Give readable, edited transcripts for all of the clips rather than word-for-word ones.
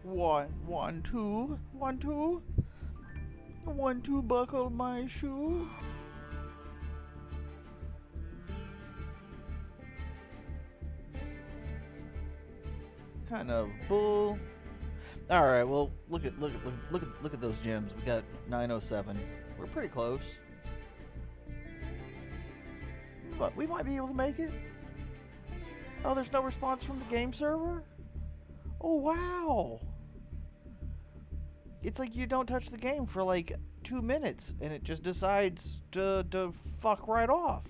One, two, one, two. One, two, buckle my shoe. Kind of bull. All right, well, look at those gems. We got 907. We're pretty close. But we might be able to make it. Oh, there's no response from the game server? Oh, wow. It's like you don't touch the game for like 2 minutes and it just decides to fuck right off.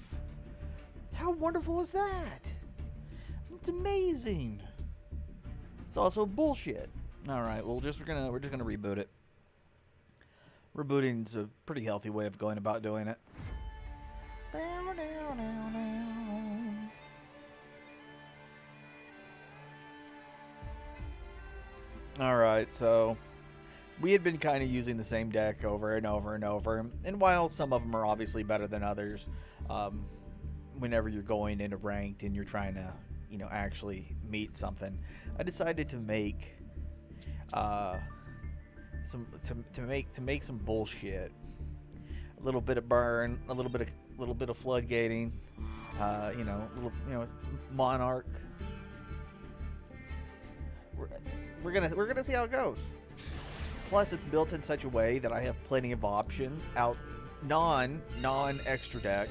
How wonderful is that? It's amazing. It's also bullshit. All right, well, we're just gonna reboot it. Rebooting's a pretty healthy way of going about doing it. All right, so we had been kind of using the same deck over and over and over, and while some of them are obviously better than others, um, whenever you're going into ranked and you're trying to, actually meet something, I decided to make some to make some bullshit. A little bit of burn, a little bit of floodgating, monarch. We're gonna see how it goes. Plus, it's built in such a way that I have plenty of options out, non extra deck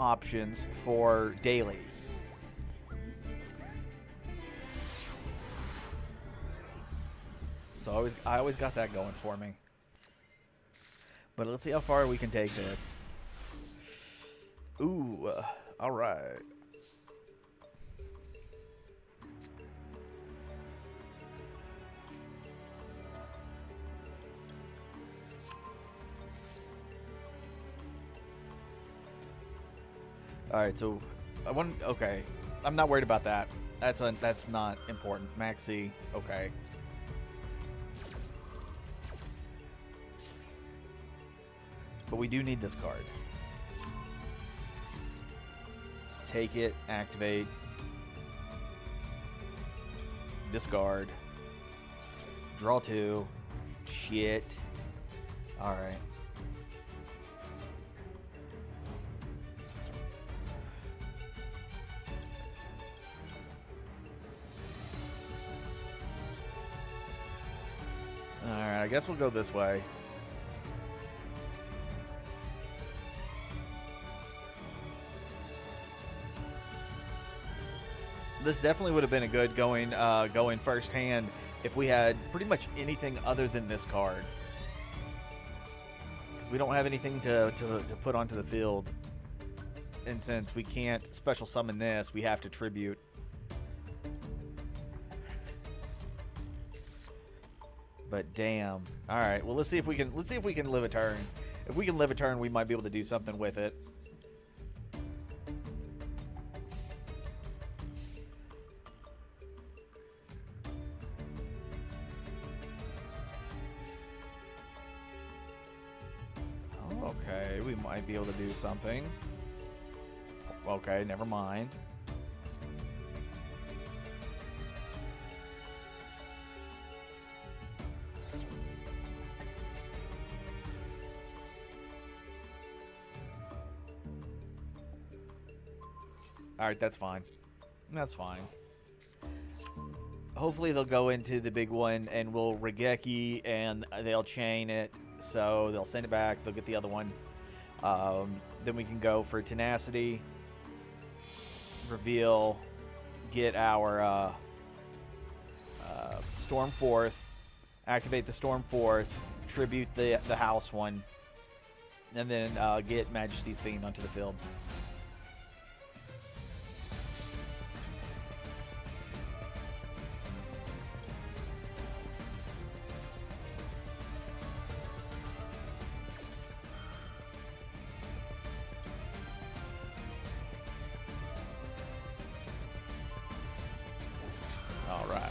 options for dailies. So I always got that going for me. But let's see how far we can take this. Ooh, all right. All right, so I want. Okay, I'm not worried about that. That's not important. Maxi, okay. But we do need this card. Take it, activate, discard, draw two. Shit. All right. Alright, I guess we'll go this way. This definitely would have been a good going first hand if we had pretty much anything other than this card. Because we don't have anything to put onto the field. And since we can't special summon this, we have to tribute. But damn. All right. Well, let's see if we can live a turn. If we can live a turn, we might be able to do something with it. Okay, we might be able to do something. Okay, never mind. Alright, that's fine. That's fine. Hopefully they'll go into the big one and we'll Regeki and they'll chain it. So they'll send it back. They'll get the other one. Then we can go for Tenacity. Reveal. Get our Storm Forth. Activate the Storm Forth. Tribute the house one. And then get Majesty's Fiend onto the field. All right.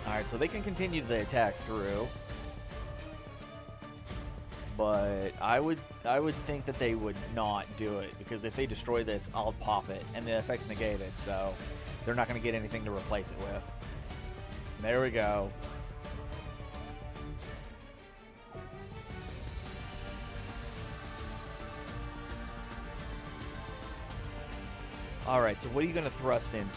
All right, so they can continue the attack through. But I would think that they would not do it, because if they destroy this, I'll pop it and the effect's negated, so they're not going to get anything to replace it with. There we go. Alright, so what are you going to thrust into?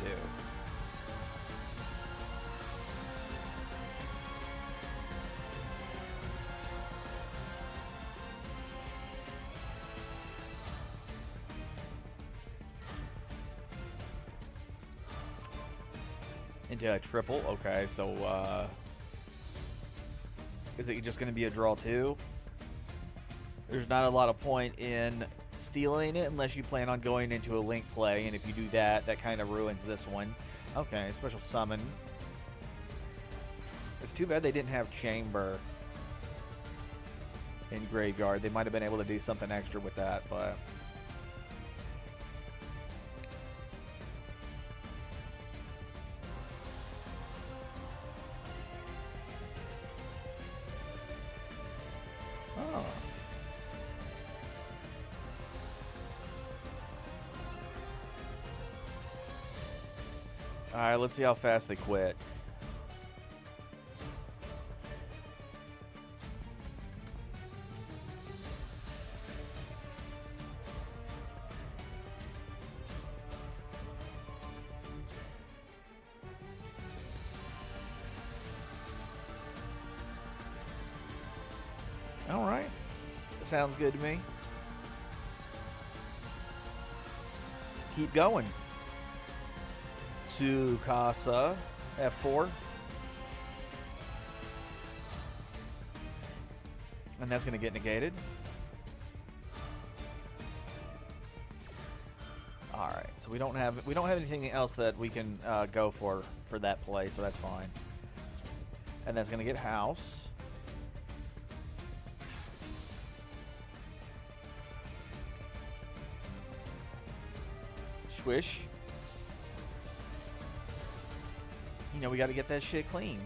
Into a triple? Okay, so, is it just going to be a draw 2? There's not a lot of point in stealing it unless you plan on going into a link play, and if you do that, that kind of ruins this one. Okay, special summon. It's too bad they didn't have chamber in graveyard. They might have been able to do something extra with that, but... Oh. Alright, let's see how fast they quit. Alright. Sounds good to me. Keep going. Tsukasa, F4. And that's going to get negated. Alright, so we don't have anything else that we can go for that play, so that's fine. And that's going to get house. Swish. You know, we got to get that shit clean.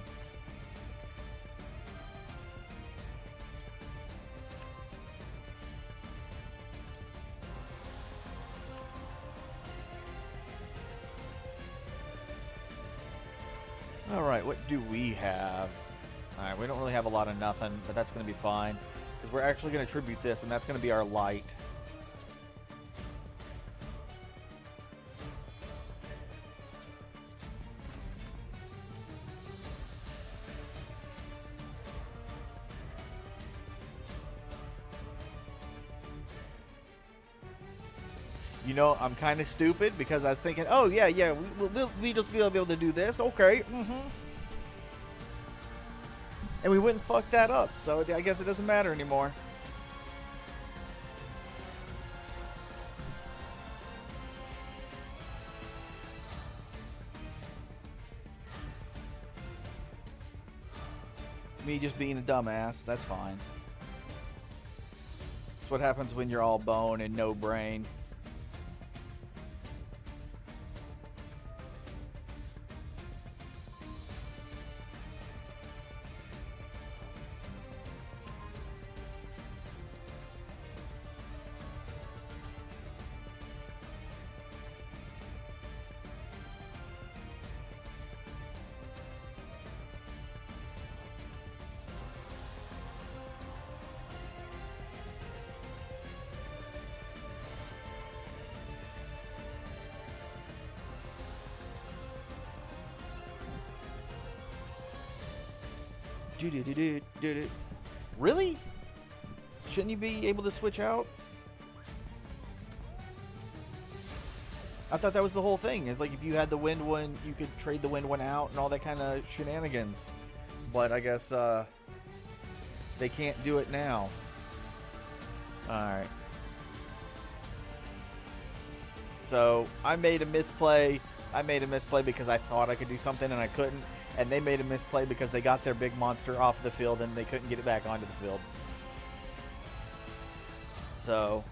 Alright, what do we have? Alright, we don't really have a lot of nothing, but that's going to be fine. Because we're actually going to tribute this, and that's going to be our light. You know, I'm kind of stupid because I was thinking, oh, yeah, we just be able to do this. Okay, And we wouldn't fuck that up, so I guess it doesn't matter anymore. Me just being a dumbass, that's fine. That's what happens when you're all bone and no brain. Really? Shouldn't you be able to switch out? I thought that was the whole thing. It's like if you had the wind one, you could trade the wind one out and all that kind of shenanigans. But I guess they can't do it now. Alright. So I made a misplay. I made a misplay because I thought I could do something and I couldn't. And they made a misplay because they got their big monster off the field and they couldn't get it back onto the field. So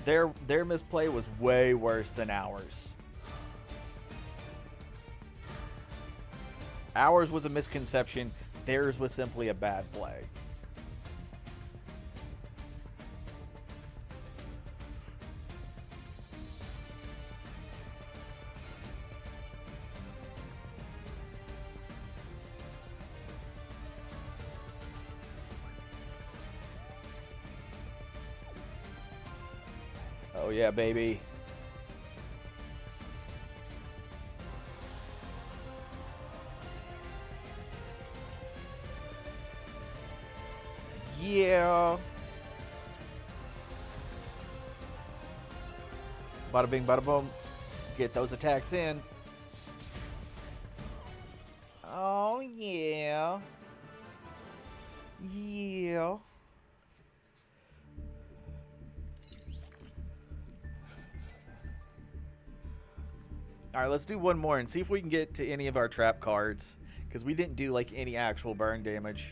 their misplay was way worse than ours. Ours was a misconception. Theirs was simply a bad play. Oh yeah, baby. Yeah. Bada bing, bada boom. Get those attacks in. Oh yeah. Yeah. Alright, let's do one more and see if we can get to any of our trap cards. Because we didn't do like any actual burn damage.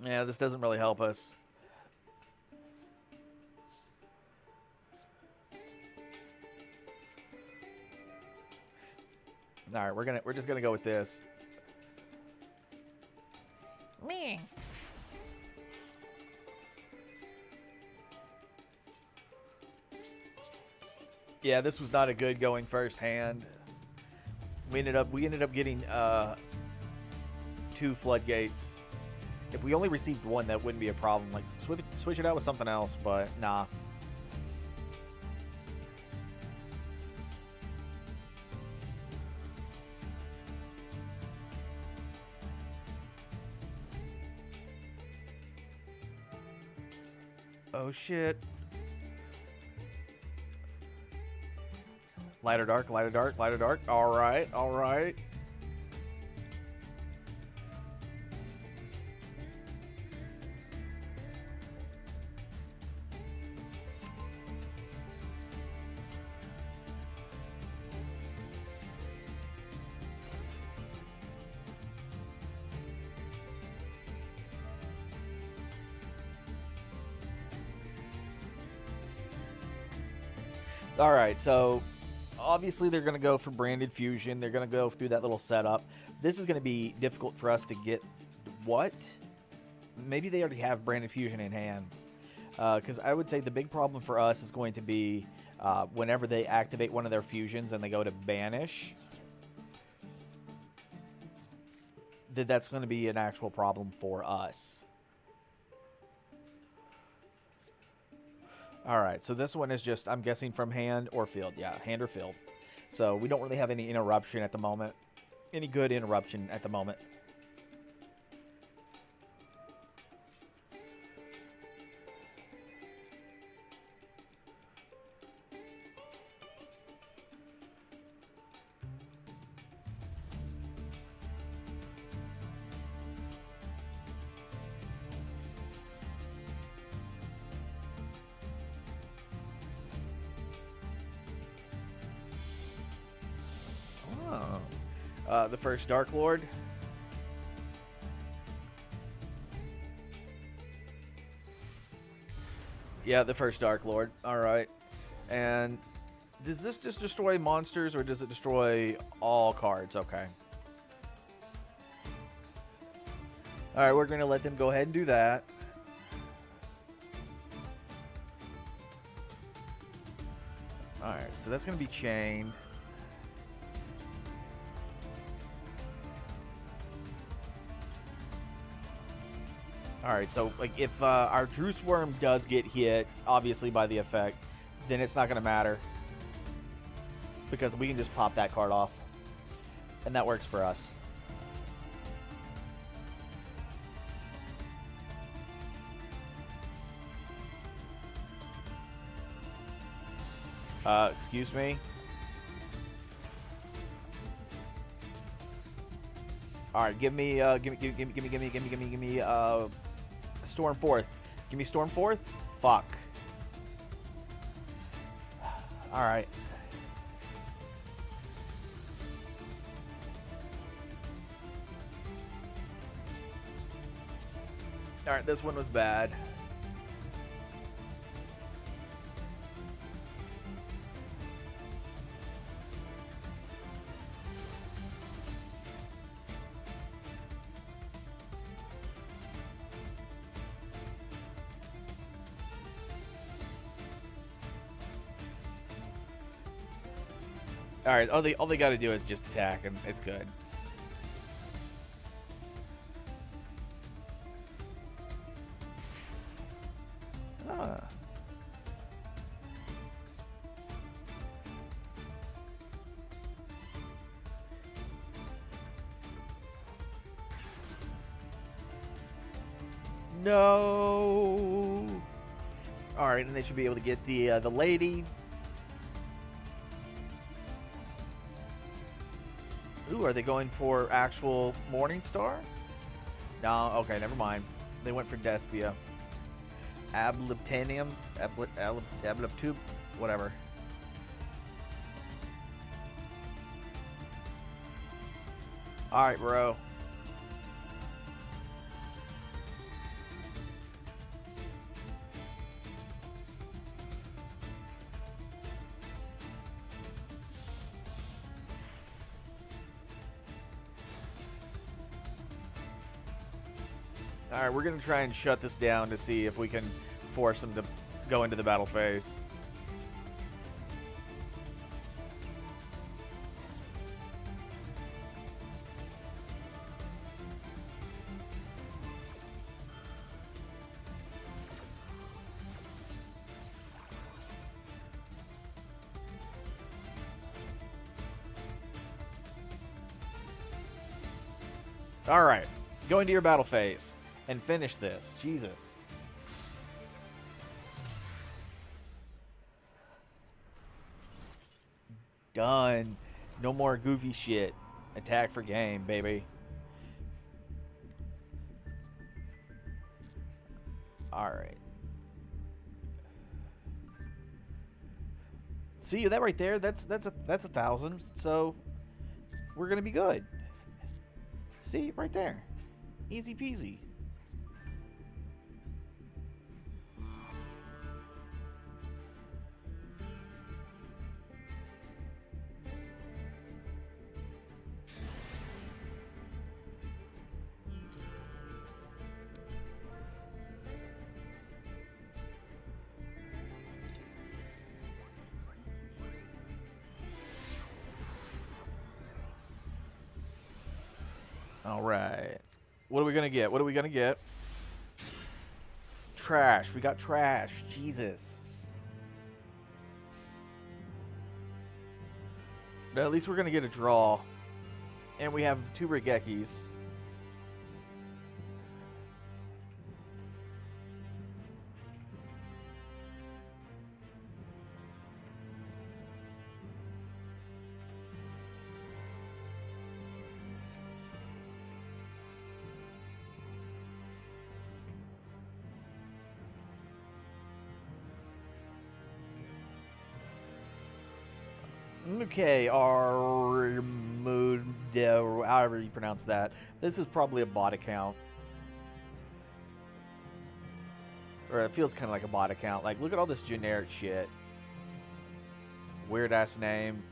Yeah, this doesn't really help us. Alright, we're just gonna go with this. Me. Yeah, this was not a good going first hand. We ended up getting 2 floodgates. If we only received 1, that wouldn't be a problem. Like switch it out with something else, but nah. Oh shit. Lighter dark, lighter dark, lighter dark. Alright, alright. Alright, so obviously they're going to go for Branded Fusion. They're going to go through that little setup. This is going to be difficult for us to get... What? Maybe they already have Branded Fusion in hand. Because I would say the big problem for us is going to be whenever they activate one of their fusions and they go to Banish. That's going to be an actual problem for us. Alright, so this one is just, I'm guessing from hand or field. Yeah, hand or field. So we don't really have any interruption at the moment. Any good interruption at the moment. The first Dark Lord. Yeah, the first Dark Lord. Alright. And does this just destroy monsters or does it destroy all cards? Okay. Alright, we're going to let them go ahead and do that. Alright, so that's going to be chained. Alright, so like if our Druce Worm does get hit, obviously by the effect, then it's not going to matter. Because we can just pop that card off. And that works for us. Excuse me? Alright, give me, Storm Forth. Give me Storm Forth? Fuck. Alright. Alright, this one was bad. All right, all they got to do is just attack, and it's good. Ah. No. All right, and they should be able to get the lady. Ooh, are they going for actual Morningstar? No, okay, never mind. They went for Despia. Abliptanium, Abliptube, whatever. All right, bro. Alright, we're going to try and shut this down to see if we can force them to go into the battle phase. Alright, go into your battle phase. And finish this. Jesus. Done. No more goofy shit. Attack for game, baby. Alright. See that right there? That's 1,000. So we're gonna be good. See, right there. Easy peasy. All right. What are we going to get? What are we going to get? Trash. We got trash. Jesus. But at least we're going to get a draw. And we have 2 Regekis. Okay, our mood, however you pronounce that. This is probably a bot account. Or it feels kind of like a bot account. Like, look at all this generic shit. Weird ass name.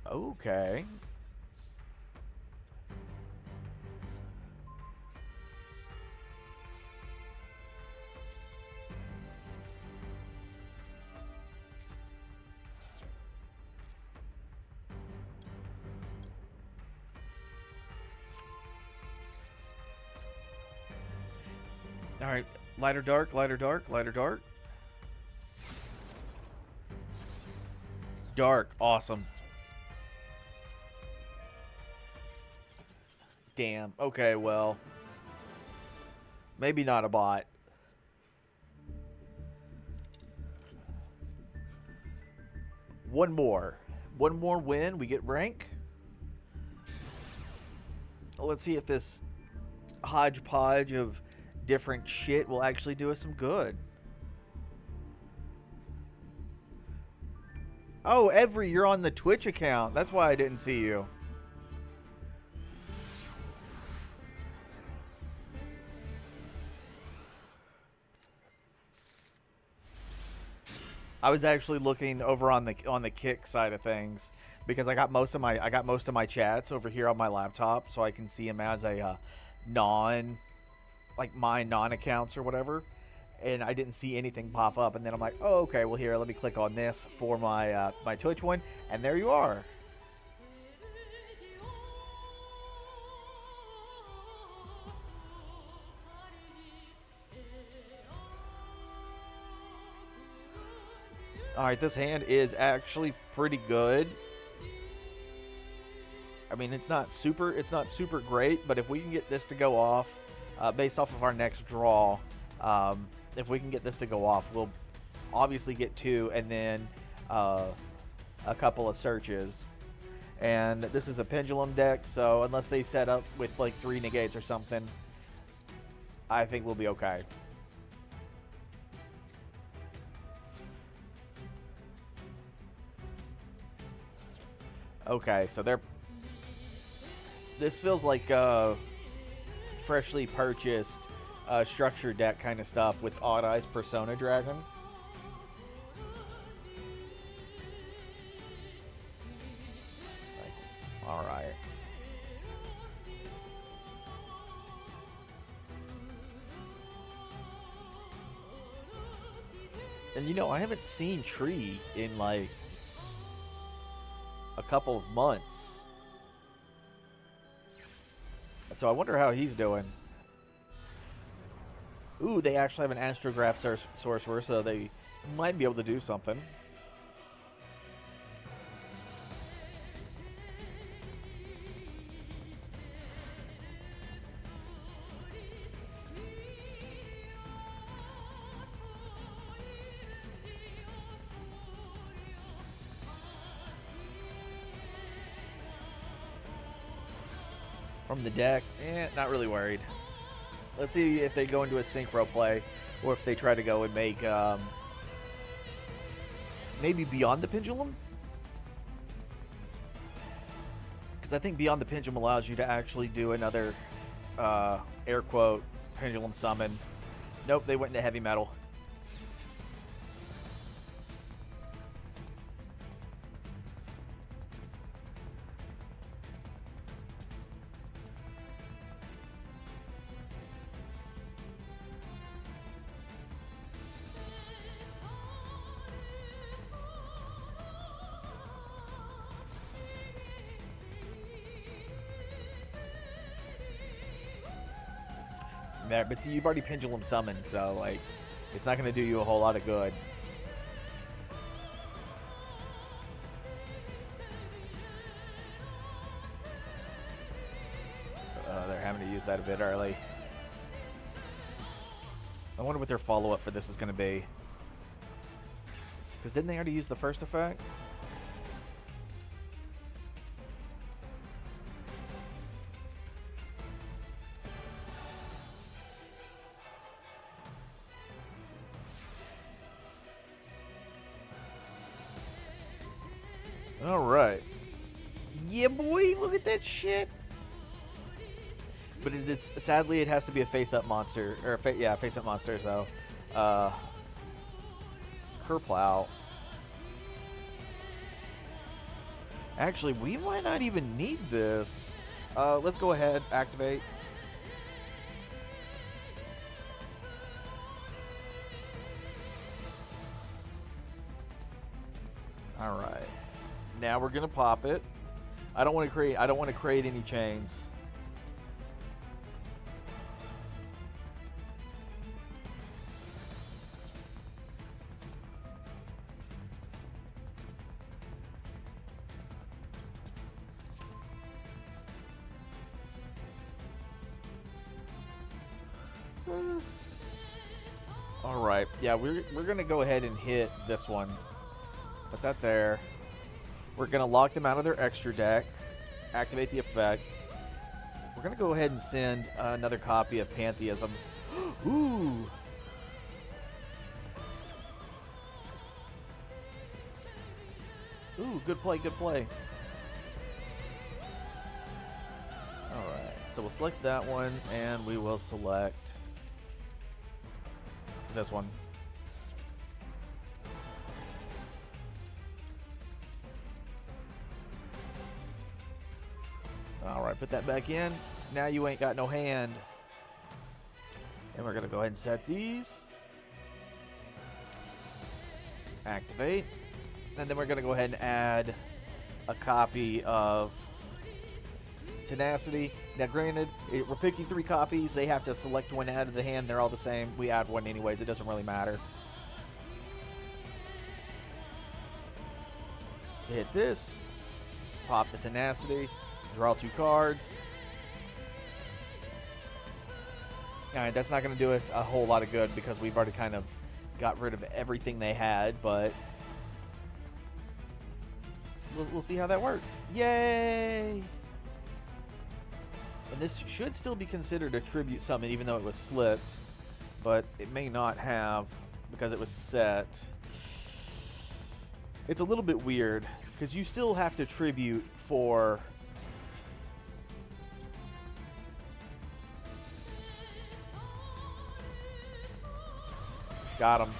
Okay. Alright, lighter dark, lighter dark, lighter dark. Dark, awesome. Damn, okay, well. Maybe not a bot. One more. One more win, we get rank. Let's see if this hodgepodge of different shit will actually do us some good. Oh, Every, you're on the Twitch account. That's why I didn't see you. I was actually looking over on the Kick side of things because I got most of my chats over here on my laptop, so I can see them as a non like my non-accounts or whatever, and I didn't see anything pop up. And then I'm like, oh, okay, well here, let me click on this for my my Twitch one, and there you are. All right, this hand is actually pretty good. I mean, it's not super great, but if we can get this to go off, based off of our next draw, if we can get this to go off, we'll obviously get 2, and then a couple of searches. And this is a pendulum deck, so unless they set up with like 3 negates or something, I think we'll be okay. Okay, so this feels like freshly purchased structure deck kind of stuff with Odd Eyes Persona Dragon. All right. And you know, I haven't seen Tree in like a couple of months. So I wonder how he's doing. Ooh, they actually have an Astrograph Sorcerer, so they might be able to do something. From the deck, not really worried. Let's see if they go into a synchro play, or if they try to go and make maybe Beyond the Pendulum? Because I think Beyond the Pendulum allows you to actually do another air quote pendulum summon. Nope, they went into heavy metal. But see, you've already pendulum summoned, so like, it's not going to do you a whole lot of good. They're having to use that a bit early. I wonder what their follow-up for this is going to be. Because didn't they already use the first effect? Alright. Yeah, boy, look at that shit. But it's sadly, it has to be a face-up monster. Or, face-up monster, so. Kerplow. Actually, we might not even need this. Let's go ahead, activate. Alright. Now we're gonna pop it. I don't want to create any chains. All right. Yeah, we're gonna go ahead and hit this one. Put that there. We're going to lock them out of their extra deck, activate the effect. We're going to go ahead and send another copy of Pantheism. Ooh! Ooh, good play, good play. Alright, so we'll select that one, and we will select this one. Alright, put that back in. Now you ain't got no hand. And we're going to go ahead and set these. Activate. And then we're going to go ahead and add a copy of Tenacity. Now, granted, we're picking 3 copies. They have to select one out of the hand. They're all the same. We add one anyways. It doesn't really matter. Hit this. Pop the Tenacity. Draw 2 cards. Alright, that's not going to do us a whole lot of good because we've already kind of got rid of everything they had, but we'll see how that works. Yay! And this should still be considered a tribute summon even though it was flipped, but it may not have because it was set. It's a little bit weird because you still have to tribute for got him.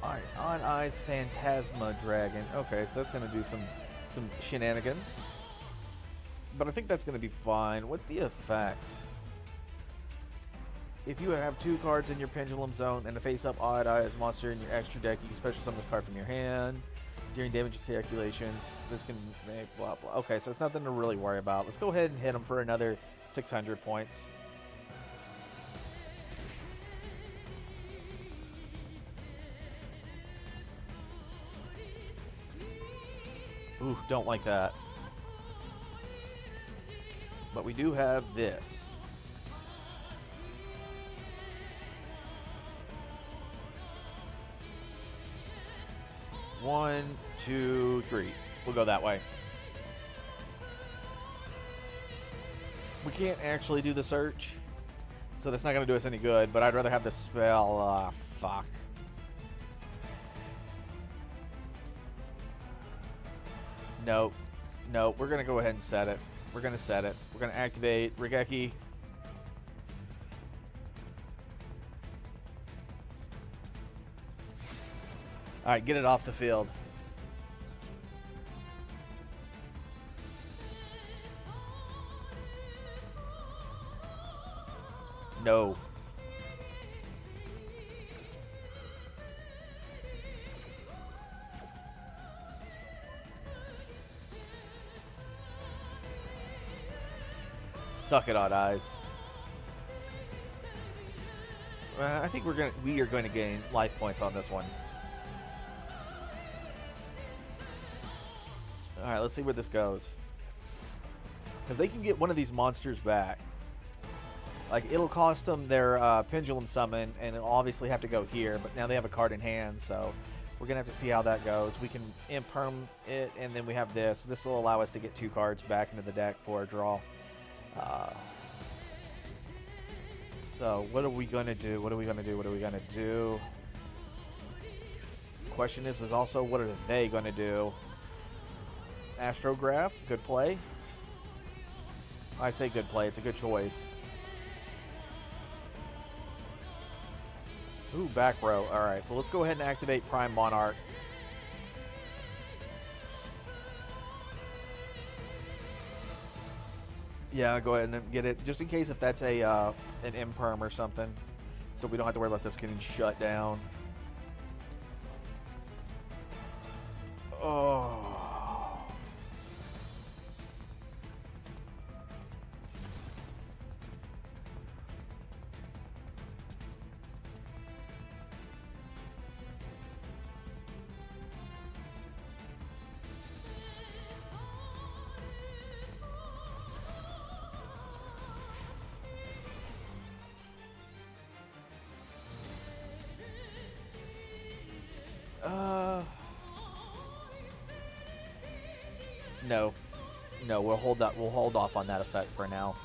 Alright, On Eyes Phantasma Dragon. Okay, so that's gonna do some shenanigans. But I think that's gonna be fine. What's the effect? If you have 2 cards in your Pendulum Zone and a face-up Odd Eyes monster in your extra deck, you can special summon this card from your hand. During damage calculations, this can make blah blah. Okay, so it's nothing to really worry about. Let's go ahead and hit him for another 600 points. Ooh, don't like that. But we do have this. One, two, three. We'll go that way. We can't actually do the search, so that's not going to do us any good, but I'd rather have the spell. Fuck. Nope. Nope. We're going to go ahead and set it. We're going to set it. We're going to activate Raigeki. Alright, get it off the field. No. Suck it, Odd Eyes. I think we are going to gain life points on this one. Alright, let's see where this goes. Because they can get one of these monsters back. Like, it'll cost them their Pendulum Summon, and it'll obviously have to go here, but now they have a card in hand, so we're going to have to see how that goes. We can imperm it, and then we have this. This will allow us to get 2 cards back into the deck for a draw. So, what are we going to do? What are we going to do? What are we going to do? Question is also, what are they going to do? Astrograph, good play. I say good play, it's a good choice. Ooh, back row. Alright, so let's go ahead and activate Prime Monarch. Yeah, go ahead and get it, just in case if that's a an imperm or something. So we don't have to worry about this getting shut down. Oh. No. No, we'll hold that. We'll hold off on that effect for now.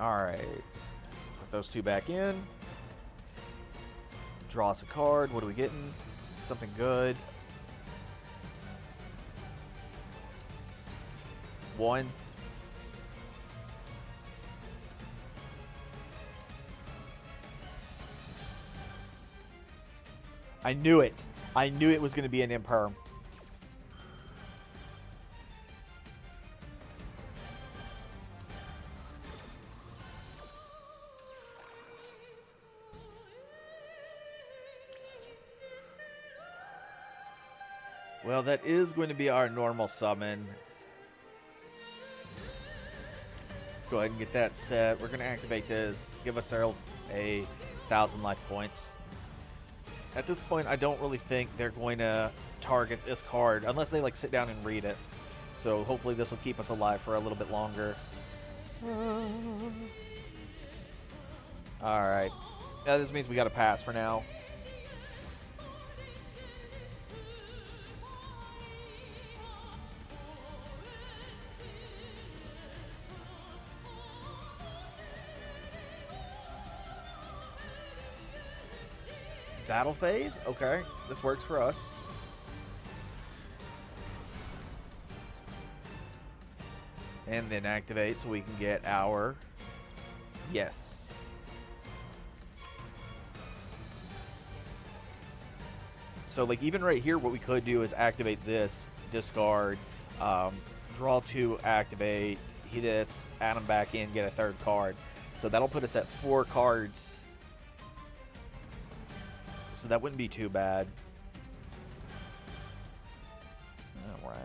Alright. Put those two back in. Draw us a card. What are we getting? Something good. One. I knew it. I knew it was going to be an imperm. Well, that is going to be our normal summon. Let's go ahead and get that set. We're going to activate this. Give us a 1,000 life points. At this point, I don't really think they're going to target this card unless they like sit down and read it. So hopefully this will keep us alive for a little bit longer. Alright. That just means we got to pass for now. Battle phase? Okay, this works for us. And then activate so we can get our... Yes. So, like, even right here, what we could do is activate this, discard, draw 2, activate, hit this, add them back in, get a third card. So that'll put us at 4 cards. So that wouldn't be too bad. Alright.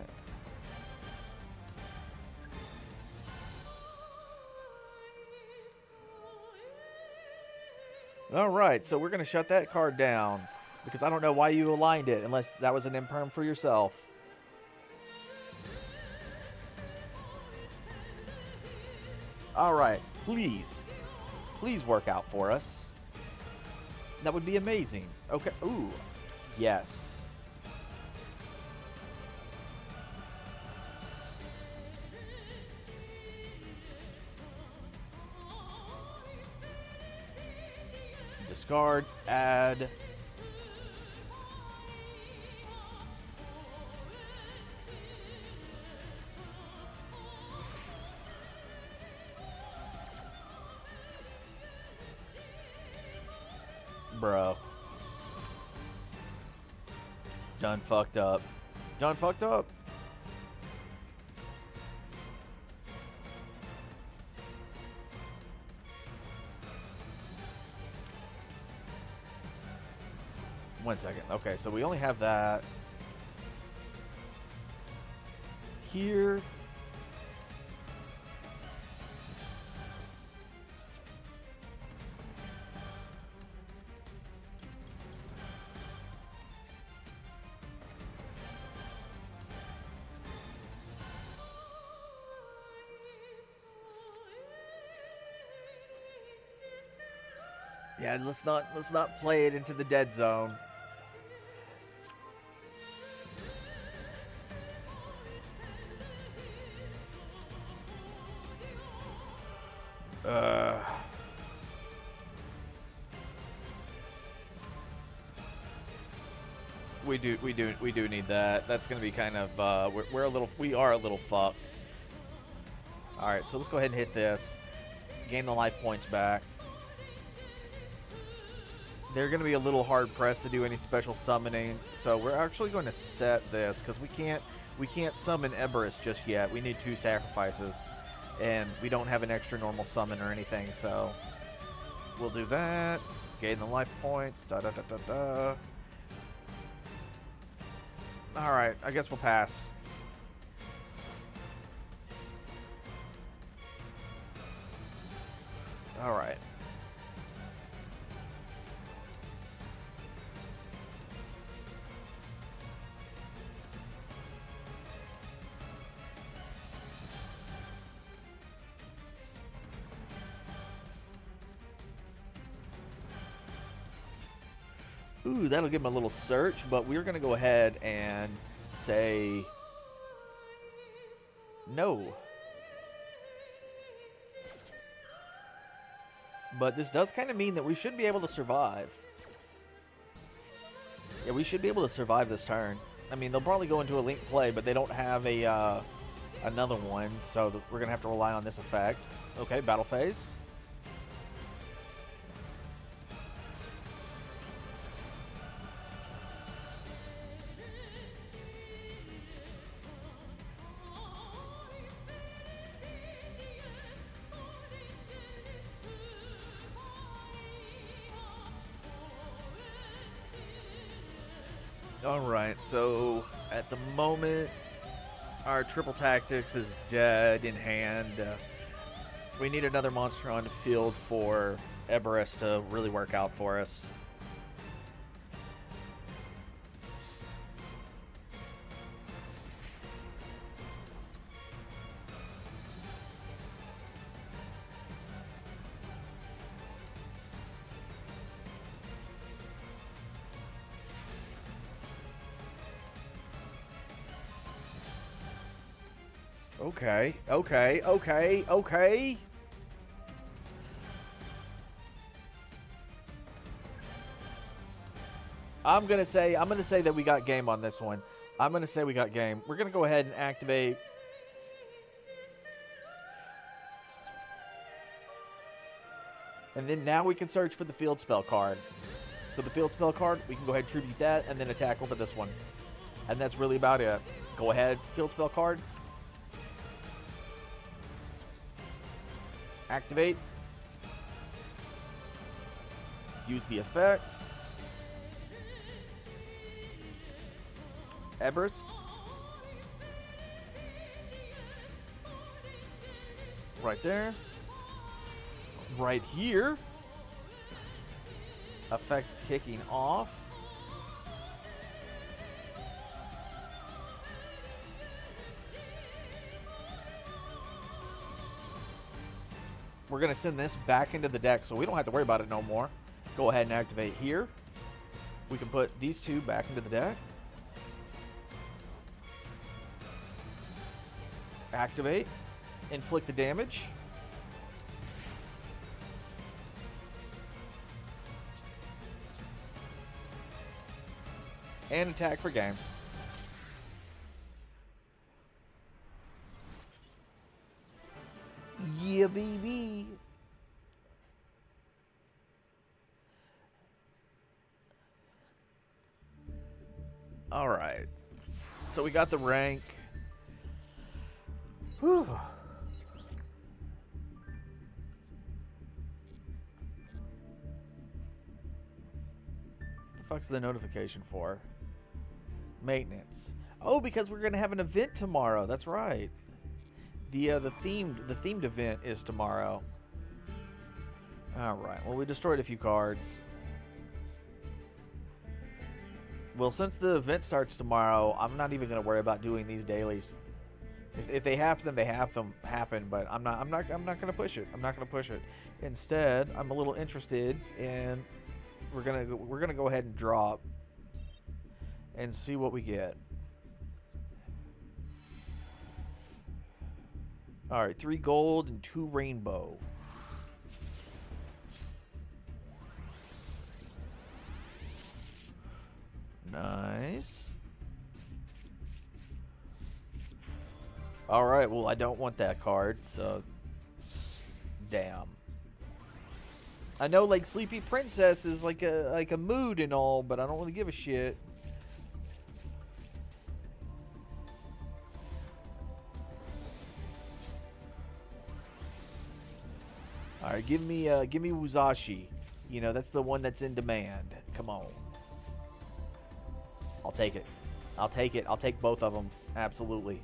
Alright, so we're going to shut that card down. Because I don't know why you aligned it, unless that was an imperm for yourself. Alright, please. Please work out for us. That would be amazing. Okay. Ooh. Yes. Discard. Add. Bro. Done fucked up. Done fucked up. One second. Okay, so we only have that here. Yeah, let's not play it into the dead zone. We do need that. That's gonna be kind of we are a little fucked. All right, so let's go ahead and hit this. Gain the life points back. They're going to be a little hard pressed to do any special summoning, so we're actually going to set this because we can't summon Eberus just yet. We need 2 sacrifices, and we don't have an extra normal summon or anything, so we'll do that. Gain the life points. Da da da da da. All right, I guess we'll pass. All right. Ooh, that'll give him a little search, but we're going to go ahead and say no. But this does kind of mean that we should be able to survive. Yeah, we should be able to survive this turn. I mean, they'll probably go into a link play, but they don't have a another one, so we're going to have to rely on this effect. Okay, battle phase. Alright, so at the moment, our triple tactics is dead in hand. We need another monster on the field for Eberus to really work out for us. Okay, okay, okay, okay. I'm gonna say that we got game on this one. I'm gonna say we got game. We're gonna go ahead and activate. And then now we can search for the field spell card. So the field spell card, we can go ahead and tribute that and then attack over this one. And that's really about it. Go ahead, field spell card. Activate. Use the effect. Eberus. Right there. Right here. Effect kicking off. We're going to send this back into the deck so we don't have to worry about it no more. Go ahead and activate here. We can put these two back into the deck. Activate. Inflict the damage. And attack for game. Yeah, baby. All right. So we got the rank. Whew. The fuck's the notification for? Maintenance. Oh, because we're gonna have an event tomorrow. That's right. The themed event is tomorrow. All right. Well, we destroyed a few cards. Well, since the event starts tomorrow, I'm not even gonna worry about doing these dailies. If they happen, they happen. But I'm not gonna push it. I'm not gonna push it. Instead, I'm a little interested in. We're gonna go ahead and drop and see what we get. Alright, 3 gold and 2 rainbow. Nice. Alright, well, I don't want that card, so... Damn. I know, like, Sleepy Princess is like a mood and all, but I don't really give a shit. Alright, give me Wuzashi. You know, that's the one that's in demand. Come on. I'll take it. I'll take it. I'll take both of them. Absolutely.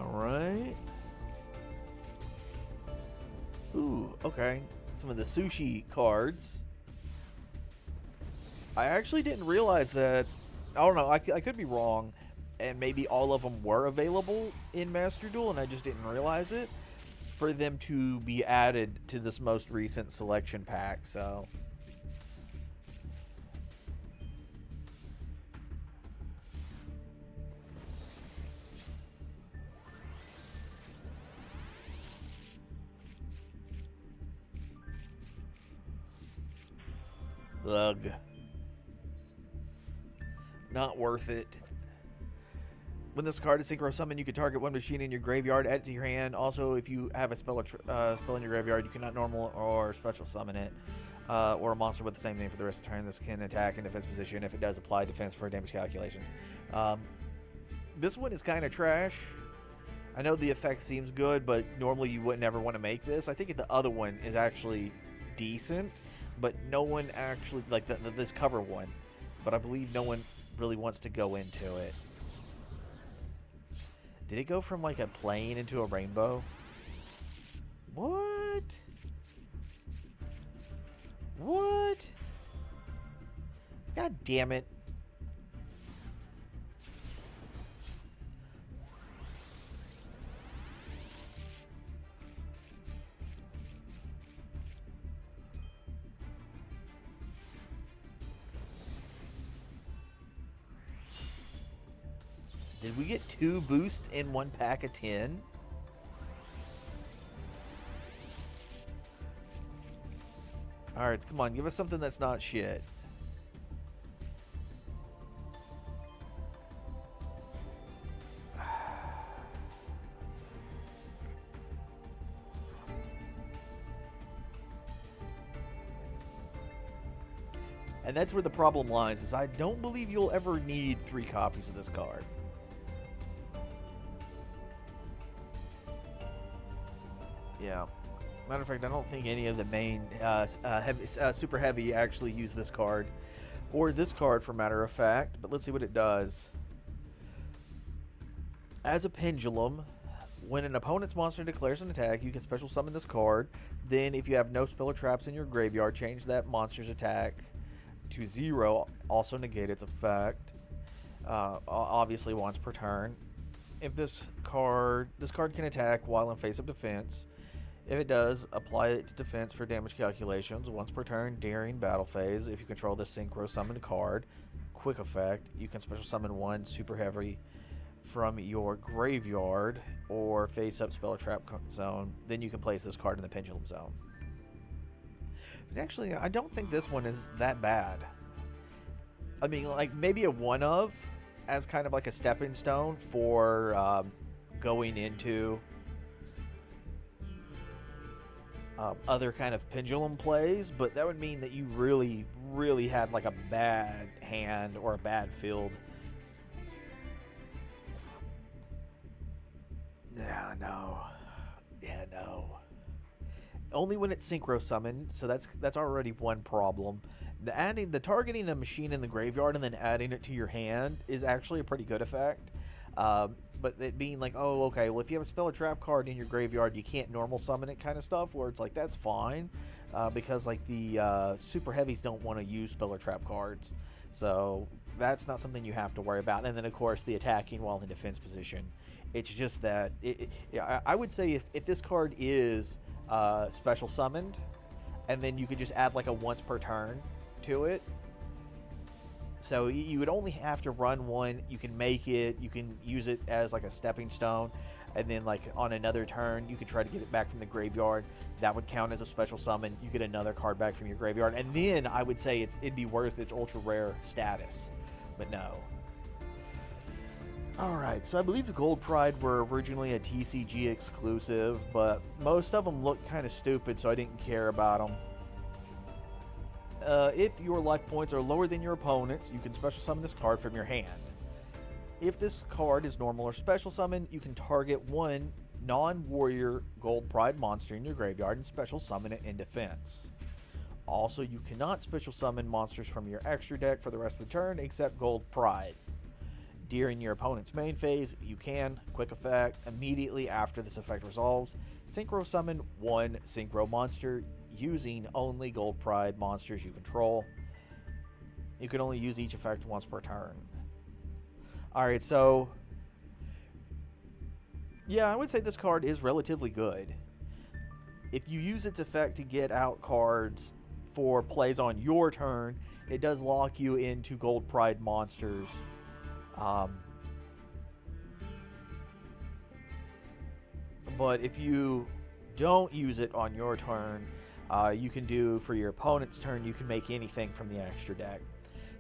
Alright. Ooh, okay. Some of the sushi cards. I actually didn't realize that. I don't know. I could be wrong. And maybe all of them were available in Master Duel and I just didn't realize it. for them to be added to this most recent selection pack. So ugh, not worth it. When this card is synchro summoned, you can target one machine in your graveyard, add it to your hand. Also, if you have a spell in your graveyard, you cannot normal or special summon it, or a monster with the same name for the rest of the turn. This can attack in defense position. If it does, apply defense for damage calculations. This one is kind of trash. I know the effect seems good, but normally you wouldn't ever want to make this. I think the other one is actually decent, but no one actually, like this cover one, but I believe no one really wants to go into it. Did it go from like a plane into a rainbow? What? What? God damn it. Did we get 2 boosts in one pack of 10? Alright, come on, give us something that's not shit. And that's where the problem lies, is I don't believe you'll ever need 3 copies of this card. Yeah. Matter of fact, I don't think any of the main super heavy actually use this card. Or this card, for matter of fact. But let's see what it does. As a pendulum, when an opponent's monster declares an attack, you can special summon this card. Then, if you have no spell or traps in your graveyard, change that monster's attack to 0. Also negate its effect. Obviously once per turn. If this card can attack while in face-up defense. If it does, apply it to defense for damage calculations once per turn during battle phase. If you control this synchro summon card, quick effect, you can special summon 1 super heavy from your graveyard or face-up spell or trap zone. Then you can place this card in the pendulum zone. But actually, I don't think this one is that bad. I mean, like maybe a one of as kind of like a stepping stone for going into other kind of pendulum plays, but that would mean that you really, really had like a bad hand or a bad field. Yeah, no. Yeah, no. Only when it's synchro summoned, so that's already one problem. The targeting a machine in the graveyard and then adding it to your hand is actually a pretty good effect. But it being like, oh, okay, well, if you have a spell or trap card in your graveyard, you can't normal summon it kind of stuff, where it's like, that's fine, because like the super heavies don't want to use spell or trap cards. So that's not something you have to worry about. And then, of course, the attacking while in defense position. It's just that, I would say if this card is special summoned, and then you could just add like a once per turn to it. So you would only have to run one. You can make it. You can use it as like a stepping stone. And then like on another turn, you could try to get it back from the graveyard. That would count as a special summon. You get another card back from your graveyard. And then I would say it'd be worth its ultra rare status. But no. Alright, so I believe the Gold Pride were originally a TCG exclusive. But most of them look kind of stupid, so I didn't care about them. If your life points are lower than your opponent's, you can special summon this card from your hand. If this card is normal or special summon, you can target one non-warrior Gold Pride monster in your graveyard and special summon it in defense. Also, you cannot special summon monsters from your extra deck for the rest of the turn except Gold Pride. During your opponent's main phase, you can, quick effect, immediately after this effect resolves, synchro summon one synchro monster using only Gold Pride monsters you control. You can only use each effect once per turn. Alright, so yeah, I would say this card is relatively good. If you use its effect to get out cards for plays on your turn, it does lock you into Gold Pride monsters. Um, but if you don't use it on your turn, you can do for your opponent's turn. You can make anything from the extra deck,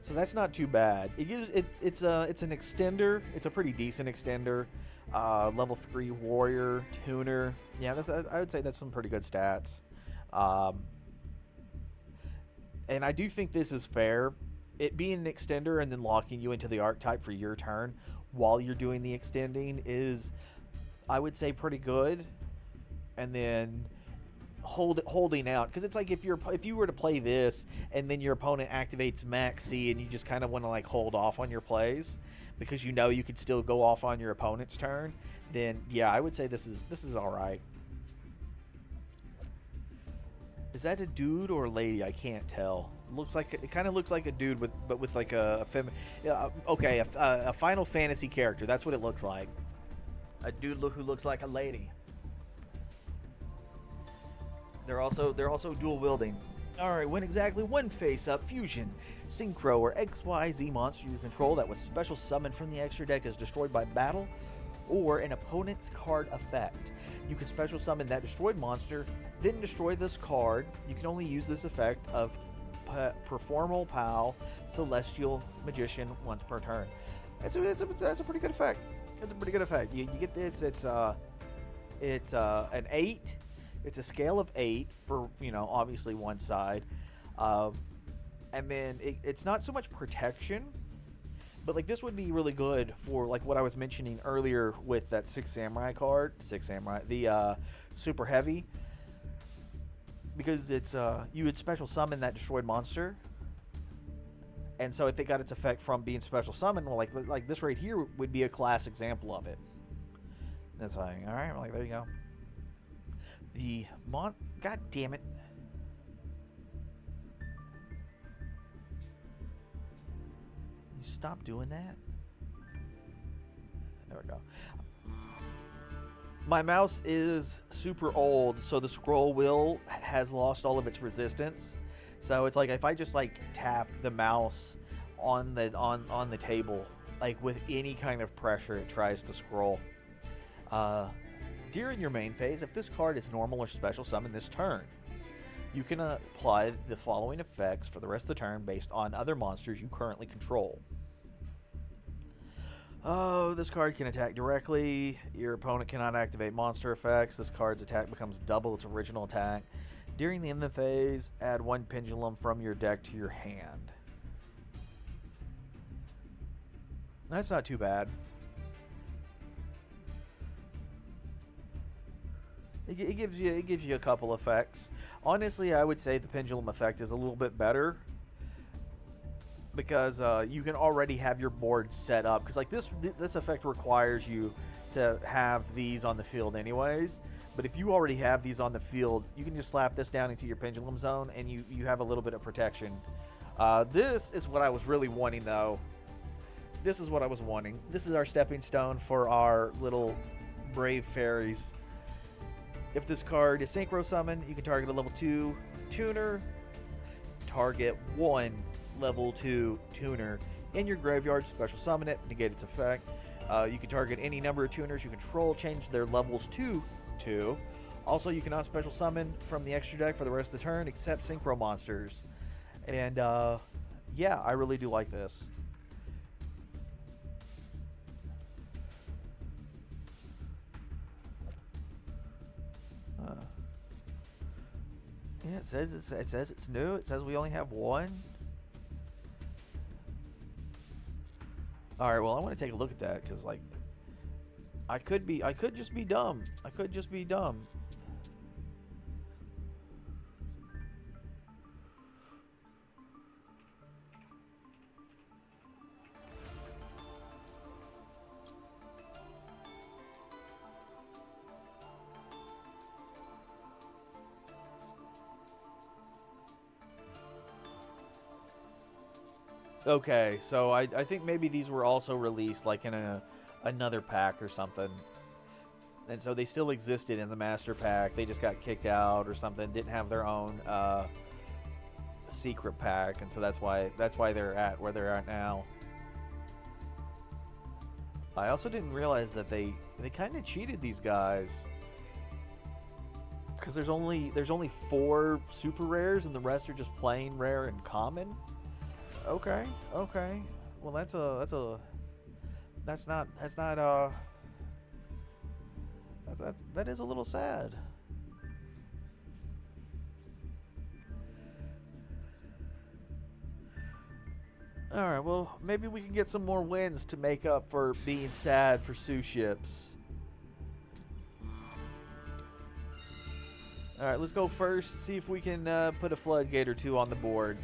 so that's not too bad. It's an extender. It's a pretty decent extender. Level 3 warrior tuner. Yeah, I would say that's some pretty good stats. Um, and I do think this is fair. It being an extender and then locking you into the archetype for your turn while you're doing the extending is, I would say, pretty good. And then holding out, because it's like if you were to play this and then your opponent activates Maxi and you just kind of want to like hold off on your plays because you know you could still go off on your opponent's turn, then yeah, I would say this is all right. Is that a dude or a lady? I can't tell. It kind of looks like a dude with like a okay, a Final Fantasy character. That's what it looks like. A dude who looks like a lady. They're also dual wielding. All right, when exactly one face-up fusion, synchro or XYZ monster you control that was special summoned from the extra deck is destroyed by battle or an opponent's card effect. You can special summon that destroyed monster, then destroy this card. You can only use this effect of Performal Pal, Celestial Magician once per turn. That's a pretty good effect. It's a pretty good effect. You get this. It's an 8. It's a scale of 8 for, obviously one side. And then it's not so much protection, but like this would be really good for like what I was mentioning earlier with that Six Samurai card. The super heavy. Because it's you would special summon that destroyed monster. And so if it got its effect from being special summoned, well, like this right here would be a class example of it. That's like, all right, like there you go. God damn it. You stop doing that? There we go. My mouse is super old, so the scroll wheel has lost all of its resistance. So it's like if I just like tap the mouse on the table, like with any kind of pressure, it tries to scroll. During your main phase, if this card is normal or special summon this turn, you can apply the following effects for the rest of the turn based on other monsters you currently control. Oh, this card can attack directly. Your opponent cannot activate monster effects. This card's attack becomes double its original attack. During the end of the phase, add 1 pendulum from your deck to your hand. That's not too bad. It gives you a couple effects. Honestly, I would say the pendulum effect is a little bit better because you can already have your board set up. Because like this effect requires you to have these on the field anyways. But if you already have these on the field, you can just slap this down into your pendulum zone, and you have a little bit of protection. This is what I was really wanting, though. This is what I was wanting. This is our stepping stone for our little brave fairies. If this card is synchro summoned, you can target a level 2 tuner, target 1 level 2 tuner in your graveyard, special summon it, negate its effect. You can target any number of tuners you control, change their levels to 2. Also, you cannot special summon from the extra deck for the rest of the turn except synchro monsters. And yeah, I really do like this. Yeah, it says it's new. It says we only have 1. All right, well, I want to take a look at that because like I could just be dumb. I could just be dumb. Okay, so I think maybe these were also released like in another pack or something. and so they still existed in the Master Pack. They just got kicked out or something. Didn't have their own secret pack, and so that's why they're at where they're at now. I also didn't realize that they kind of cheated these guys, because there's only 4 super rares and the rest are just plain rare and common. Okay. Well, that's that is a little sad. Alright, well, maybe we can get some more wins to make up for being sad for Sue ships. Alright, let's go first, see if we can put a floodgate or 2 on the board.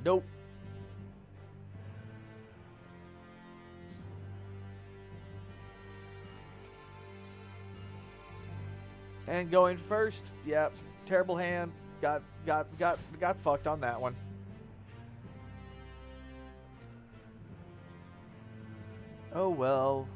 Nope. And going first, yep, terrible hand. Got fucked on that one. Oh well.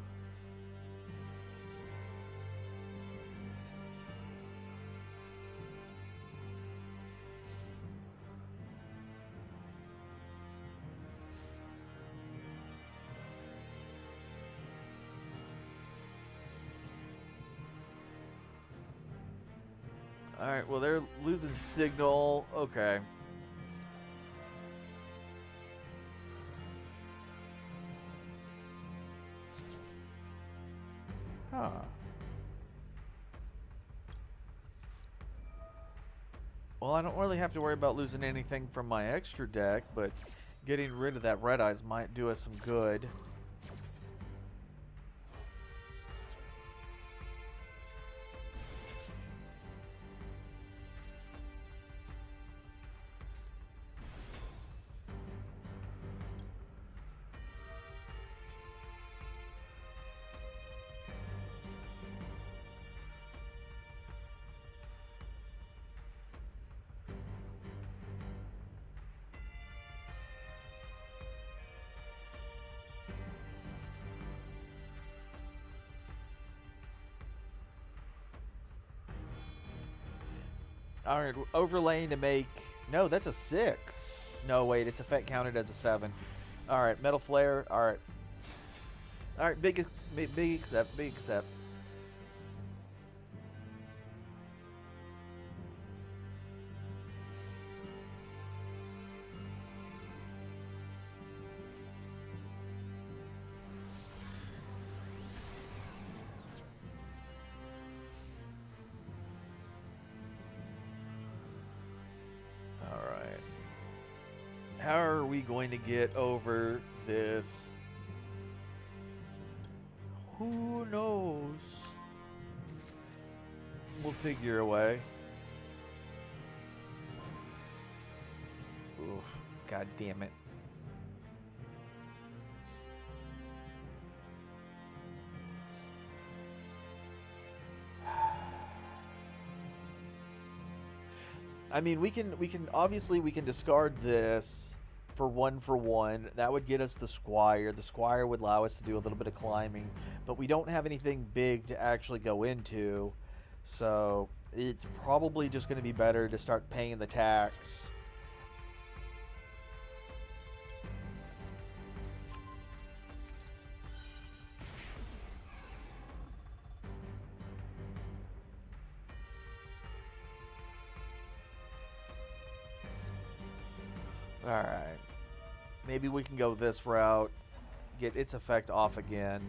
Alright, well, they're losing signal. Okay. Huh. Well, I don't really have to worry about losing anything from my extra deck, but getting rid of that Red Eyes might do us some good. Alright, overlaying to make... No, that's a 6. No, wait, its effect counted as a 7. Alright, Metal Flare. Alright. Alright, big accept, big accept. How are we going to get over this? Who knows? We'll figure a way. Oof, god damn it. I mean, we can obviously we can discard this for 1/1. That would get us the Squire. The Squire would allow us to do a little bit of climbing, but we don't have anything big to actually go into, so it's probably just going to be better to start paying the tax. Alright. Maybe we can go this route, get its effect off again.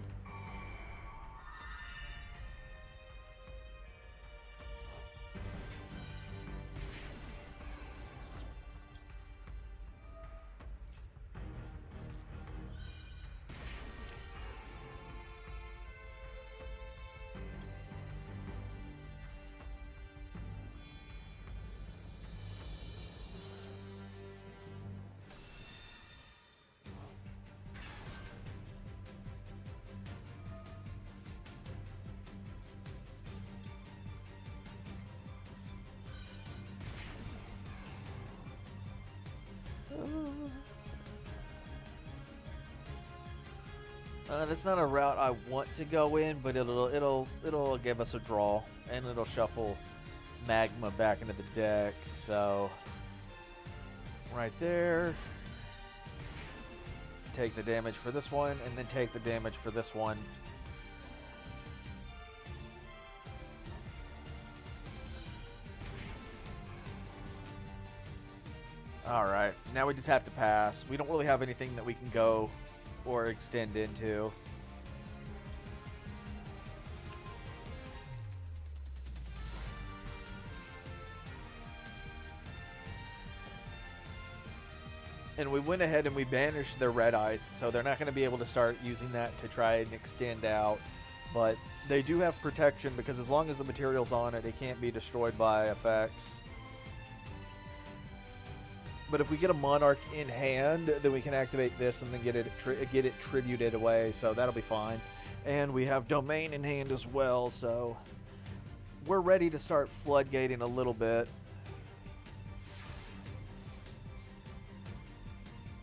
That's not a route I want to go in, but it'll give us a draw, and it'll shuffle Magma back into the deck. So right there, take the damage for this one, and then take the damage for this one. Alright, now we just have to pass. We don't really have anything that we can go or extend into. And we went ahead and we banished their red eyes, so they're not going to be able to start using that to try and extend out. But they do have protection because as long as the material's on it, it can't be destroyed by effects. But if we get a Monarch in hand, then we can activate this and then get it tributed away, so that'll be fine. And we have Domain in hand as well, so we're ready to start floodgating a little bit.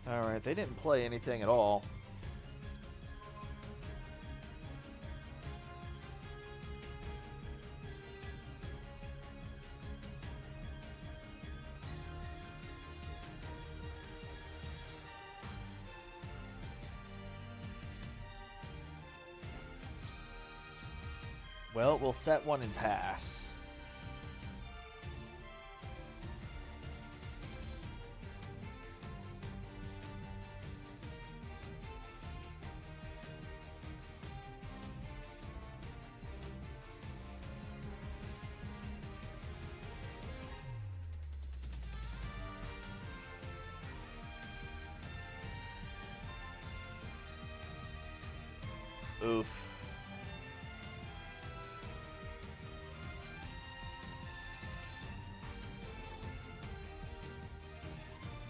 Alright, they didn't play anything at all. Well, we'll set one and pass. Oof.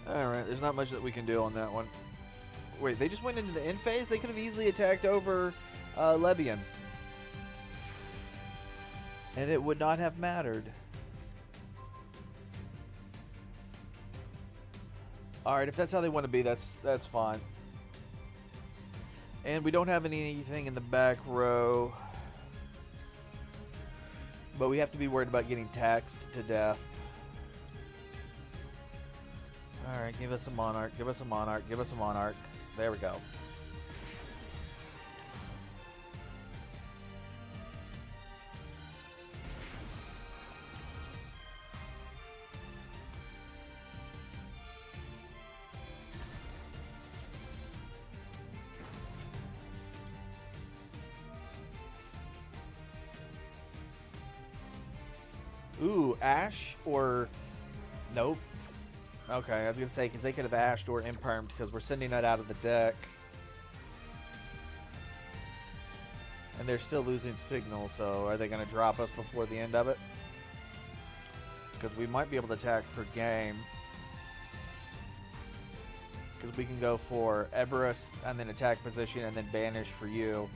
Alright, there's not much that we can do on that one. Wait, they just went into the end phase? They could have easily attacked over Lebian. And it would not have mattered. Alright, if that's how they want to be, that's fine. And we don't have anything in the back row. But we have to be worried about getting taxed to death. Alright, give us a Monarch, give us a Monarch, give us a Monarch. There we go. Ooh, Ash or... Nope. Okay, I was going to say, because they could have Ashed or Impermed, because we're sending that out of the deck. And they're still losing signal, so are they going to drop us before the end of it? Because we might be able to attack per game. Because we can go for Eberus, and then attack position, and then banish for you.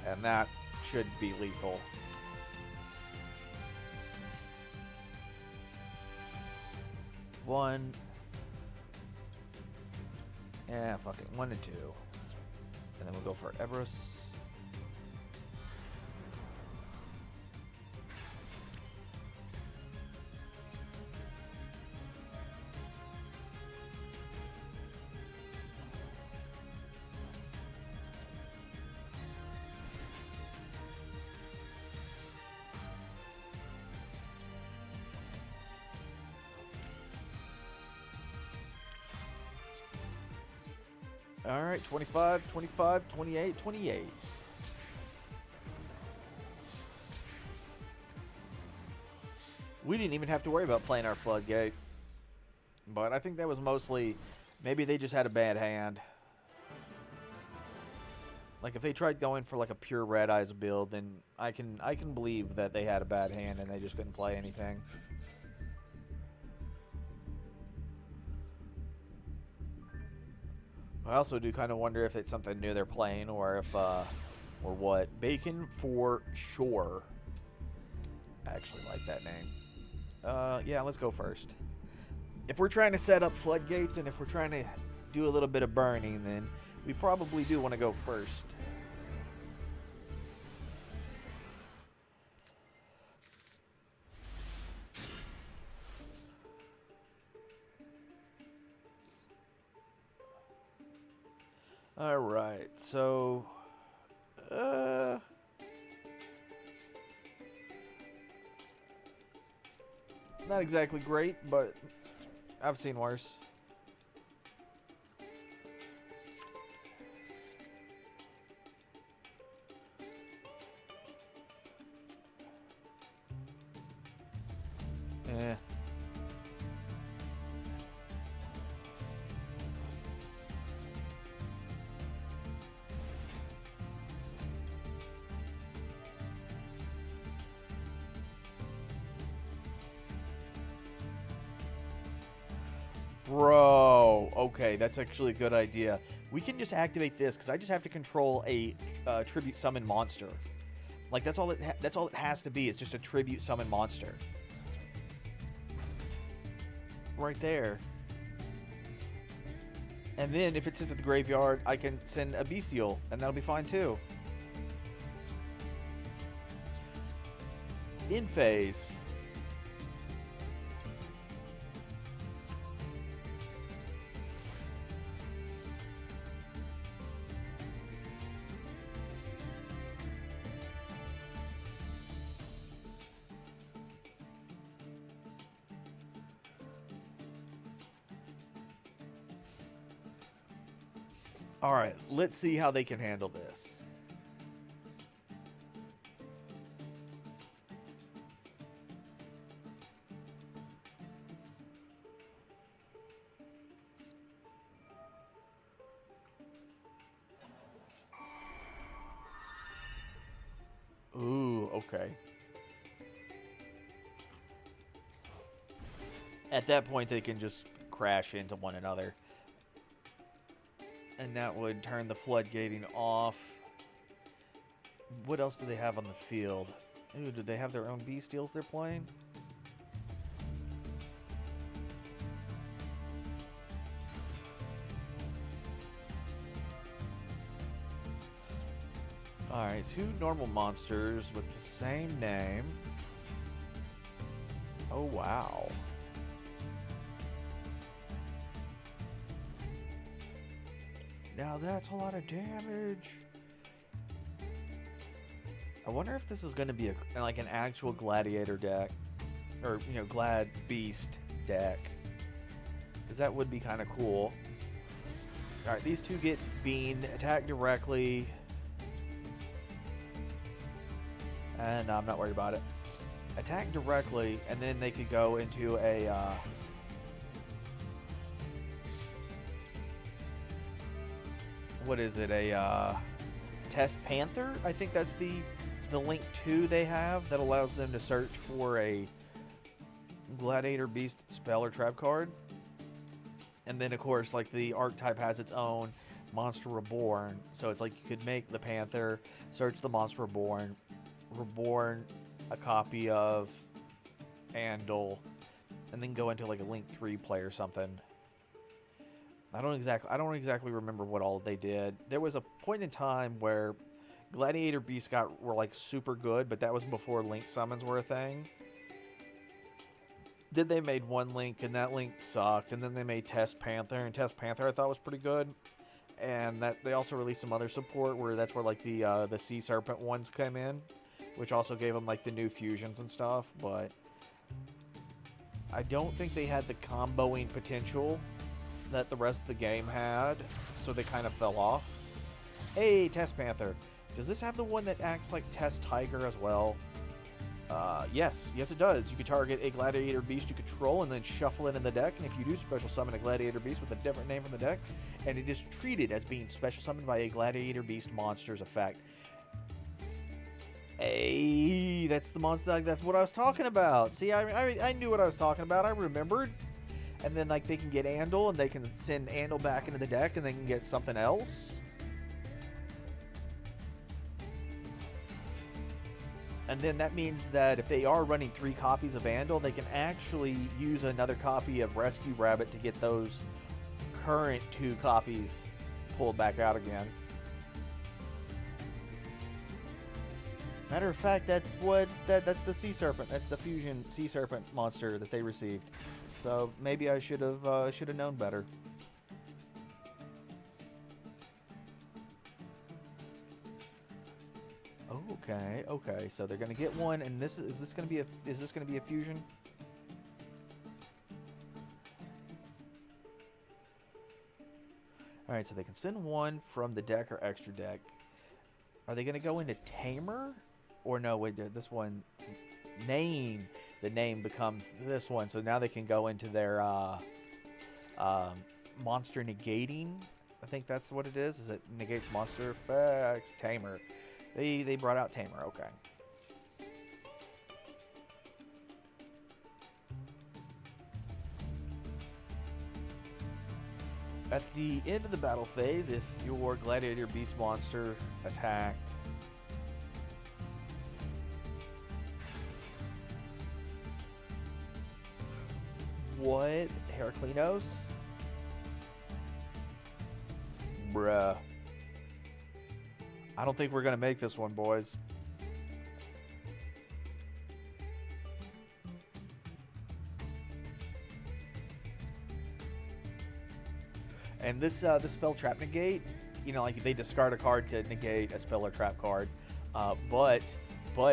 And that should be lethal. One. Yeah, fuck it. 1 and 2. And then we'll go for Eberus. Alright, 25, 25, 28, 28. We didn't even have to worry about playing our Floodgate. But I think that was mostly... Maybe they just had a bad hand. Like, if they tried going for, like, a pure Red Eyes build, then I can believe that they had a bad hand and they just couldn't play anything. I also do kind of wonder if it's something new they're playing, or if, or what. Bacon for sure. I actually like that name. Yeah, let's go first. If we're trying to set up floodgates, and if we're trying to do a little bit of burning, then we probably do want to go first. Alright, so... Uh... Not exactly great, but I've seen worse. Eh. Bro, okay, that's actually a good idea. We can just activate this because I just have to control a tribute summon monster. Like that's all it has to be. It's just a tribute summon monster. Right there. And then if it's into the graveyard, I can send a bestial, and that'll be fine too. In phase. Alright, let's see how they can handle this. Ooh, okay. At that point, they can just crash into one another. And that would turn the floodgating off. What else do they have on the field? Ooh, do they have their own bestials they're playing? Alright, two normal monsters with the same name. Oh, wow. Now that's a lot of damage. I wonder if this is going to be like an actual gladiator deck. Or, you know, Glad Beast deck. Because that would be kind of cool. Alright, these two get beamed, attack directly. And I'm not worried about it. Attack directly, and then they could go into a... what is it? A Test Panther? I think that's the Link 2 they have that allows them to search for a Gladiator Beast spell or trap card. And then, of course, like the archetype has its own Monster Reborn. So it's like you could make the Panther, search the Monster Reborn, reborn a copy of Andal, and then go into like a Link 3 play or something. I don't exactly remember what all they did. There was a point in time where Gladiator Beasts were like super good, but that was before Link summons were a thing. Then they made one Link, and that Link sucked, and then they made Test Panther, and Test Panther I thought was pretty good. And that they also released some other support where that's where like the Sea Serpent ones came in, which also gave them like the new fusions and stuff, but I don't think they had the comboing potential that the rest of the game had, so they kind of fell off. Hey, Test Panther. Does this have the one that acts like Test Tiger as well? Yes it does. You can target a Gladiator Beast you control and then shuffle it in the deck, and if you do, special summon a Gladiator Beast with a different name from the deck, and it is treated as being special summoned by a Gladiator Beast monster's effect. Hey, that's the monster. That's what I was talking about. See, I knew what I was talking about. I remembered. And then, like, they can get Andal, and they can send Andal back into the deck, and they can get something else. And then that means that if they are running 3 copies of Andal, they can actually use another copy of Rescue Rabbit to get those current 2 copies pulled back out again. Matter of fact, that's the Sea Serpent. That's the fusion Sea Serpent monster that they received. So maybe I should have known better. Okay, okay. So they're gonna get one, and is this gonna be a fusion? All right, so they can send one from the deck or extra deck. Are they gonna go into Tamer, or no? Wait, this one name. The name becomes this one, so now they can go into their monster negating. I think that's what it is. Is it negates monster effects? Tamer. They brought out Tamer. Okay. At the end of the battle phase, if your Gladiator Beast monster attacked, what? Heraklinos? Bruh. I don't think we're going to make this one, boys. And this spell trap negate, you know, like they discard a card to negate a spell or trap card, but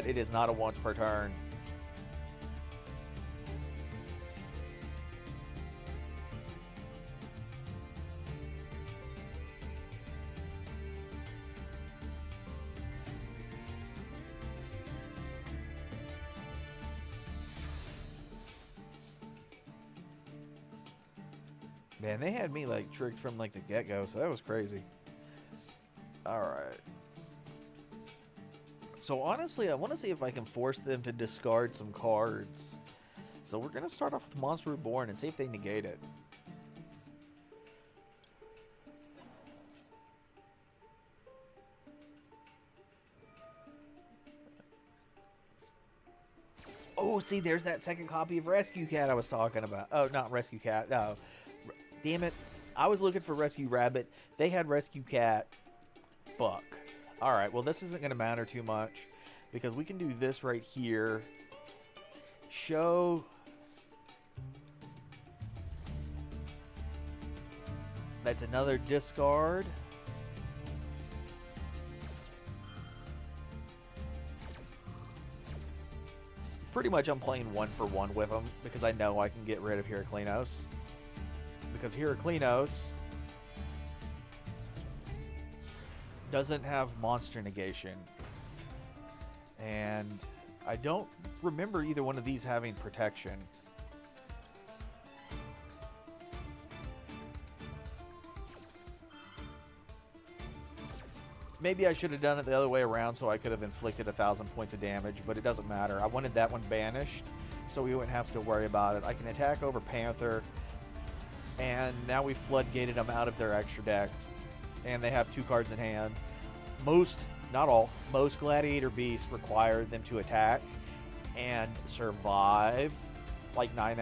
it is not a once per turn. Man, they had me like tricked from like the get-go, so that was crazy. Alright. So honestly, I want to see if I can force them to discard some cards. So we're going to start off with Monster Reborn and see if they negate it. Oh, see, there's that second copy of Rescue Cat I was talking about. Oh, not Rescue Cat. No. Damn it. I was looking for Rescue Rabbit. They had Rescue Cat. Fuck. Alright, well, this isn't going to matter too much because we can do this right here. Show. That's another discard. Pretty much I'm playing 1-for-1 with them because I know I can get rid of Heraklinos. Because Heraklinos doesn't have monster negation. And I don't remember either one of these having protection. Maybe I should have done it the other way around so I could have inflicted 1,000 points of damage, but it doesn't matter. I wanted that one banished so we wouldn't have to worry about it. I can attack over Panther, and now we floodgated them out of their extra deck, and they have 2 cards in hand. Most, not all, most Gladiator Beasts require them to attack and survive. Like 9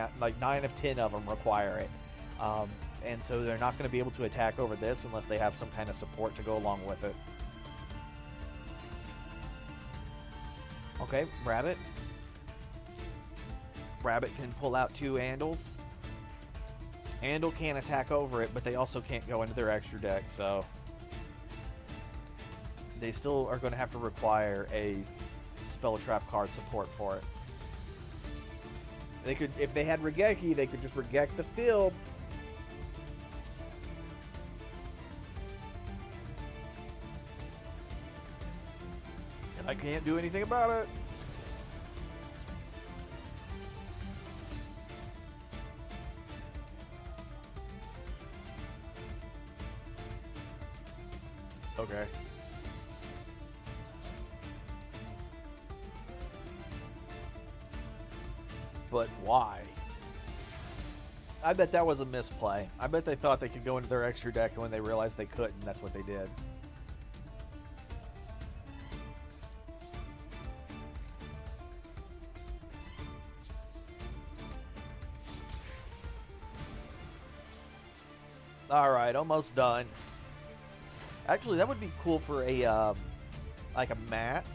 of 10 of them require it. And so they're not going to be able to attack over this unless they have some kind of support to go along with it. Okay, Rabbit. Rabbit can pull out 2 Andals. Andal can't attack over it, but they also can't go into their extra deck, so they still are going to have to require a spell trap card support for it. They could, if they had Regeki, they could just Regek the field. And I can't do anything about it. Okay. But why? I bet that was a misplay. I bet they thought they could go into their extra deck, and when they realized they couldn't, that's what they did. Alright, almost done. Actually, that would be cool for a, like a mat.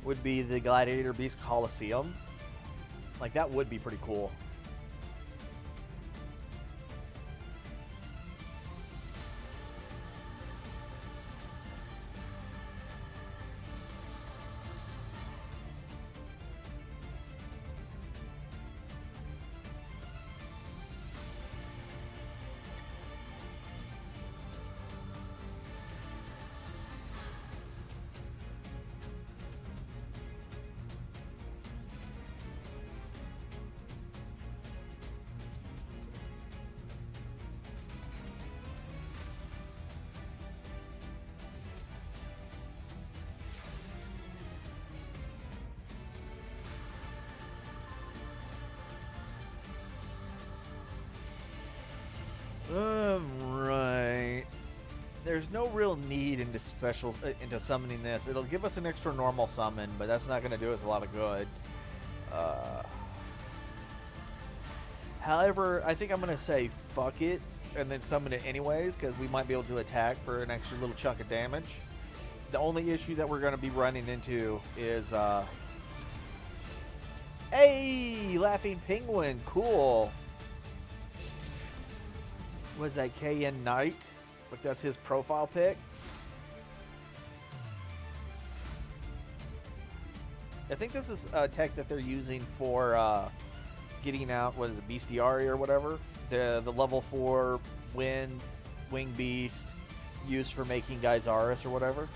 Would be the Gladiator Beast Coliseum. Like, that would be pretty cool. Right. There's no real need into into summoning this. It'll give us an extra normal summon, but that's not going to do us a lot of good. Uh, However, I think I'm going to say fuck it and then summon it anyways because we might be able to attack for an extra little chunk of damage. The only issue that we're going to be running into is, hey, Laughing Penguin, cool. Was that KN Knight? Like that's his profile pic. I think this is a tech that they're using for getting out, what is it, Bestiary or whatever? The level 4 Wing Beast used for making Gyzaris or whatever.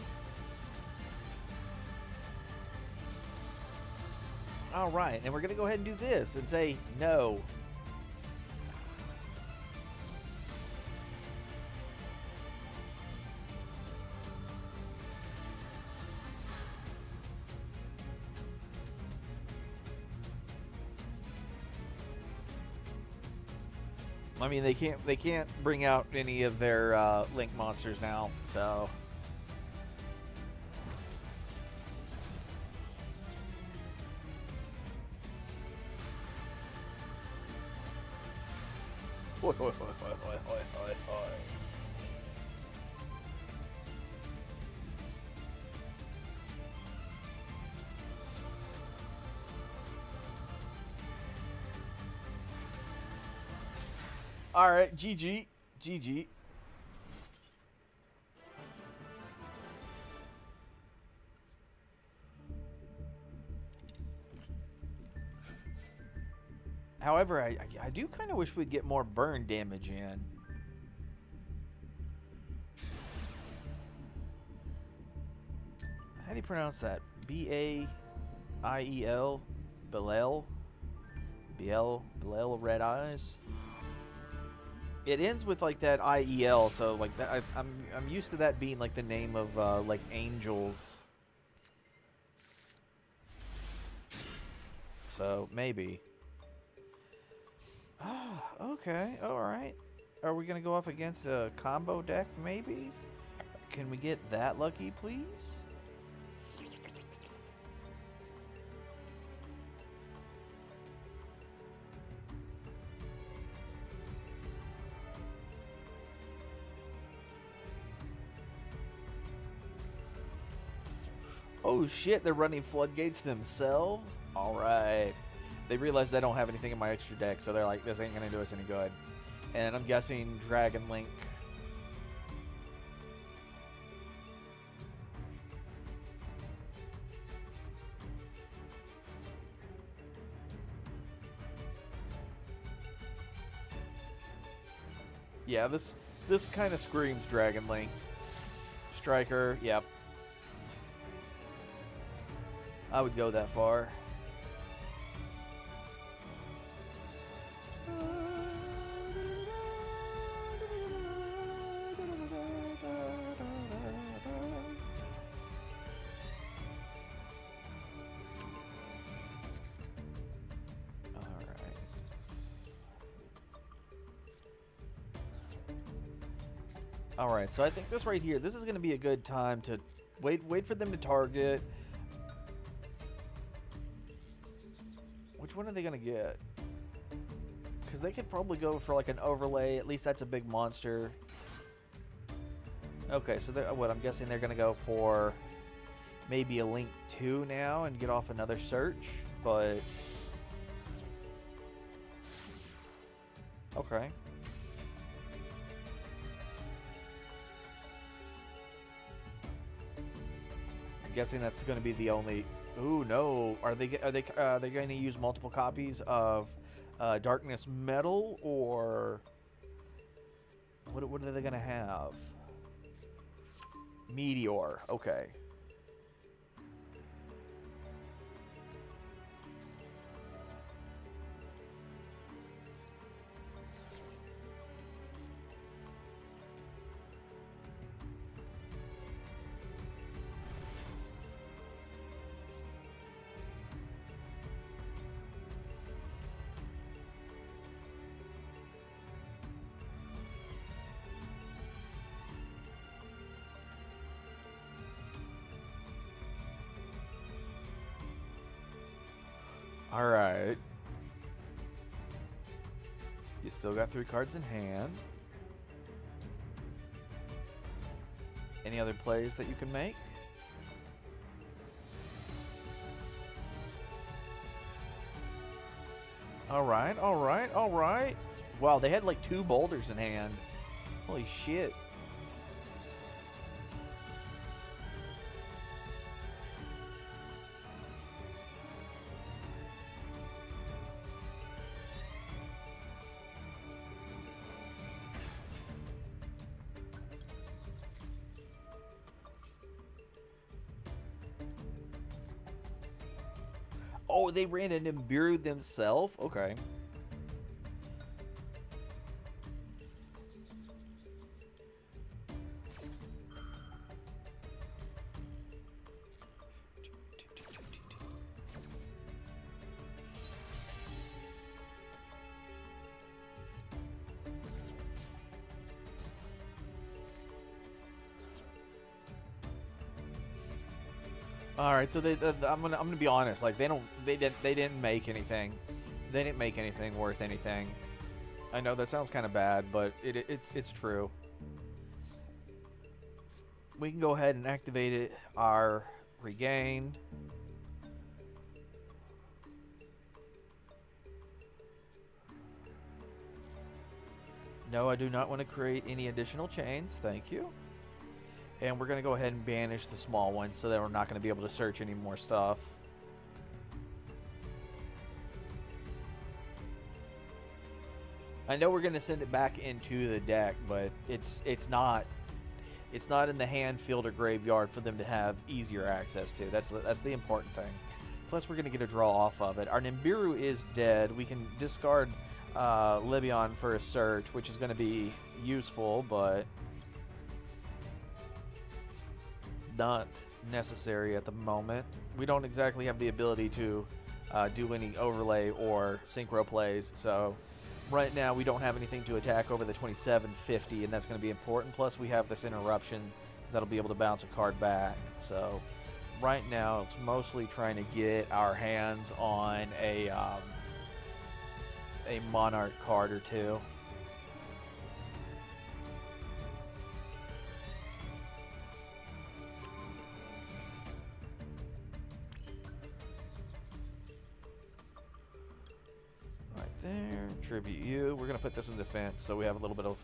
Alright, and we're going to go ahead and do this and say no. I mean, they can't bring out any of their Link monsters now, so. Hoi, hoi, hoi, hoi, hoi, hoi, hoi, hoi. All right, GG, GG. However, I do kind of wish we'd get more burn damage in. How do you pronounce that? B-A-I-E-L? Belial? Belial Red Eyes? It ends with like that I-E-L, so like that I'm used to that being like the name of like angels. So maybe. Ah, okay, alright. Are we gonna go up against a combo deck, maybe? Can we get that lucky, please? Oh shit, they're running floodgates themselves? Alright. They realize they don't have anything in my extra deck, so they're like, this ain't gonna do us any good. And I'm guessing Dragon Link. Yeah, this kind of screams Dragon Link. Striker, yep. I would go that far. Alright, so I think this right here, this is going to be a good time to wait for them to target. Which one are they going to get? Because they could probably go for like an overlay. At least that's a big monster. Okay, so what I'm guessing they're going to go for maybe a Link 2 now and get off another search, but okay. I'm guessing that's going to be the only. Ooh, no. Are they going to use multiple copies of Darkness Metal, or what are they going to have? Meteor. Okay. Alright. You still got 3 cards in hand. Any other plays that you can make? Alright, alright, alright. Wow, they had like 2 boulders in hand. Holy shit. Oh, they ran an Nibiru themselves? Okay. All right, so I'm gonna be honest. Like they didn't make anything. They didn't make anything worth anything. I know that sounds kind of bad, but it's true. We can go ahead and activate it. Our regain. No, I do not want to create any additional chains. Thank you. And we're going to go ahead and banish the small one so that we're not going to be able to search any more stuff. I know we're going to send it back into the deck, but it's not in the hand, field, or graveyard for them to have easier access to. That's the important thing. Plus, we're going to get a draw off of it. Our Nibiru is dead. We can discard Libyan for a search, which is going to be useful, but not necessary at the moment. We don't exactly have the ability to do any overlay or synchro plays, so right now we don't have anything to attack over the 2750, and that's going to be important. Plus we have this interruption that'll be able to bounce a card back. So right now it's mostly trying to get our hands on a Monarch card or two. There, tribute you. We're going to put this in defense so we have a little bit of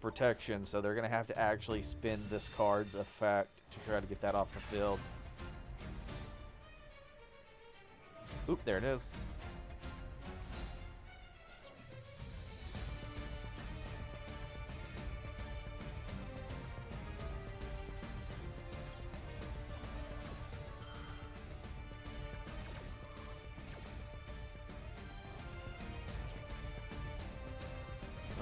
protection. So they're going to have to actually spend this card's effect to try to get that off the field. Oop, there it is.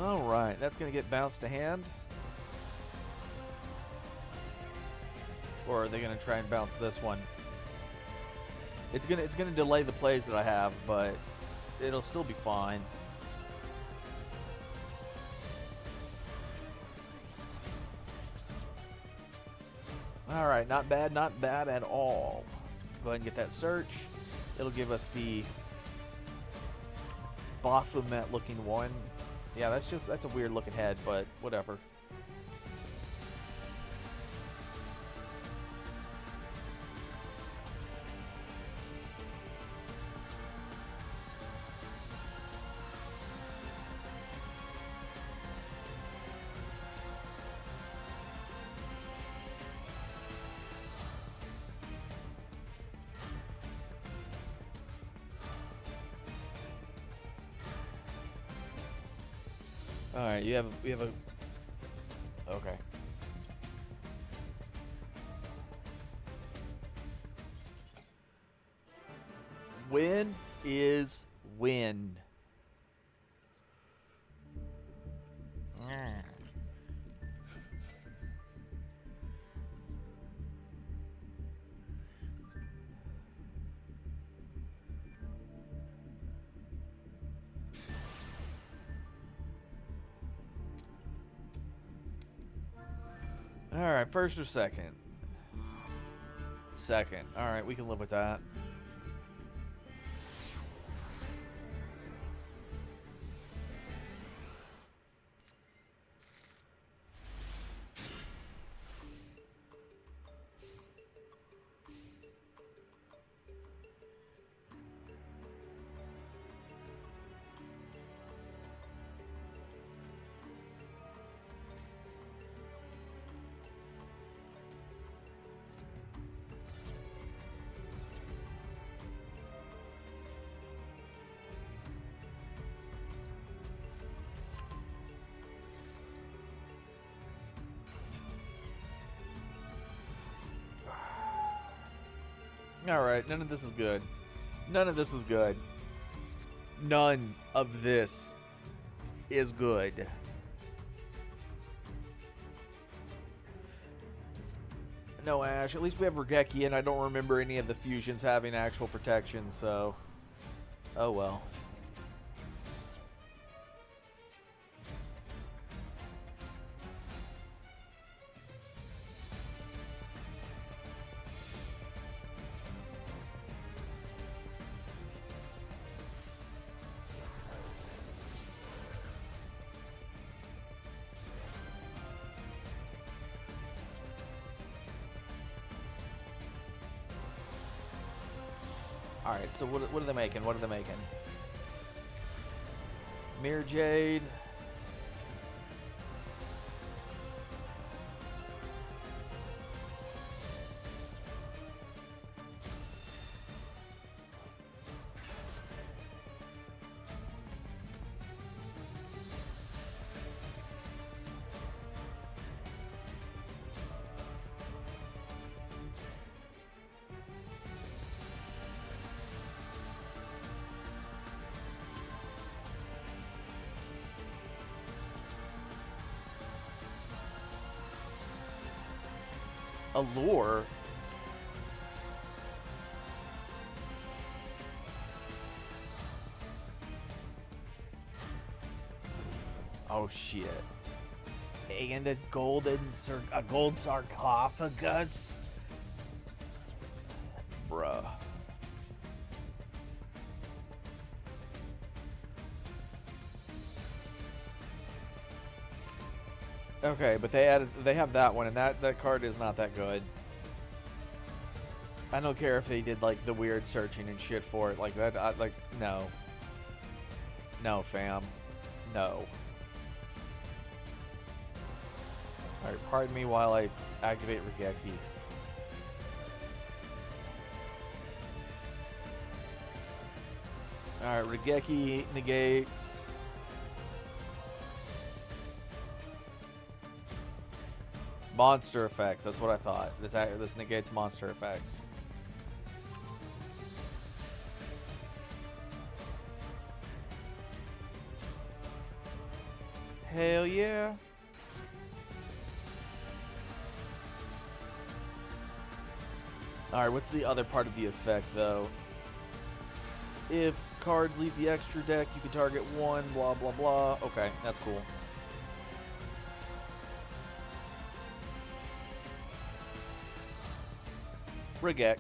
Alright, that's going to get bounced to hand. Or are they going to try and bounce this one? It's gonna delay the plays that I have, but it'll still be fine. Alright, not bad at all. Go ahead and get that search. It'll give us the Baphomet looking one. Yeah, that's a weird looking head, but whatever. Alright, we have a okay. Win is win. Alright, first or second? Second. Alright, we can live with that. Alright, none of this is good. None of this is good. None of this is good. No Ash. At least we have Regeki, and I don't remember any of the fusions having actual protection, so... Oh well. Alright, so what are they making? What are they making? Mirror Jade. Allure. Oh shit. And a gold sarcophagus. Bruh. Okay, but they have that one, and that card is not that good. I don't care if they did like the weird searching and shit for it like that. No. No, fam. No. Alright, pardon me while I activate Regeki. Alright, Regeki negates. Monster effects, that's what I thought. This negates monster effects. Hell yeah. Alright, what's the other part of the effect, though? If cards leave the extra deck, you can target one, blah, blah, blah. Okay, that's cool. Regek.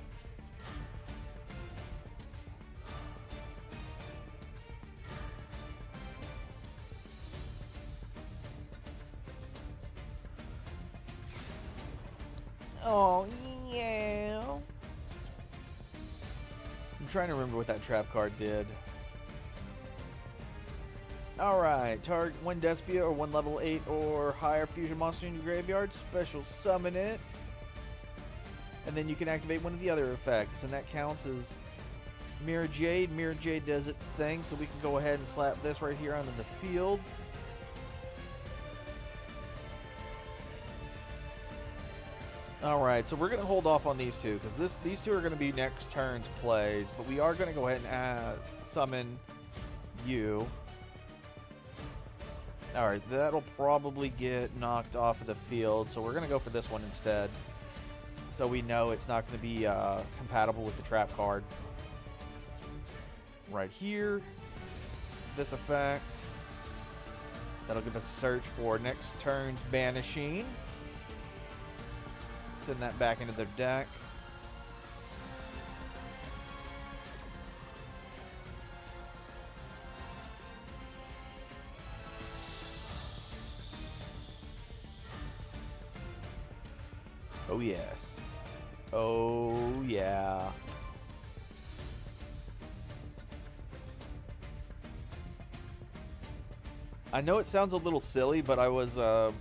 Oh, yeah. I'm trying to remember what that trap card did. Alright, target one Despia or one level 8 or higher fusion monster in your graveyard. Special summon it. And then you can activate one of the other effects, and that counts as Mirror Jade. Mirror Jade does its thing, so we can go ahead and slap this right here onto the field. Alright, so we're going to hold off on these two, because these two are going to be next turn's plays, but we are going to go ahead and summon you. Alright, that'll probably get knocked off of the field, so we're going to go for this one instead. So we know it's not going to be compatible with the trap card. Right here, this effect. That'll give us a search for next turn's banishing. Send that back into their deck. Oh yes. Oh, yeah. I know it sounds a little silly, but I was, Oh,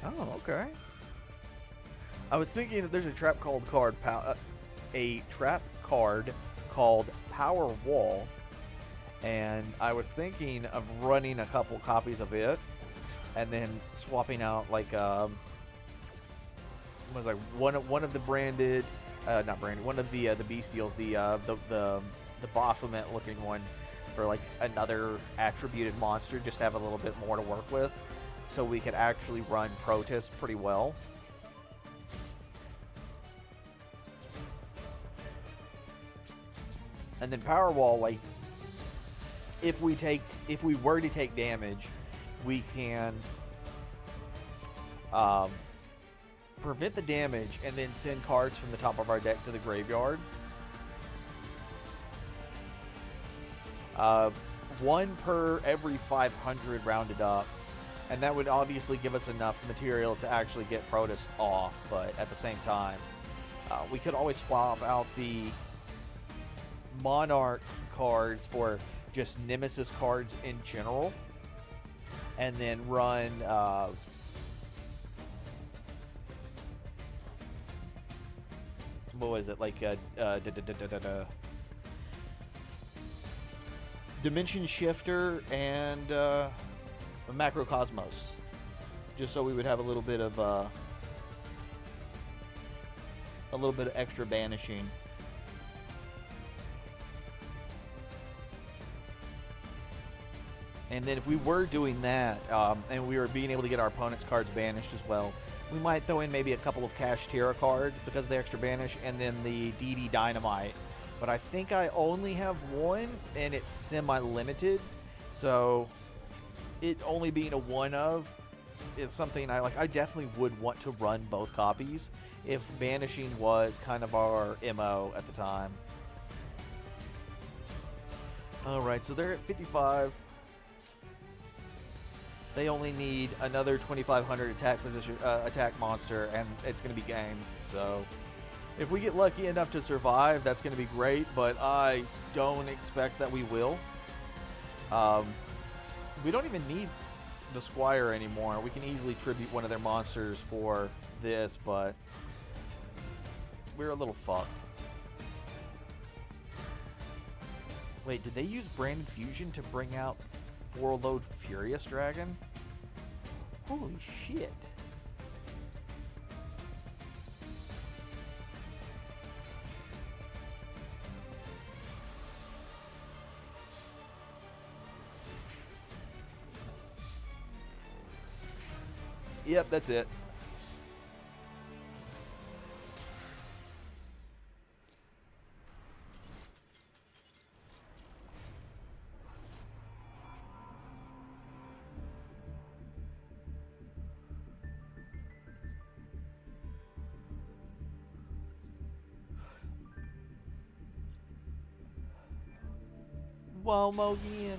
okay. I was thinking that there's a trap card called Power Wall, and I was thinking of running a couple copies of it, and then swapping out, like, was like one of the branded, not branded, one of the bestials, the Baphomet looking one, for like another attributed monster, just to have a little bit more to work with, so we could actually run Protoss pretty well. And then Powerwall, like, if we were to take damage, we can prevent the damage and then send cards from the top of our deck to the graveyard. One per every 500 rounded up, and that would obviously give us enough material to actually get Protoss off, but at the same time, we could always swap out the Monarch cards for just Nemesis cards in general, and then run what was it, like Dimension Shifter and a Macrocosmos, just so we would have a little bit of extra banishing. And then if we were doing that, and we were being able to get our opponent's cards banished as well, we might throw in maybe a couple of Kashtira cards because of the extra banish, and then the DD Dynamite. But I think I only have one, and it's semi-limited, so it only being a one of is something I like. I definitely would want to run both copies if banishing was kind of our MO at the time. Alright, so they're at 55. They only need another 2,500 attack monster, and it's going to be game. So, if we get lucky enough to survive, that's going to be great. But I don't expect that we will. We don't even need the Squire anymore. We can easily tribute one of their monsters for this, but we're a little fucked. Wait, did they use Branded Fusion to bring out Warlord Furious Dragon? Holy shit. Yep, that's it. Walmogian.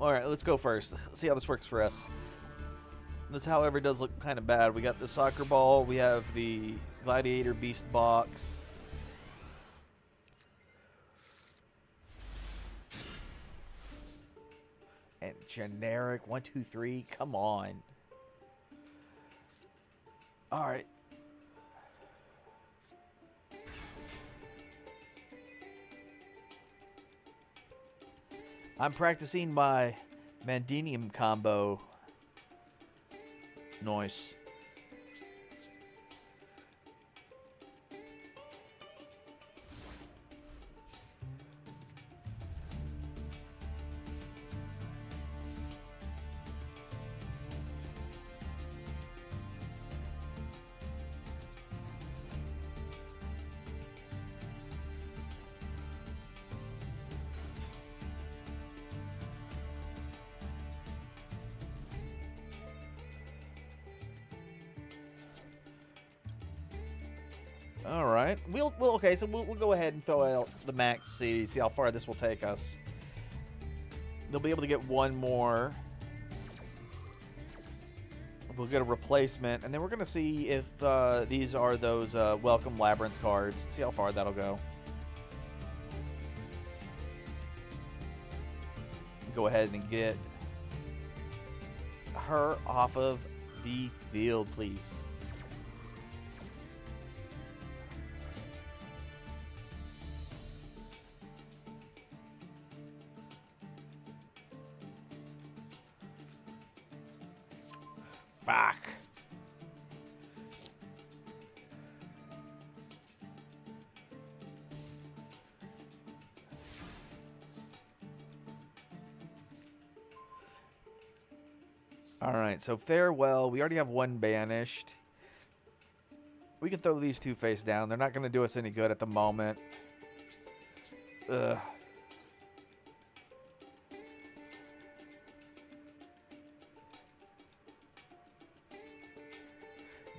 Alright, let's go first. See how this works for us. This, however, does look kind of bad. We got the soccer ball. We have the gladiator beast box. And generic 1, 2, 3. Come on. Alright. I'm practicing my Mandinium combo noise. All right, okay. So we'll go ahead and throw out the max see how far this will take us. They'll be able to get one more. We'll get a replacement, and then we're gonna see if these are those Welcome Labyrinth cards. See how far that'll go. Go ahead and get her off of the field, please. Fuck. Alright, so farewell. We already have one banished. We can throw these two face down. They're not going to do us any good at the moment. Ugh.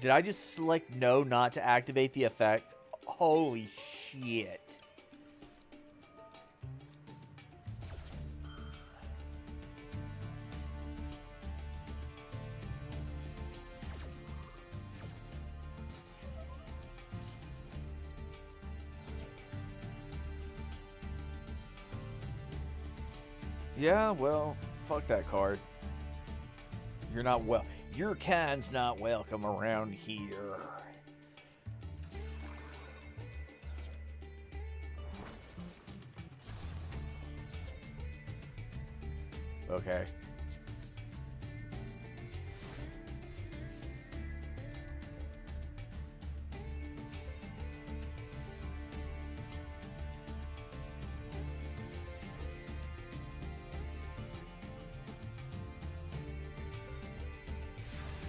Did I just select no not to activate the effect? Holy shit. Yeah, well, fuck that card. You're not well. Your kind's not welcome around here. Okay.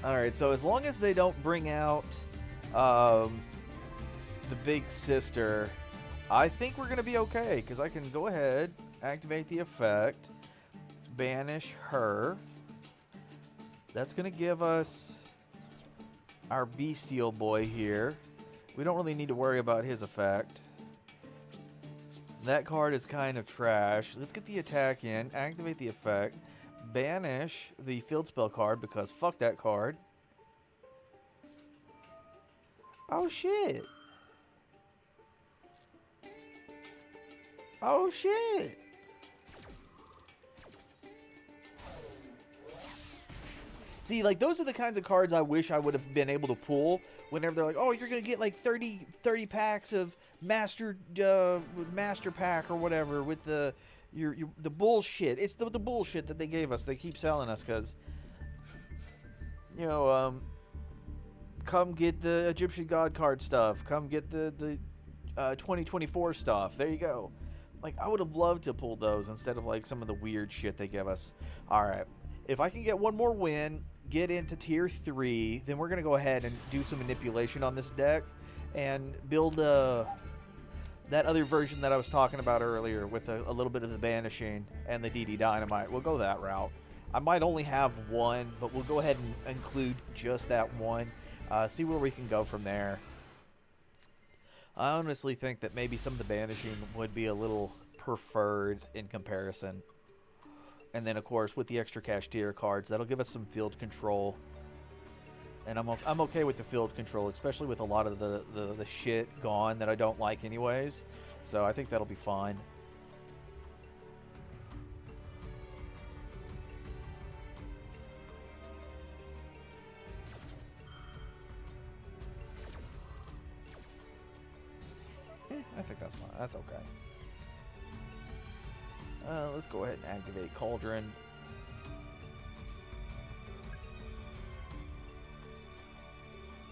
Alright, so as long as they don't bring out the big sister, I think we're going to be okay. Because I can go ahead, activate the effect, banish her. That's going to give us our Bestial Boy here. We don't really need to worry about his effect. That card is kind of trash. Let's get the attack in, activate the effect. Banish the field spell card because fuck that card. Oh shit. Oh shit. See, like, those are the kinds of cards I wish I would have been able to pull whenever they're like, oh, you're going to get like 30 packs of master pack or whatever with the the bullshit. It's the bullshit that they gave us. They keep selling us because, you know, come get the Egyptian God card stuff. Come get the 2024 stuff. There you go. Like, I would have loved to pull those instead of like some of the weird shit they give us. All right, if I can get one more win, get into tier 3, then we're gonna go ahead and do some manipulation on this deck and build that other version that I was talking about earlier with a little bit of the banishing and the DD Dynamite. We'll go that route. I might only have one, but we'll go ahead and include just that one. See where we can go from there. I honestly think that maybe some of the banishing would be a little preferred in comparison. And then, of course, with the extra Kashtira cards, that'll give us some field control. And I'm okay with the field control, especially with a lot of the shit gone that I don't like anyways. So I think that'll be fine. I think that's fine. That's okay. Let's go ahead and activate Cauldron.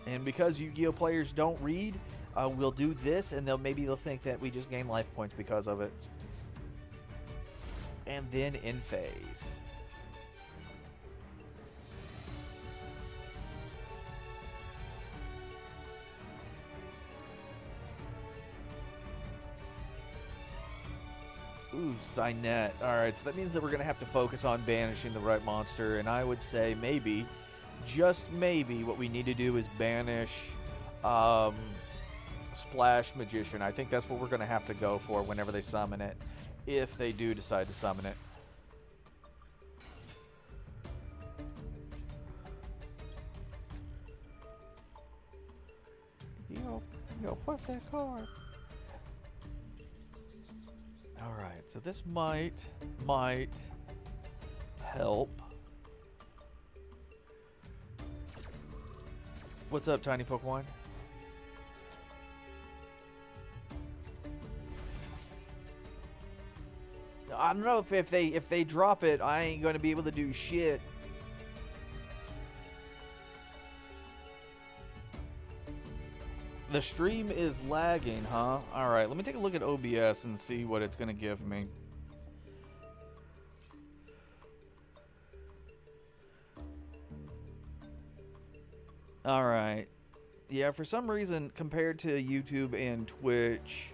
And because Yu-Gi-Oh players don't read, we'll do this, and maybe they'll think that we just gain life points because of it. And then in phase. Ooh, Signet. Alright, so that means that we're going to have to focus on banishing the right monster, and I would say maybe, just maybe, what we need to do is banish Splash Magician. I think that's what we're going to have to go for whenever they summon it, if they do decide to summon it. Yo, what's that card? Alright, so this might help. What's up, Tiny Pokemon? I don't know if they drop it, I ain't gonna be able to do shit. The stream is lagging, huh? Alright, let me take a look at OBS and see what it's going to give me. Alright. Yeah, for some reason, compared to YouTube and Twitch,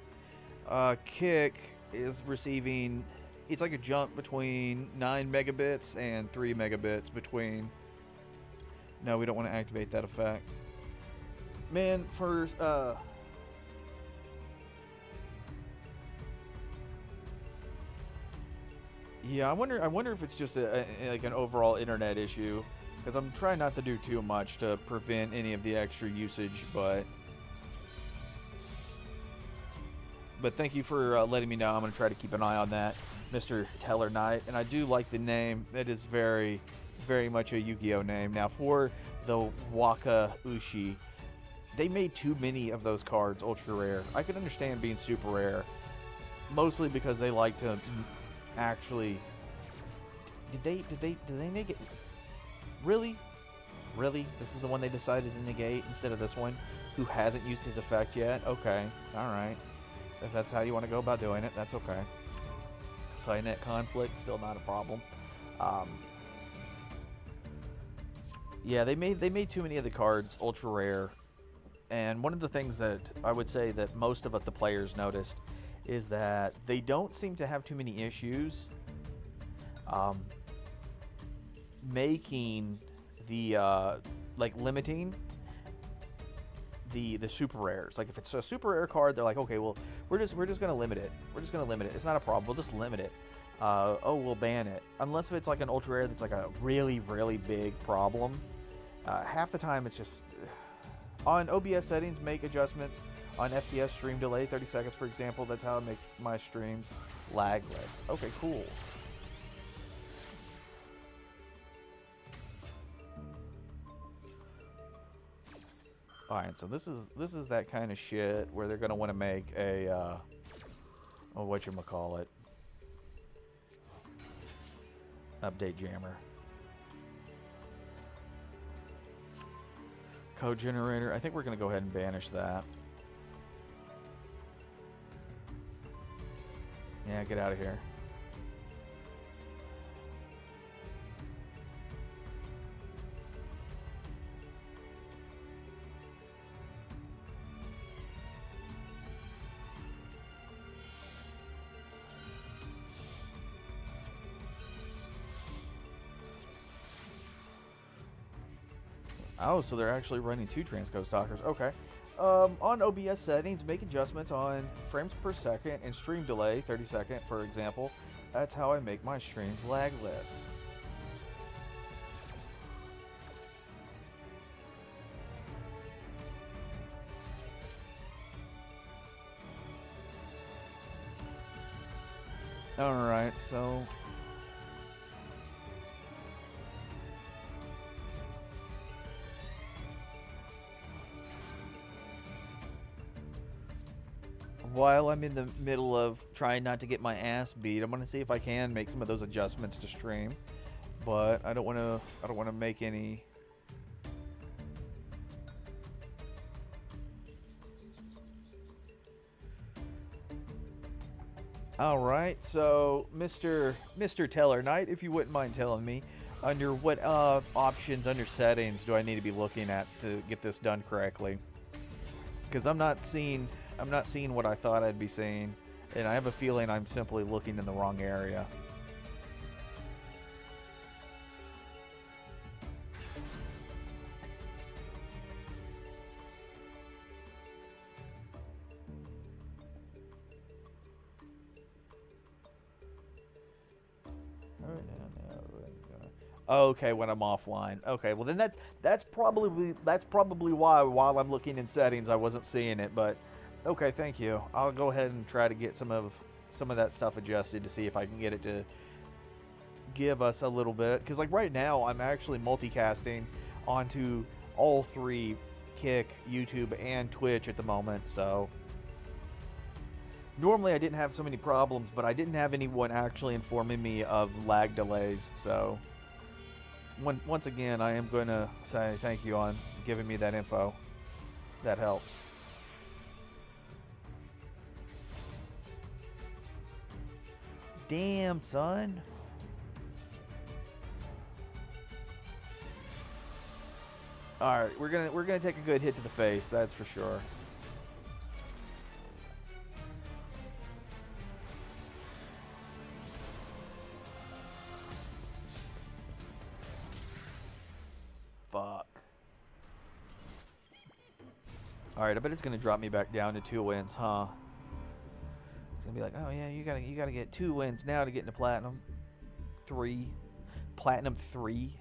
Kick is receiving... It's like a jump between 9 megabits and 3 megabits between... No, we don't want to activate that effect. Man, for... Yeah, I wonder if it's just like an overall internet issue, because I'm trying not to do too much to prevent any of the extra usage, but thank you for letting me know. I'm going to try to keep an eye on that, Mr. Teller Knight, and I do like the name. It is very, very much a Yu-Gi-Oh name. Now, for the Waka Ushi, they made too many of those cards ultra rare. I could understand being super rare, mostly because they like to actually... Did they make it? Really? This is the one they decided to negate instead of this one, who hasn't used his effect yet? Okay, alright. If that's how you want to go about doing it, that's okay. Cynet conflict, still not a problem. Yeah, they made too many of the cards ultra rare, and one of the things that I would say that most of the players noticed is that they don't seem to have too many issues making the like limiting the super rares. Like if it's a super rare card, they're like, okay, well we're just gonna limit it. It's not a problem. We'll just limit it. Oh, we'll ban it unless if it's like an ultra rare that's like a really big problem. Half the time it's just on OBS settings, make adjustments on FPS stream delay 30 seconds, for example. That's how I make my streams lagless. Okay, cool. Alright, so this is that kind of shit where they're gonna want to make a oh, whatchamacallit, update jammer. Code generator. I think we're gonna go ahead and banish that. Yeah, get out of here. Oh, so they're actually running 2 transcode stalkers. Okay. On OBS settings, make adjustments on frames per second and stream delay, 30 second, for example. That's how I make my streams lagless. Alright, so... while I'm in the middle of trying not to get my ass beat, I'm gonna see if I can make some of those adjustments to stream. But I don't wanna make any. All right, so Mr. Teller Knight, if you wouldn't mind telling me, under what options under settings do I need to be looking at to get this done correctly? Because I'm not seeing what I thought I'd be seeing, and I have a feeling I'm simply looking in the wrong area. Okay, when I'm offline. Okay, well then that's probably why while I'm looking in settings I wasn't seeing it, but okay, thank you. I'll go ahead and try to get some of that stuff adjusted to see if I can get it to give us a little bit, because like right now I'm actually multicasting onto all 3, Kick, YouTube, and Twitch at the moment, so normally I didn't have so many problems, but I didn't have anyone actually informing me of lag delays, so once again, I am going to say thank you on giving me that info. That helps. Damn, son. All right, we're gonna take a good hit to the face. That's for sure. Fuck. All right, I bet it's gonna drop me back down to 2 wins, huh? It's gonna be like, oh yeah, you gotta get 2 wins now to get into platinum 3, platinum 3.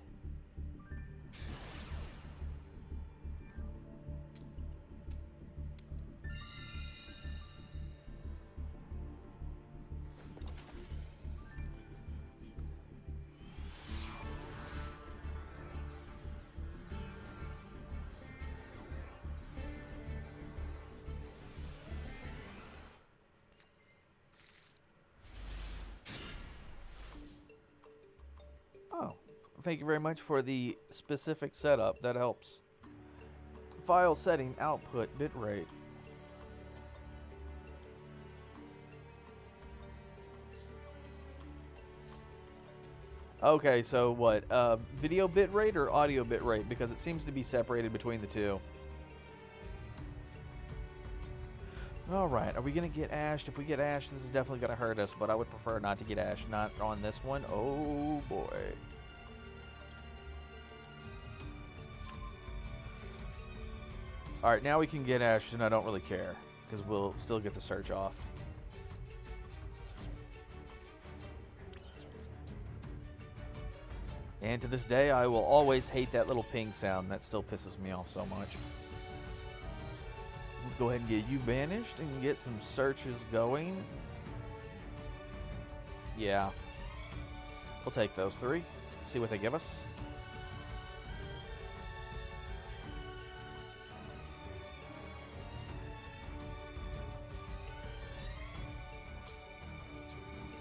Oh, thank you very much for the specific setup. That helps. File setting, output, bitrate. Okay, so what? Video bitrate or audio bitrate? Because it seems to be separated between the two. Alright, are we going to get ashed? If we get ashed, this is definitely going to hurt us, but I would prefer not to get ashed. Not on this one. Oh, boy. Alright, now we can get ashed, and I don't really care, because we'll still get the search off. And to this day, I will always hate that little ping sound. That still pisses me off so much. Let's go ahead and get you banished and get some searches going. Yeah. We'll take those 3. See what they give us.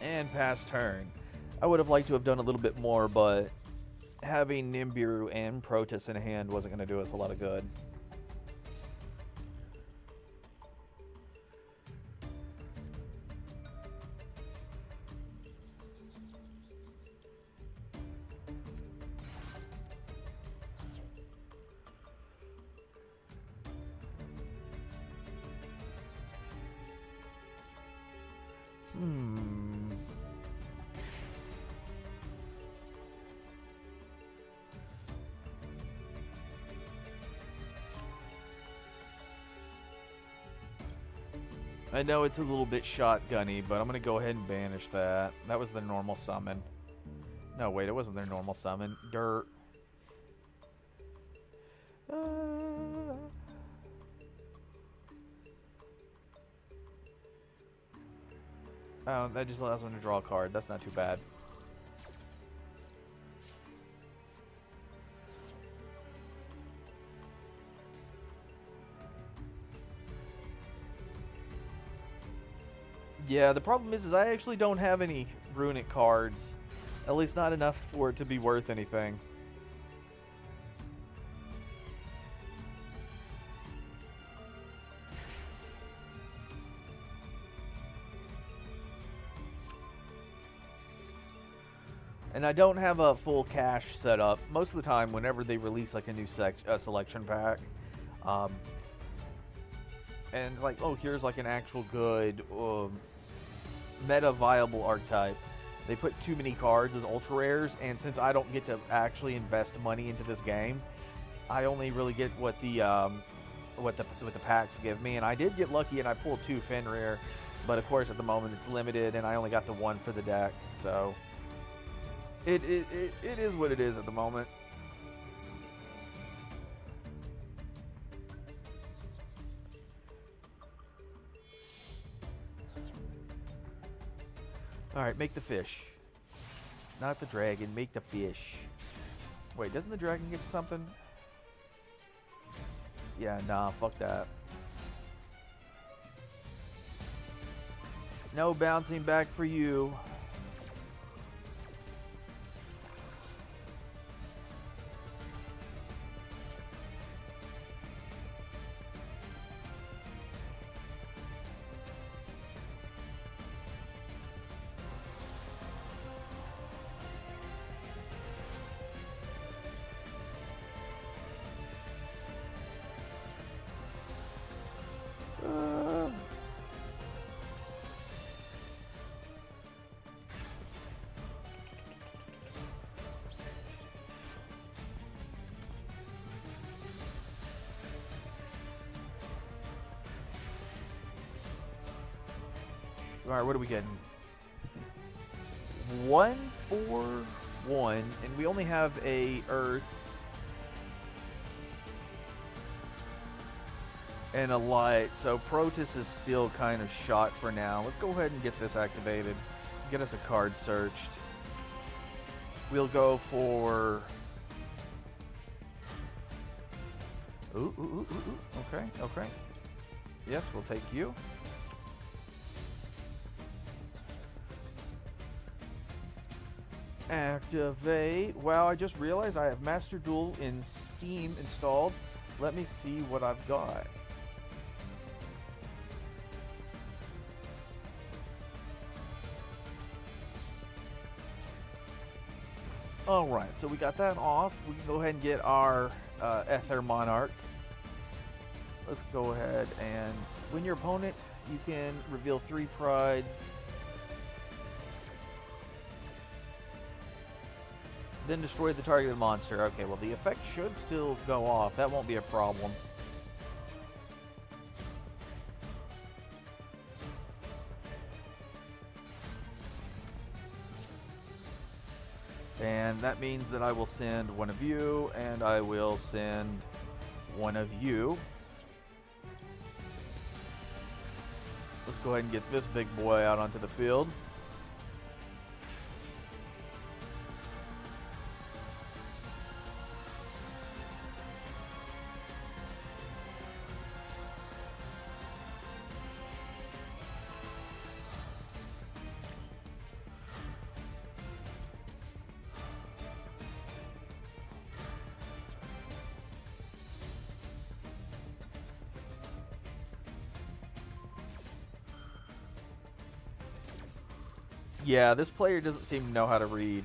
And pass turn. I would have liked to have done a little bit more, but having Nibiru and Protoss in hand wasn't going to do us a lot of good. I know it's a little bit shotgunny, but I'm going to go ahead and banish that. That was their normal summon. No, wait, it wasn't their normal summon. Dirt. Oh, that just allows them to draw a card. That's not too bad. Yeah, the problem is I actually don't have any runic cards. At least not enough for it to be worth anything. And I don't have a full cache set up. Most of the time, whenever they release like a new selection pack, and it's like, oh, here's like an actual good meta viable archetype. They put too many cards as ultra rares, and since I don't get to actually invest money into this game, I only really get what the packs give me. And I did get lucky, and I pulled 2 Fenrir, but of course at the moment it's limited, and I only got the 1 for the deck. So it is what it is at the moment. Alright, make the fish. Not the dragon, make the fish. Wait, doesn't the dragon get something? Yeah, nah, fuck that. No bouncing back for you. Alright, what are we getting? 1, 4, 1, and we only have a Earth and a light, so Protoss is still kind of shot for now. Let's go ahead and get this activated. Get us a card searched. We'll go for... Ooh. Okay, okay. Yes, we'll take you. Activate. Wow, I just realized I have Master Duel in Steam installed. Let me see what I've got. Alright, so we got that off. We can go ahead and get our Aether Monarch. Let's go ahead and win your opponent. You can reveal 3 pride. Then destroy the targeted monster. Okay, well the effect should still go off. That won't be a problem. And that means that I will send one of you, and I will send one of you. Let's go ahead and get this big boy out onto the field. Yeah, this player doesn't seem to know how to read.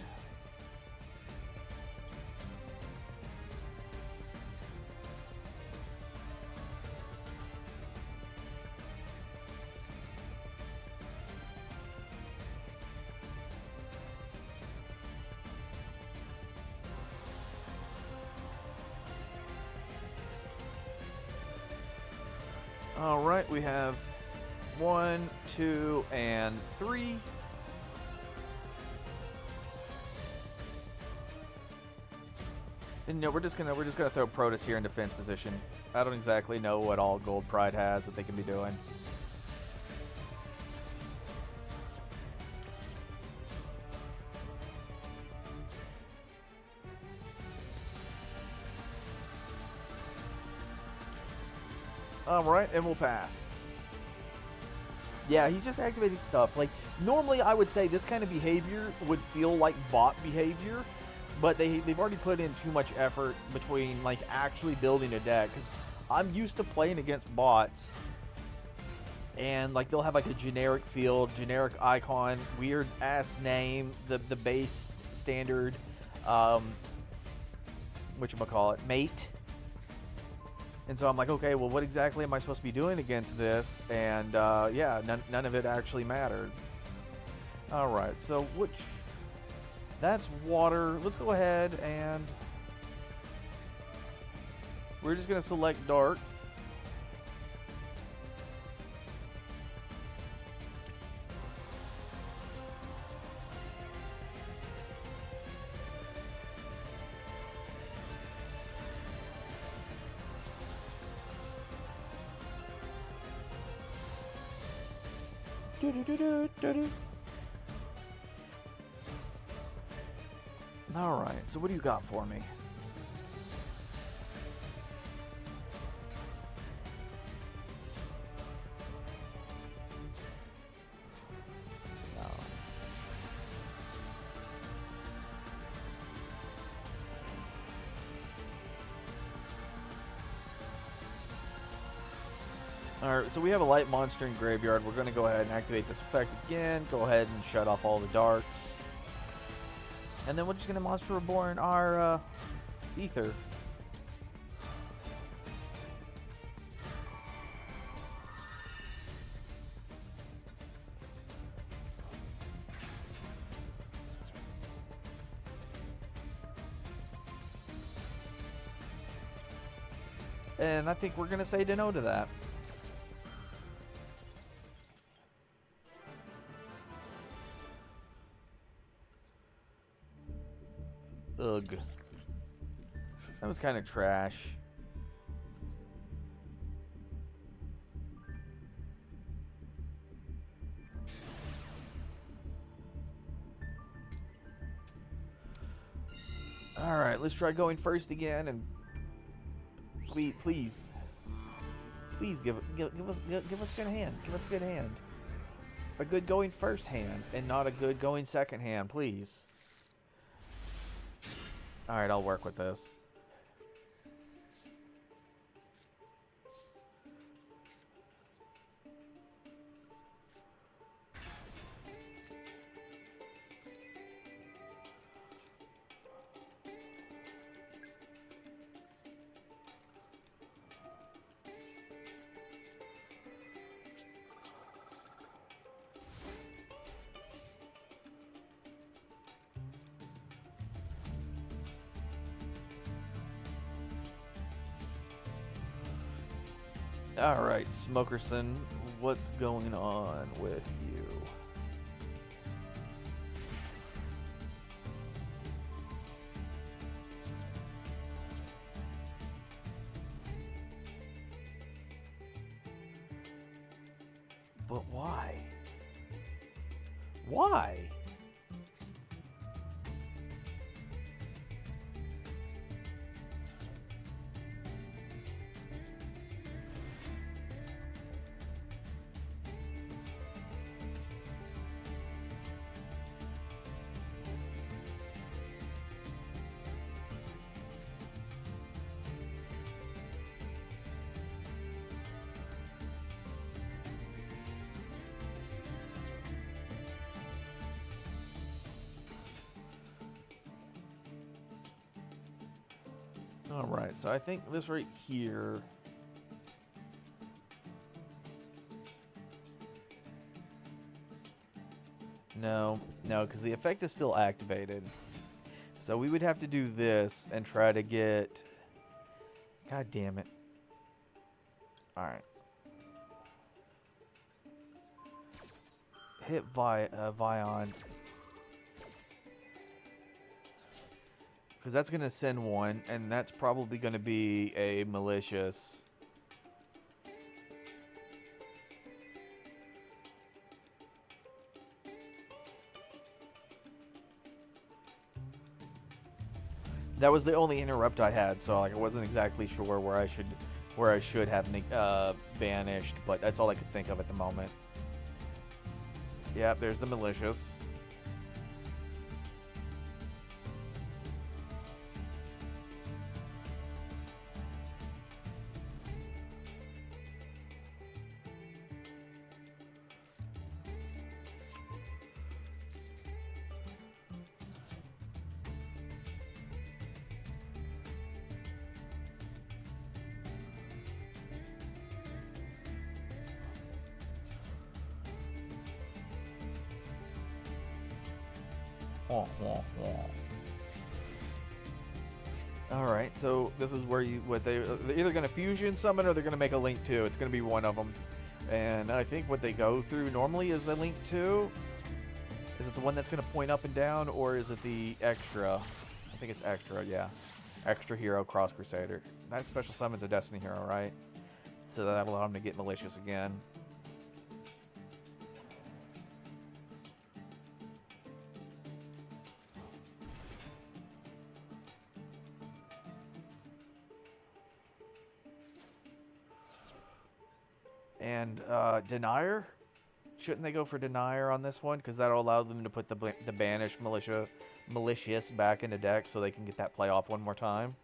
All right, we have 1, 2, and 3. And no, we're just gonna throw Protoss here in defense position. I don't exactly know what all Gold Pride has that they can be doing. Alright, and we'll pass. Yeah, he's just activating stuff. Like, normally I would say this kind of behavior would feel like bot behavior, but they've already put in too much effort between, like, actually building a deck. Because I'm used to playing against bots, and, like, they'll have, like, a generic field, generic icon, weird-ass name, the base standard, whatchamacallit, mate. And so I'm like, okay, well, what exactly am I supposed to be doing against this? And, yeah, none of it actually mattered. Alright, so which... That's water. Let's go ahead and... We're just going to select dark. Alright, so what do you got for me? Alright, so we have a light monster in graveyard. We're going to go ahead and activate this effect again. Go ahead and shut off all the darks. And then we're just going to Monster Reborn our Ether. And I think we're going to say no to that. Ugh. That was kind of trash. Alright, let's try going first again, and please, please give us a good hand. Give us a good hand. A good going first hand, and not a good going second hand, please. Alright, I'll work with this. Alright, Smokerson, what's going on with you? But why? Why? Alright, so I think this right here... No, because the effect is still activated. So we would have to do this and try to get... God damn it. Alright. Hit Vion. Because that's going to send one, and that's probably going to be a malicious. That was the only interrupt I had, so like I wasn't exactly sure where I should have banished, but that's all I could think of at the moment. Yep, there's the malicious. Alright, so this is where they're either going to fusion summon or they're going to make a Link 2. It's going to be one of them. And I think what they go through normally is the Link 2. Is it the one that's going to point up and down, or is it the extra? I think it's extra, yeah. Extra hero, Cross Crusader. That special summons a Destiny hero, right? So that'll allow him to get malicious again. And Denier? Shouldn't they go for Denier on this one? Because that'll allow them to put the banished malicious back into deck so they can get that play off one more time.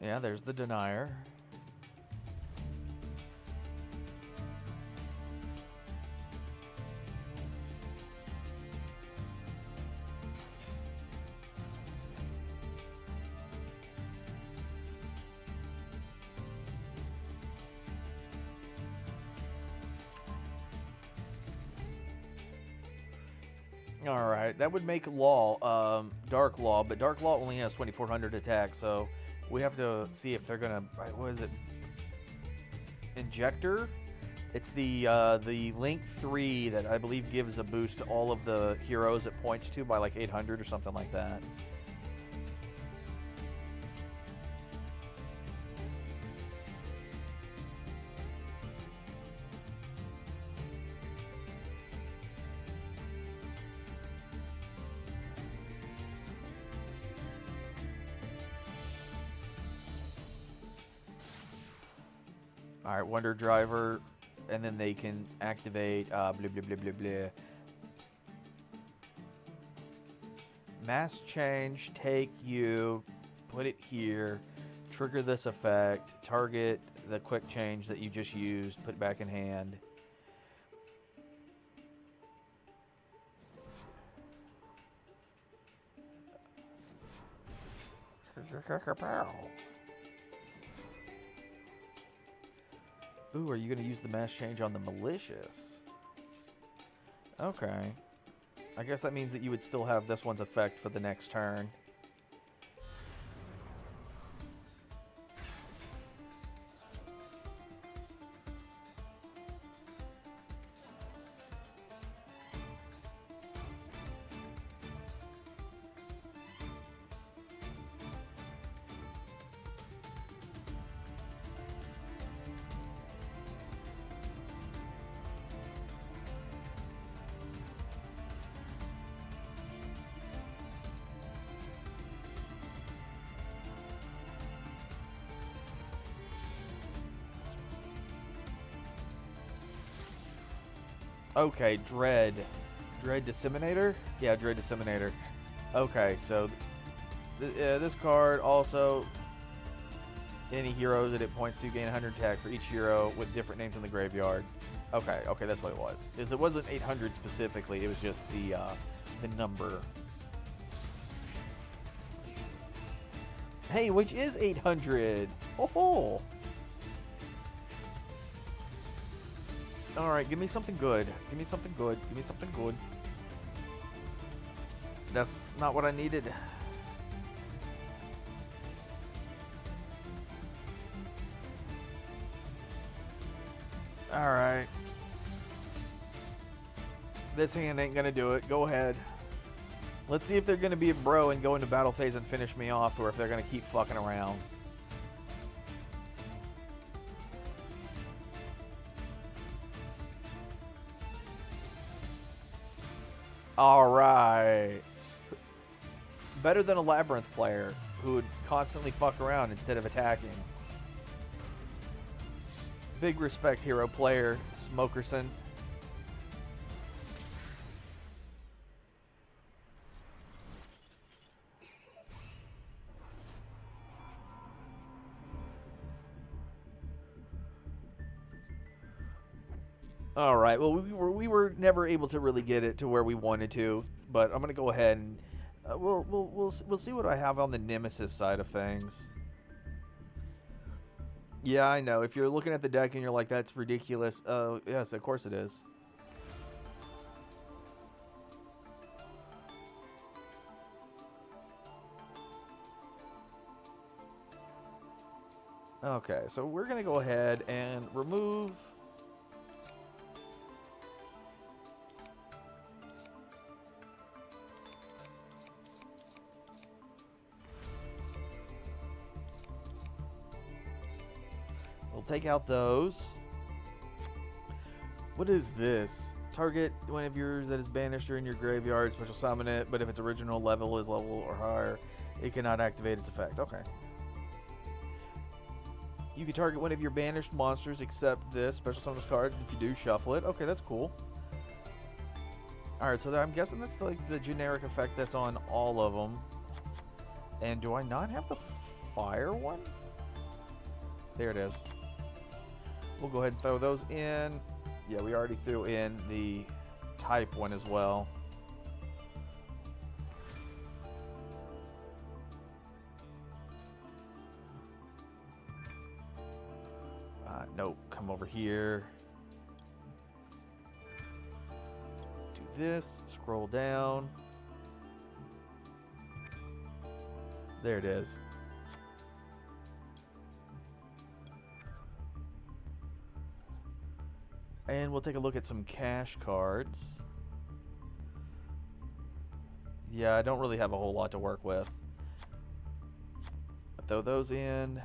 Yeah, there's the Denier. Alright, that would make Law, Dark Law, but Dark Law only has 2400 attack, so We have to see if they're gonna. What is it? Injector. It's the Link 3 that I believe gives a boost to all of the heroes it points to by like 800 or something like that. Alright, Wonder Driver, and then they can activate blah blah blah blah blah. Mass change, take you, put it here, trigger this effect, target the quick change that you just used, put back in hand. Ooh, are you going to use the mass change on the malicious? Okay. I guess that means that you would still have this one's effect for the next turn. Okay, Dread. Dread Disseminator? Yeah, Dread Disseminator. Okay, so this card also, any heroes that it points to gain 100 attack for each hero with different names in the graveyard. Okay, okay, that's what it was. It wasn't 800 specifically, it was just the number. Hey, which is 800? Oh! Alright, give me something good. Give me something good. Give me something good. That's not what I needed. Alright. This hand ain't gonna do it. Go ahead. Let's see if they're gonna be a bro and go into battle phase and finish me off, or if they're gonna keep fucking around. Alright. Better than a Labyrinth player who would constantly fuck around instead of attacking. Big respect, hero player, Smokerson. All right. Well, we were never able to really get it to where we wanted to, but I'm gonna go ahead and we'll see what I have on the Nemesis side of things. Yeah, I know. If you're looking at the deck and you're like, "That's ridiculous," yes, of course it is. Okay, so we're gonna go ahead and remove. We'll take out those. What is this? Target one of yours that is banished or in your graveyard, special summon it, but if its original level is level or higher, it cannot activate its effect. Okay. You can target one of your banished monsters except this, special summon this card. If you do, shuffle it. Okay, that's cool. Alright, so I'm guessing that's like the generic effect that's on all of them. And do I not have the fire one? There it is. We'll go ahead and throw those in. Yeah, we already threw in the type one as well. Nope, come over here. Do this, scroll down. There it is. And we'll take a look at some cash cards. Yeah, I don't really have a whole lot to work with. Throw those in.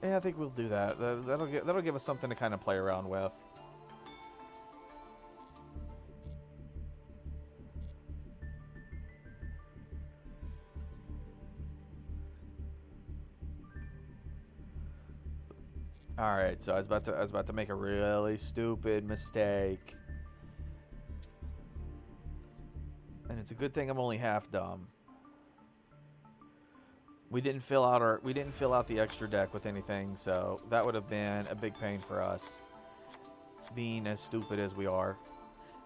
Yeah, I think we'll do that. That'll give us something to kind of play around with. All right, so I was about to make a really stupid mistake. And it's a good thing I'm only half dumb. We didn't fill out the extra deck with anything, so that would have been a big pain for us, being as stupid as we are.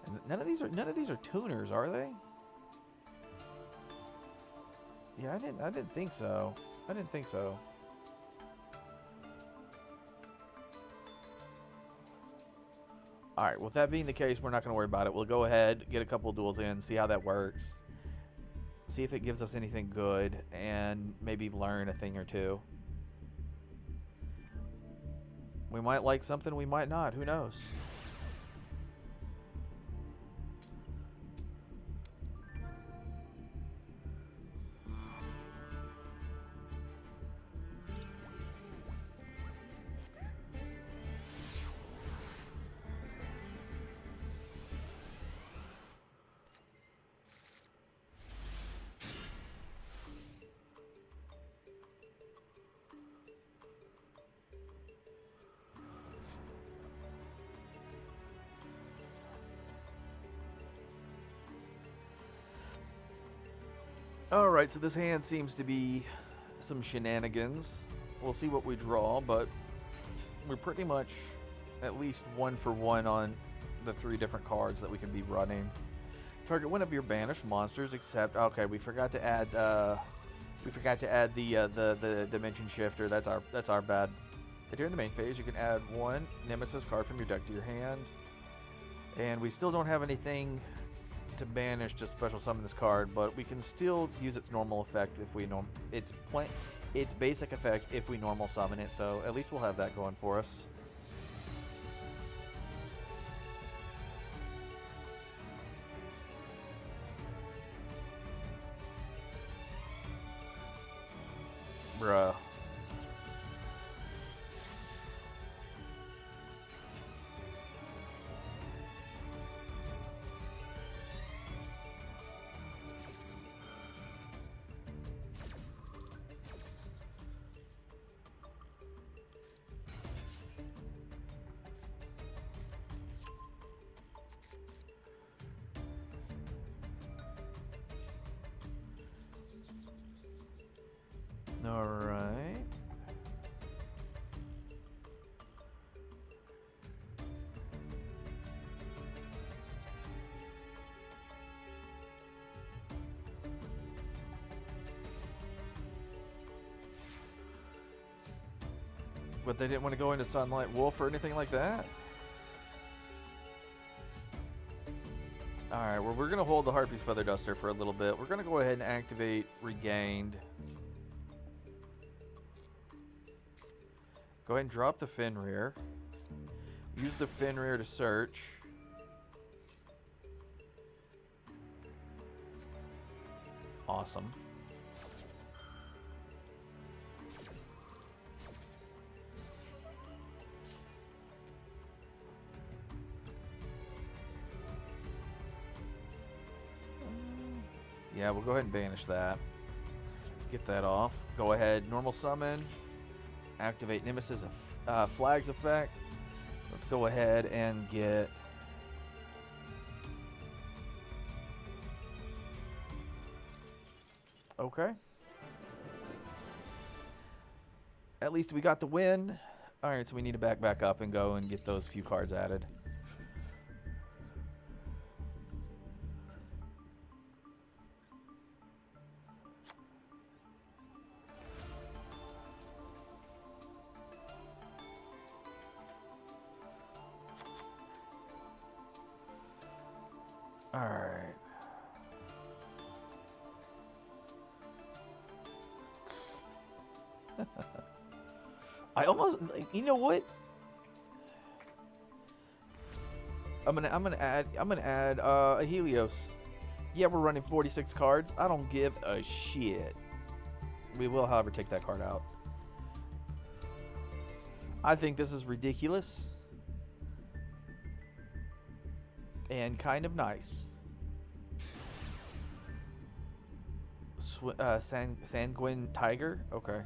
And none of these are tuners, are they? Yeah, I didn't think so. I didn't think so. Alright, with that being the case, we're not going to worry about it. We'll go ahead, get a couple duels in, see how that works. See if it gives us anything good, and maybe learn a thing or two. We might like something, we might not. Who knows? Alright, so this hand seems to be some shenanigans. We'll see what we draw, but we're pretty much at least 1 for 1 on the 3 different cards that we can be running. Target one of your banished monsters except... Okay, we forgot to add the Dimension Shifter. That's our bad. During the main phase, you can add 1 Nemesis card from your deck to your hand. And we still don't have anything to banish to special summon this card, but we can still use its normal effect if we its basic effect if we normal summon it, so at least we'll have that going for us. Bruh. Alright. But they didn't want to go into Sunlight Wolf or anything like that? Alright, well, we're going to hold the Harpy's Feather Duster for a little bit. We're going to go ahead and activate Regained. Go ahead and drop the Fenrir. Use the Fenrir to search. Awesome. Yeah, we'll go ahead and banish that. Get that off. Go ahead, normal summon. Activate Nemesis Flag's effect. Let's go ahead and get... Okay. At least we got the win. Alright, so we need to back up and go and get those few cards added. Alright. I almost, you know what? I'm gonna add a Helios. Yeah, we're running 46 cards. I don't give a shit. We will, however, take that card out. I think this is ridiculous and kind of nice. Sanguine Tiger. Okay.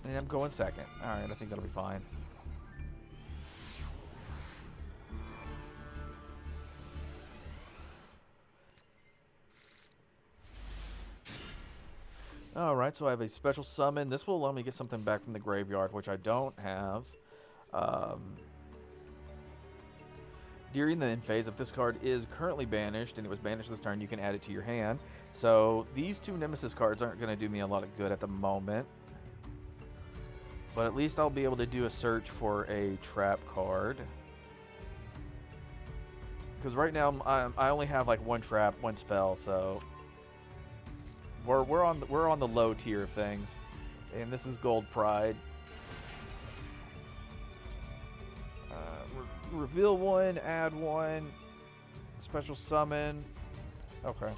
And I'm going second. All right, I think that'll be fine. Alright, so I have a special summon. This will allow me to get something back from the graveyard, which I don't have. During the end phase, if this card is currently banished, and it was banished this turn, you can add it to your hand. So these two Nemesis cards aren't going to do me a lot of good at the moment. But at least I'll be able to do a search for a trap card. Because right now, I only have like one trap, one spell, so... We're on the low tier of things, and this is Gold Pride. Reveal one, add one, special summon. Okay.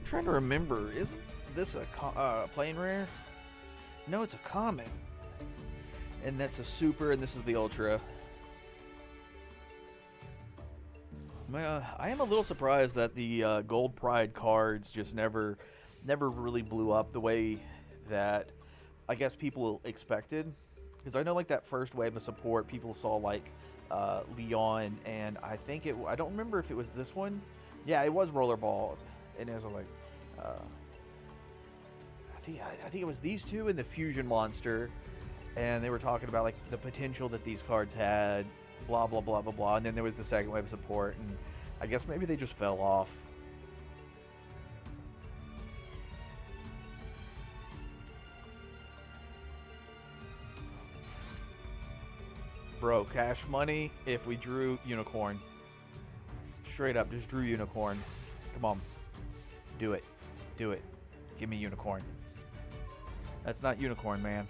Trying to remember, isn't this a plain rare? No, it's a common. And that's a super, and this is the ultra. I am a little surprised that the Gold Pride cards just never really blew up the way that I guess people expected. Because I know like that first wave of support, people saw like Leon, and I think I don't remember if it was this one. Yeah, it was Rollerball, and it was like. I think it was these two and the Fusion Monster, and they were talking about like the potential that these cards had, blah blah blah blah blah, and then there was the second wave of support, and I guess maybe they just fell off. Bro, cash money if we drew Unicorn. Straight up, just drew Unicorn. Come on. Do it. Do it. Give me Unicorn. That's not Unicorn, man.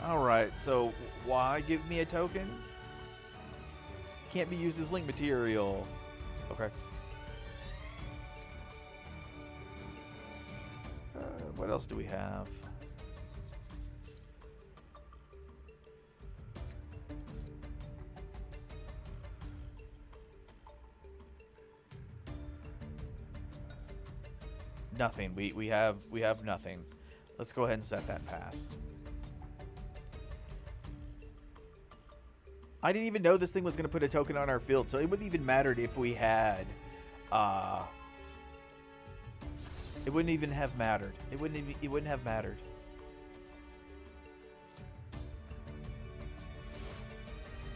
Alright, so why give me a token? Can't be used as link material. Okay. What else do we have? Nothing. We have nothing. Let's go ahead and set that pass. I didn't even know this thing was going to put a token on our field, so it wouldn't even matter if we had it wouldn't even have mattered. It wouldn't have mattered.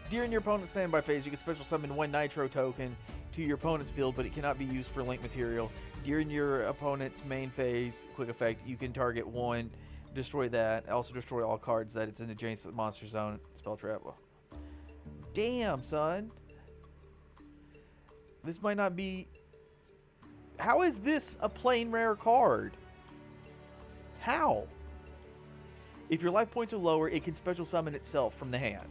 During your opponent's standby phase, you can special summon one Nitro token to your opponent's field, but it cannot be used for link material. During your opponent's main phase, quick effect, you can target one, destroy that, also destroy all cards that it's in adjacent monster zone, spell trap. Damn, son. This might not be... How is this a plain rare card? How? If your life points are lower, it can special summon itself from the hand.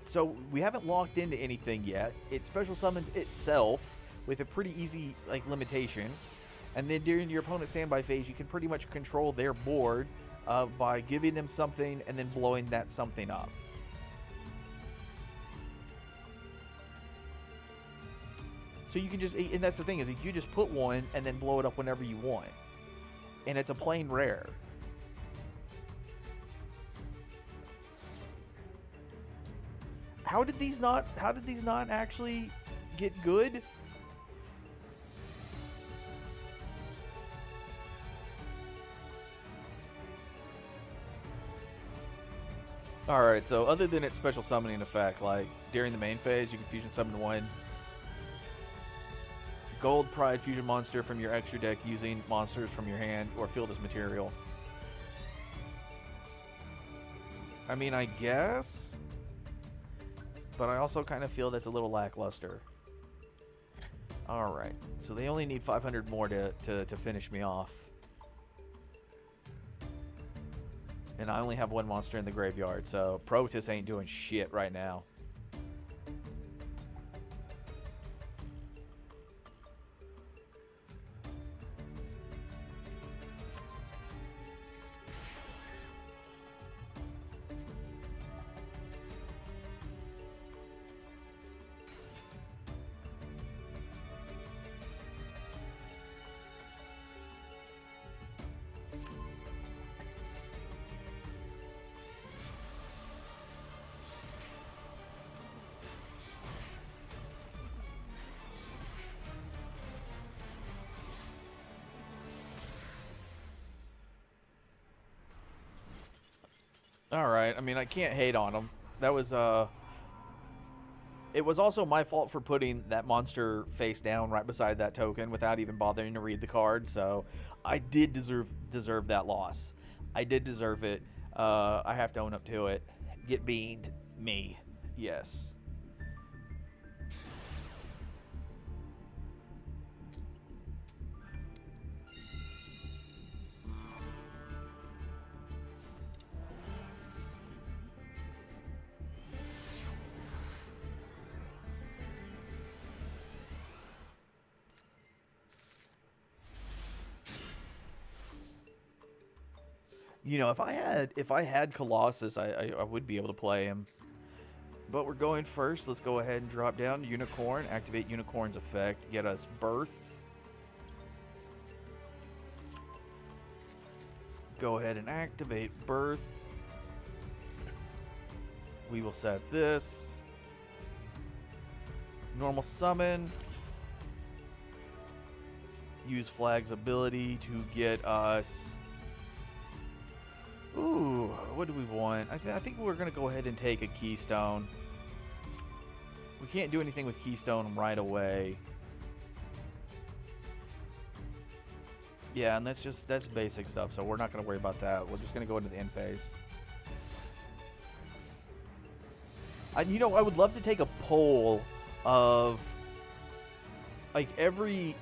So we haven't locked into anything yet. It special summons itself with a pretty easy limitation. And then during your opponent's standby phase, you can pretty much control their board by giving them something and then blowing that something up. So you can just, and that's the thing, is you just put one and then blow it up whenever you want. And it's a plain rare. How did these not actually get good? Alright, so other than its special summoning effect, like during the main phase, you can fusion summon one Gold Pride fusion monster from your extra deck using monsters from your hand or field as material. I mean, I guess, but I also kind of feel that's a little lackluster. Alright, so they only need 500 more to finish me off. And I only have one monster in the graveyard, so Protoss ain't doing shit right now. Alright, I mean, I can't hate on them. That was, it was also my fault for putting that monster face down right beside that token without even bothering to read the card, so I did deserve that loss. I did deserve it. I have to own up to it. Get beamed. Me. Yes. You know, if I had Colossus, I would be able to play him. But we're going first. Let's go ahead and drop down Unicorn. Activate Unicorn's effect. Get us Birth. Go ahead and activate Birth. We will set this. Normal summon. Use Flag's ability to get us... Ooh, what do we want? I think we're going to go ahead and take a Keystone. We can't do anything with Keystone right away. Yeah, and that's basic stuff, so we're not going to worry about that. We're just going to go into the end phase. You know, I would love to take a poll of like every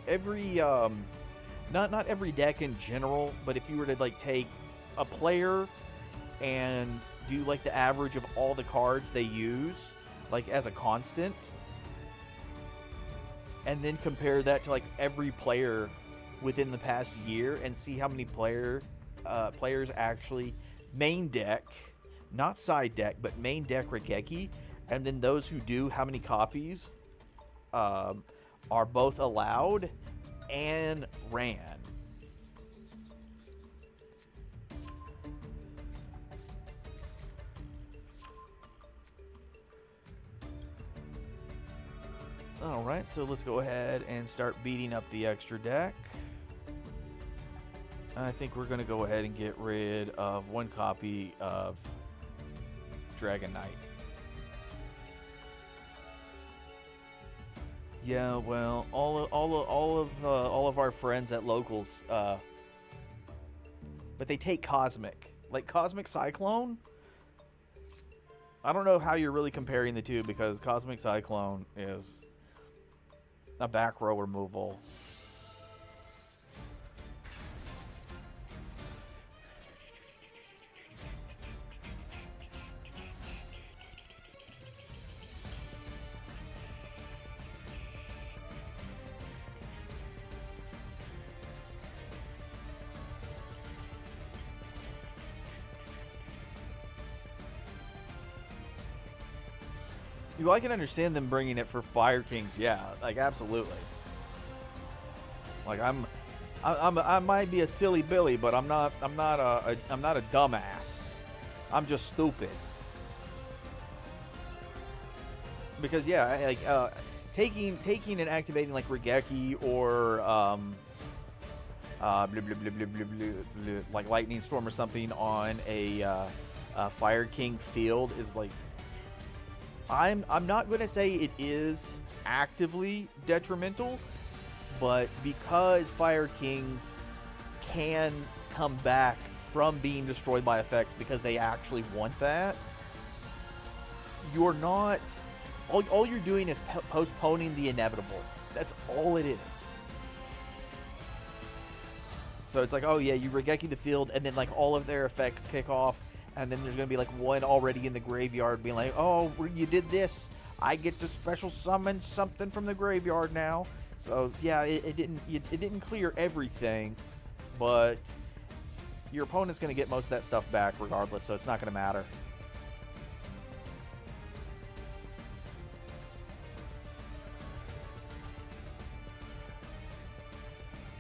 not every deck in general, but if you were to like take a player and do like the average of all the cards they use like as a constant, and then compare that to like every player within the past year and see how many players actually main deck, not side deck, but main deck Raigeki, and then those who do, how many copies are both allowed and ran. Alright, so let's go ahead and start beating up the extra deck. I think we're going to go ahead and get rid of one copy of Dragon Knight. Yeah, well, all of our friends at locals, but they take Cosmic, like Cosmic Cyclone. I don't know how you're really comparing the two, because Cosmic Cyclone is a back row removal. I can understand them bringing it for Fire Kings, yeah, like absolutely. Like I might be a silly Billy, but I'm not I'm not a dumbass. I'm just stupid. Because yeah, like taking and activating like Regeki or blah, blah, blah, blah, blah, blah, like Lightning Storm or something on a Fire King field is like I'm not going to say it is actively detrimental, but because Fire Kings can come back from being destroyed by effects because they actually want that, you're not... All you're doing is postponing the inevitable. That's all it is. So it's like, oh yeah, you Regeki the field, and then like all of their effects kick off, and then there's going to be like one already in the graveyard being like, oh, you did this. I get to special summon something from the graveyard now. So yeah, it didn't clear everything, but your opponent's going to get most of that stuff back regardless, so it's not going to matter.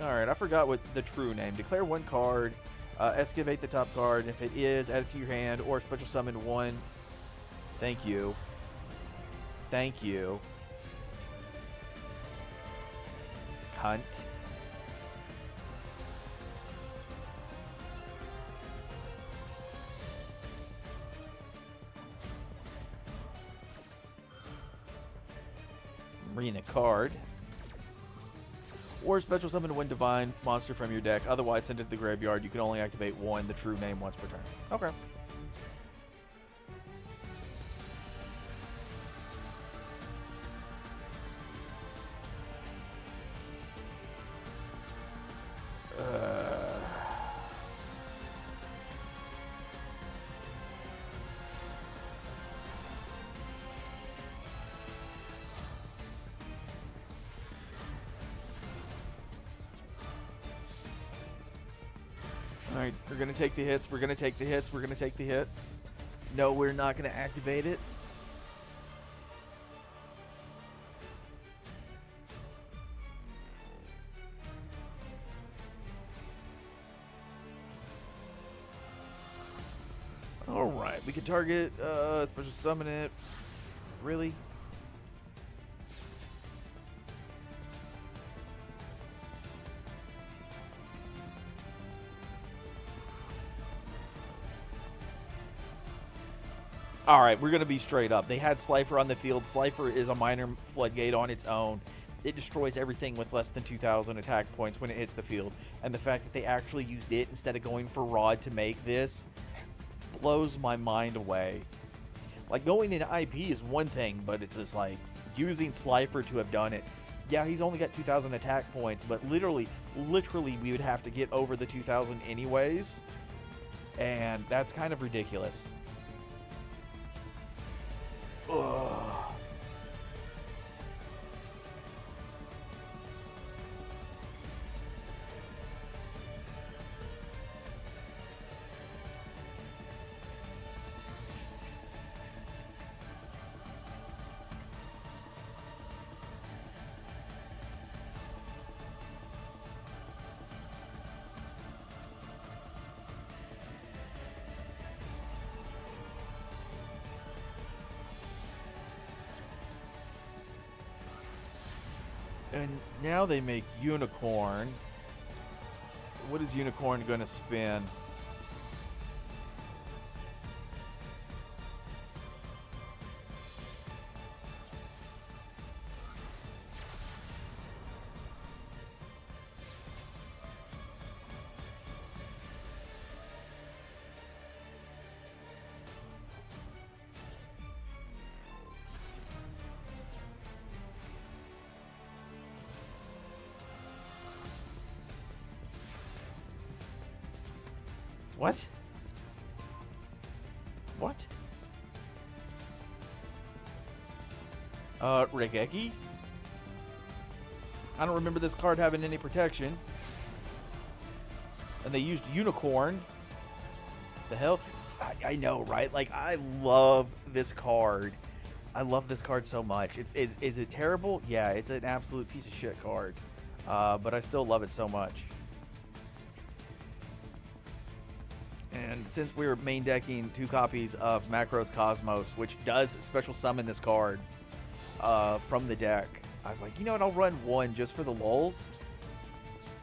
Alright, I forgot what the true name. Declare one card, excavate the top card. If it is, add it to your hand, or special summon one. Thank you. Thank you. Cunt. Reading a card. Or special summon one divine monster from your deck. Otherwise, send it to the graveyard. You can only activate one, the true name, once per turn. Okay. Alright, we're going to take the hits, we're going to take the hits, we're going to take the hits. No, we're not going to activate it. Alright, we can target, special summon it. Really? Alright, we're going to be straight up. They had Slifer on the field. Slifer is a minor floodgate on its own. It destroys everything with less than 2,000 attack points when it hits the field. And the fact that they actually used it instead of going for Rod to make this blows my mind away. Like, going into IP is one thing, but it's just like using Slifer to have done it. Yeah, he's only got 2,000 attack points, but literally, we would have to get over the 2,000 anyways. And that's kind of ridiculous. Ugh. And now they make Unicorn. What is Unicorn going to spin? What? What? Regeki? I don't remember this card having any protection. And they used Unicorn. The hell? I know, right? Like, I love this card. I love this card so much. Is it terrible? Yeah, it's an absolute piece of shit card. But I still love it so much. And since we were main decking 2 copies of Macros Cosmos, which does special summon this card from the deck, I was like, you know what, I'll run 1 just for the lulz.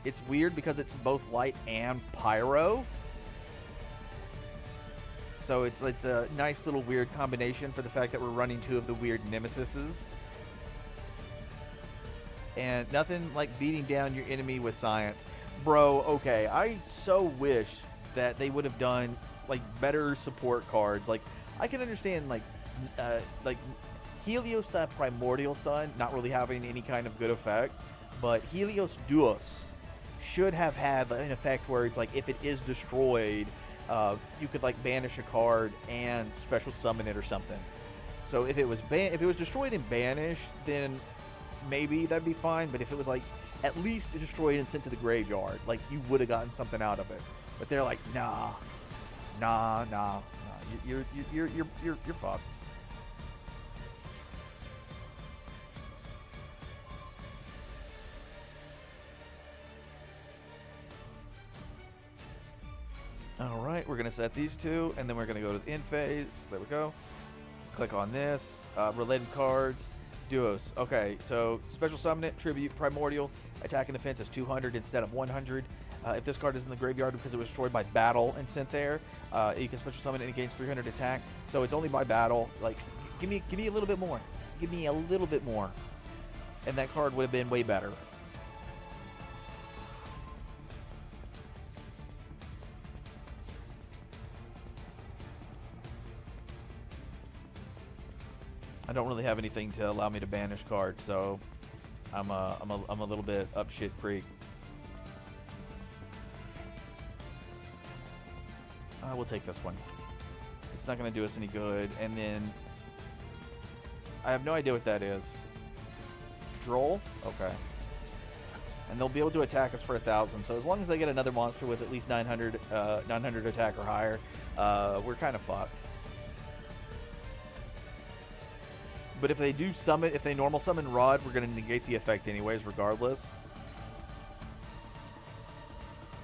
It's weird because it's both light and pyro. So it's a nice little weird combination for the fact that we're running 2 of the weird nemesises. And nothing like beating down your enemy with science. Bro, okay, I so wish that they would have done like better support cards. Like, I can understand like Helios the Primordial Sun not really having any kind of good effect, but Helios Duos should have had an effect where it's like if it is destroyed, you could like banish a card and special summon it or something. So if it was destroyed and banished, then maybe that'd be fine. But if it was like at least destroyed and sent to the graveyard, like you would have gotten something out of it. But they're like, nah. You're fucked. Alright, we're going to set these 2, and then we're going to go to the end phase. There we go. Click on this. Related cards. Duos. Okay, so special summon it, tribute, primordial, attack and defense is 200 instead of 100. If this card is in the graveyard because it was destroyed by battle and sent there, you can special summon it and it gains 300 attack. So it's only by battle. Like, give me a little bit more. Give me a little bit more. And that card would have been way better. I don't really have anything to allow me to banish cards, so I'm a little bit up shit creek. I will take this one. It's not going to do us any good. And then I have no idea what that is. Droll? Okay. And they'll be able to attack us for 1,000. So as long as they get another monster with at least 900 attack or higher, we're kind of fucked. But if they do summon, if they normal summon Rod, we're going to negate the effect anyways, regardless.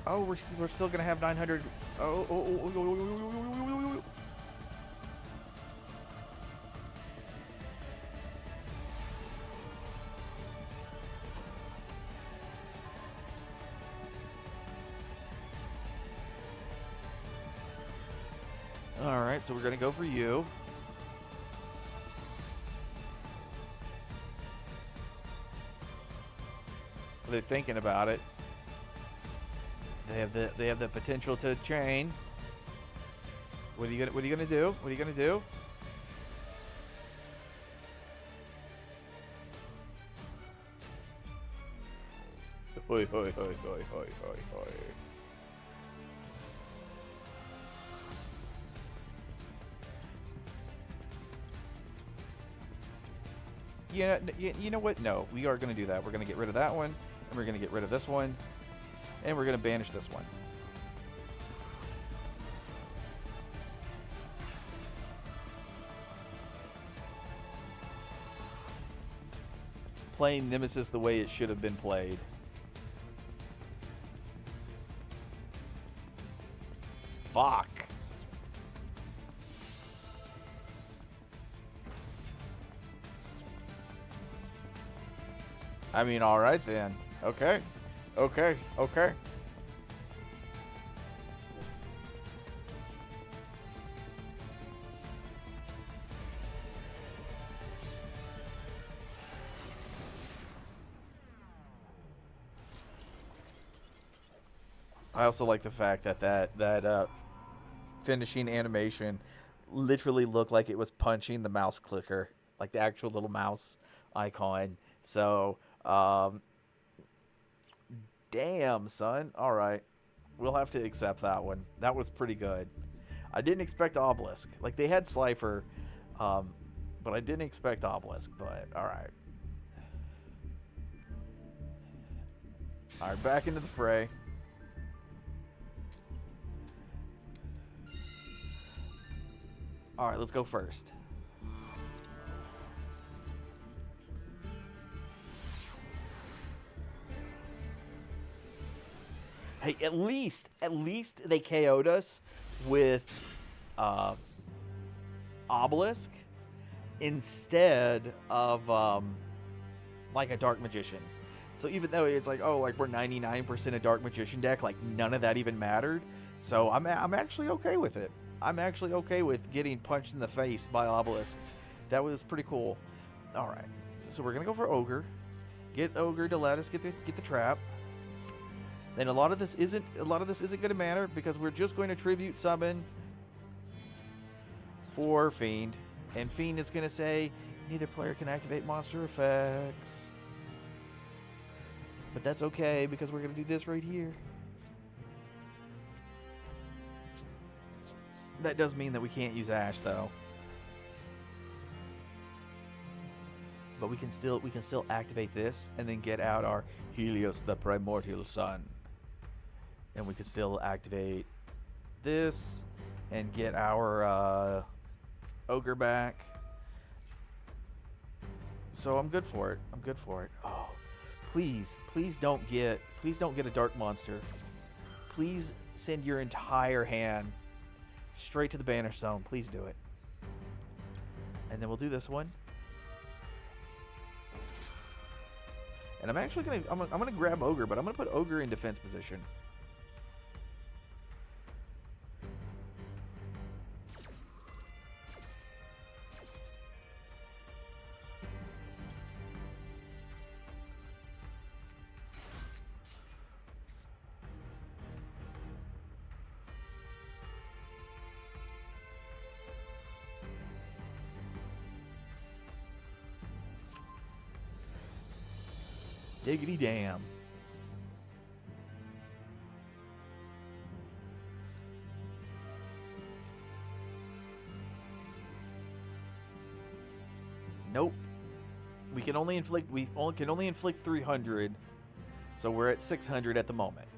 Oh, we're still going to have 900. All right, so we're going to go for you. They're thinking about it. They have the potential to chain. What are you gonna do? What are you gonna do? Hoi hoi hoi hoi hoi hoi hoi. You know what? No, we are going to do that. We're going to get rid of that one, and we're going to get rid of this one, and we're going to banish this one. Playing Nemesis the way it should have been played. Fuck. I mean, alright then. Okay. Okay. Okay. I also like the fact that that finishing animation literally looked like it was punching the mouse clicker, like the actual little mouse icon. So, damn, son. All right. We'll have to accept that one. That was pretty good. I didn't expect Obelisk. Like, they had Slifer, but I didn't expect Obelisk, but alright. Alright, back into the fray. Alright, let's go first. Hey, at least they KO'd us with Obelisk instead of like a Dark Magician. So even though it's like, oh, like we're 99% a Dark Magician deck, like none of that even mattered. So I'm actually okay with it. I'm actually okay with getting punched in the face by Obelisk. That was pretty cool. All right, so we're gonna go for Ogre. Get Ogre to let us get the trap. Then a lot of this isn't going to matter because we're just going to tribute summon for Fiend, and Fiend is going to say neither player can activate monster effects. But that's okay because we're going to do this right here. That does mean that we can't use Ash though. But we can still activate this and then get out our Helios the Primordial Sun. And we could still activate this and get our Ogre back. So I'm good for it. I'm good for it. Oh, please don't get a dark monster. Please send your entire hand straight to the Banner Stone. Please do it. And then we'll do this one. And I'm actually I'm gonna grab Ogre, but I'm gonna put Ogre in defense position. Diggity damn. Nope. We can only inflict 300. So we're at 600 at the moment.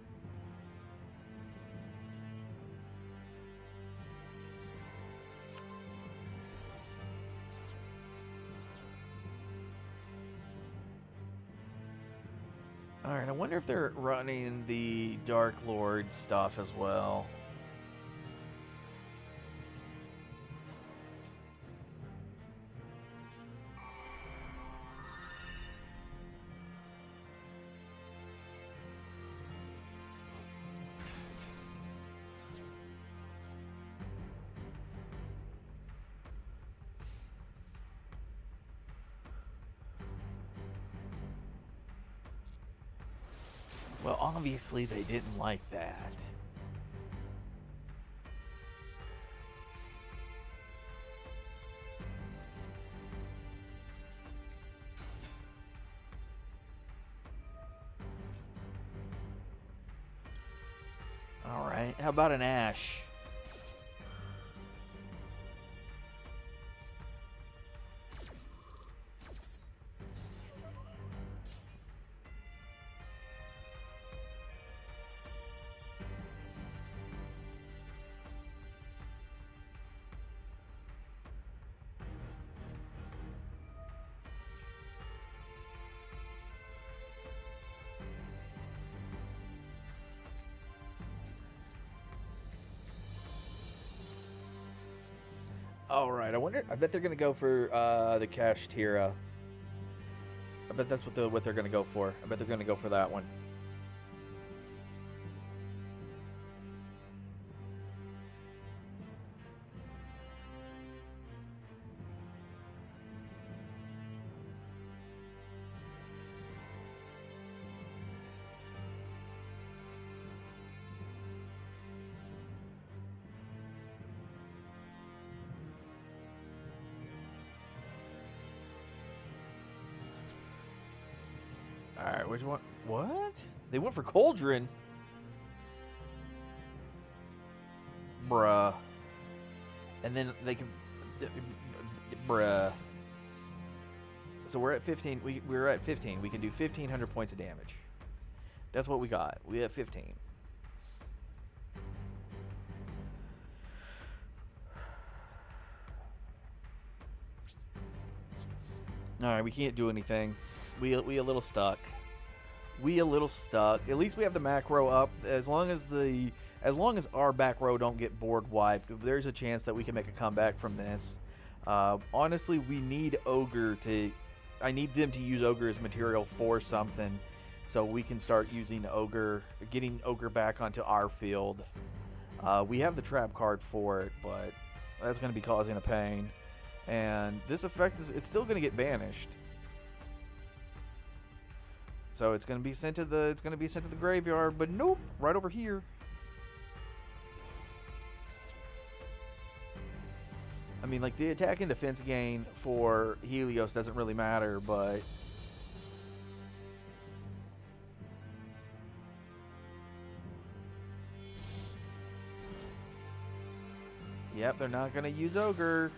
Alright, I wonder if they're running the Dark Lord stuff as well. Well, obviously they didn't like that. All right, how about an Ash? All right, I bet they're gonna go for the Kashtira. I bet that's what they're gonna go for. I bet they're gonna go for that one. All right, which one? What? They went for Cauldron. Bruh. And then they can... Bruh. So we're at 15. We're at 15. We can do 1,500 points of damage. That's what we got. We have 15. Alright, we can't do anything. We a little stuck. We a little stuck. At least we have the macro up. As long as our back row don't get board wiped, there's a chance that we can make a comeback from this. Honestly, we need Ogre to... I need them to use Ogre as material for something, so we can start using Ogre, getting Ogre back onto our field. We have the trap card for it, but that's going to be causing a pain. And this effect it's still going to get banished. So it's going to be sent to the graveyard, but nope, right over here. I mean, like, the attack and defense gain for Helios doesn't really matter, but... Yep, they're not going to use Ogre.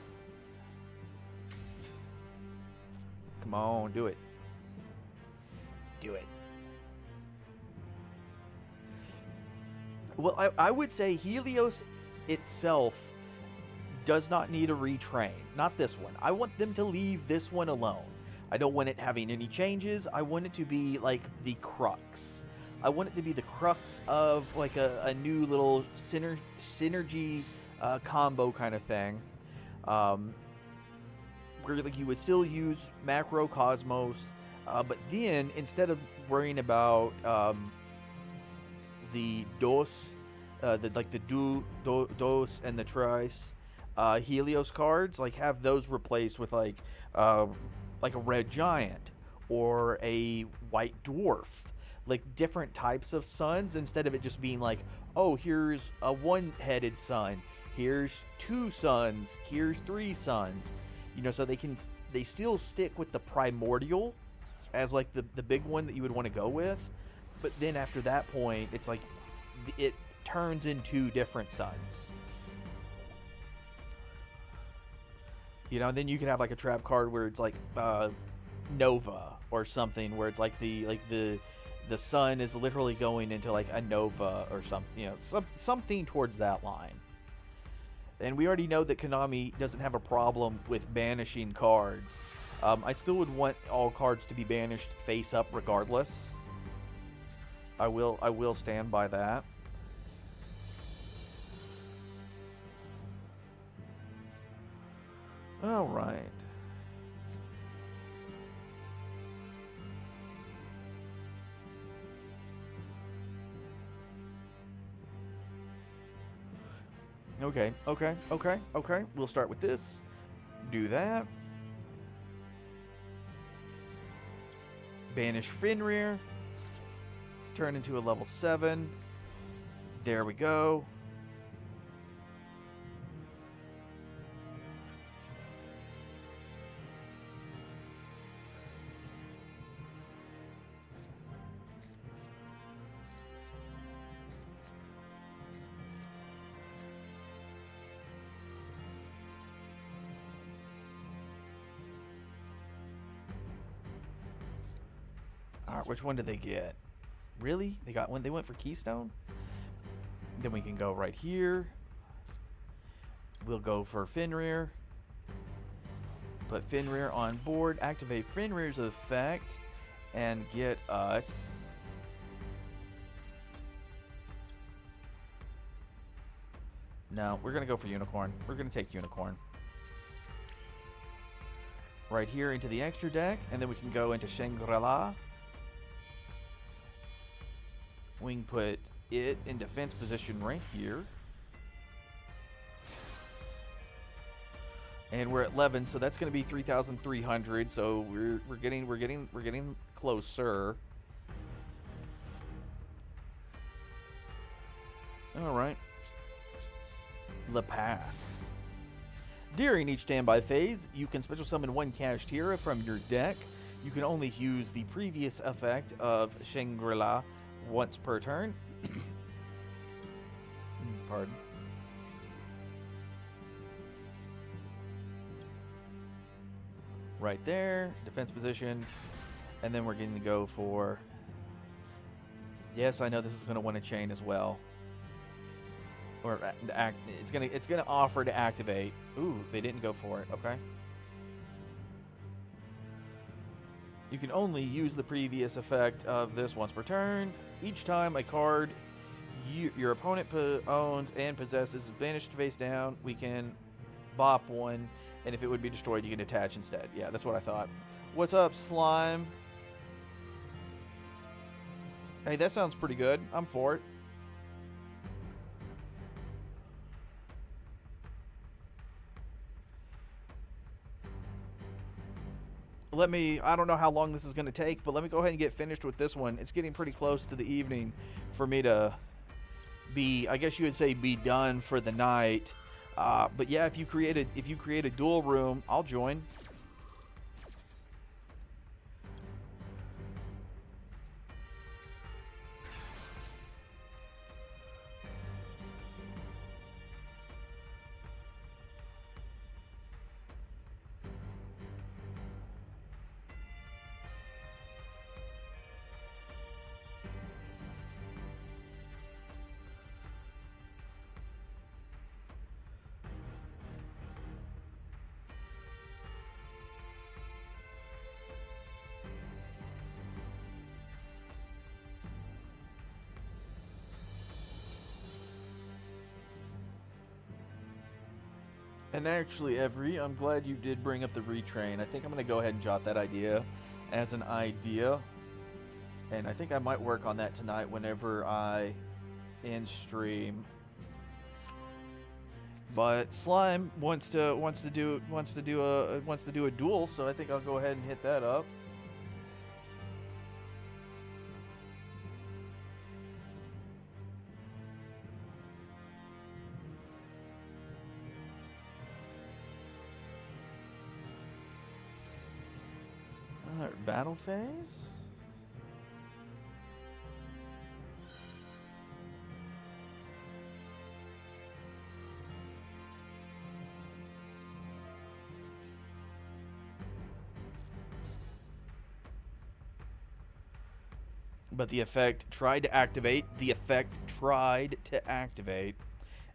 Come on, do it. Do it. Well, I would say Helios itself does not need a retrain. Not this one. I want them to leave this one alone. I don't want it having any changes. I want it to be like the crux. I want it to be the crux of like a new little synergy combo kind of thing. Where like you would still use Macro Cosmos, but then instead of worrying about the dos, dos and the trice, Helios cards, like have those replaced with like a red giant or a white dwarf, like different types of suns, instead of it just being like, oh, here's a one-headed sun, here's two suns, here's three suns, you know, so they still stick with the primordial as like the big one that you would want to go with, but then after that point it's like it turns into different suns. You know, and then you can have like a trap card where it's like Nova or something, where it's like the sun is literally going into like a Nova or something, you know, something towards that line. And we already know that Konami doesn't have a problem with banishing cards. I still would want all cards to be banished face up regardless. I will stand by that. All right. Okay. We'll start with this. Do that. Banish Fenrir. Turn into a level 7. There we go. Alright, which one did they get? Really? They got one? They went for Keystone? Then we can go right here. We'll go for Fenrir. Put Fenrir on board. Activate Fenrir's effect. And get us... No, we're going to go for Unicorn. We're going to take Unicorn. Right here into the extra deck. And then we can go into Shangri-La. We can put it in defense position right here. And we're at 11, so that's going to be 3,300. So we're getting closer. All right. La Pass. During each standby phase, you can special summon one cached hero from your deck. You can only use the previous effect of Shangri-La once per turn. Pardon. right there, defense position, and then we're going to go for. Yes, I know this is going to want to chain as well. Or it's gonna offer to activate. Ooh, they didn't go for it. Okay. You can only use the previous effect of this once per turn. Each time a card your opponent owns and possesses is banished face down, we can bop one, and if it would be destroyed, you can attach instead. Yeah, that's what I thought. What's up, Slime? Hey, that sounds pretty good. I'm for it. I don't know how long this is going to take, but let me go ahead and get finished with this one. It's getting pretty close to the evening for me to be, I guess you would say, be done for the night. But yeah, if you create a dual room, I'll join. And actually, Every, I'm glad you did bring up the retrain. I think I'm going to go ahead and jot that idea as an idea. And I think I might work on that tonight whenever I end stream. But Slime wants to do a duel, so I think I'll go ahead and hit that up. Battle phase? But the effect tried to activate.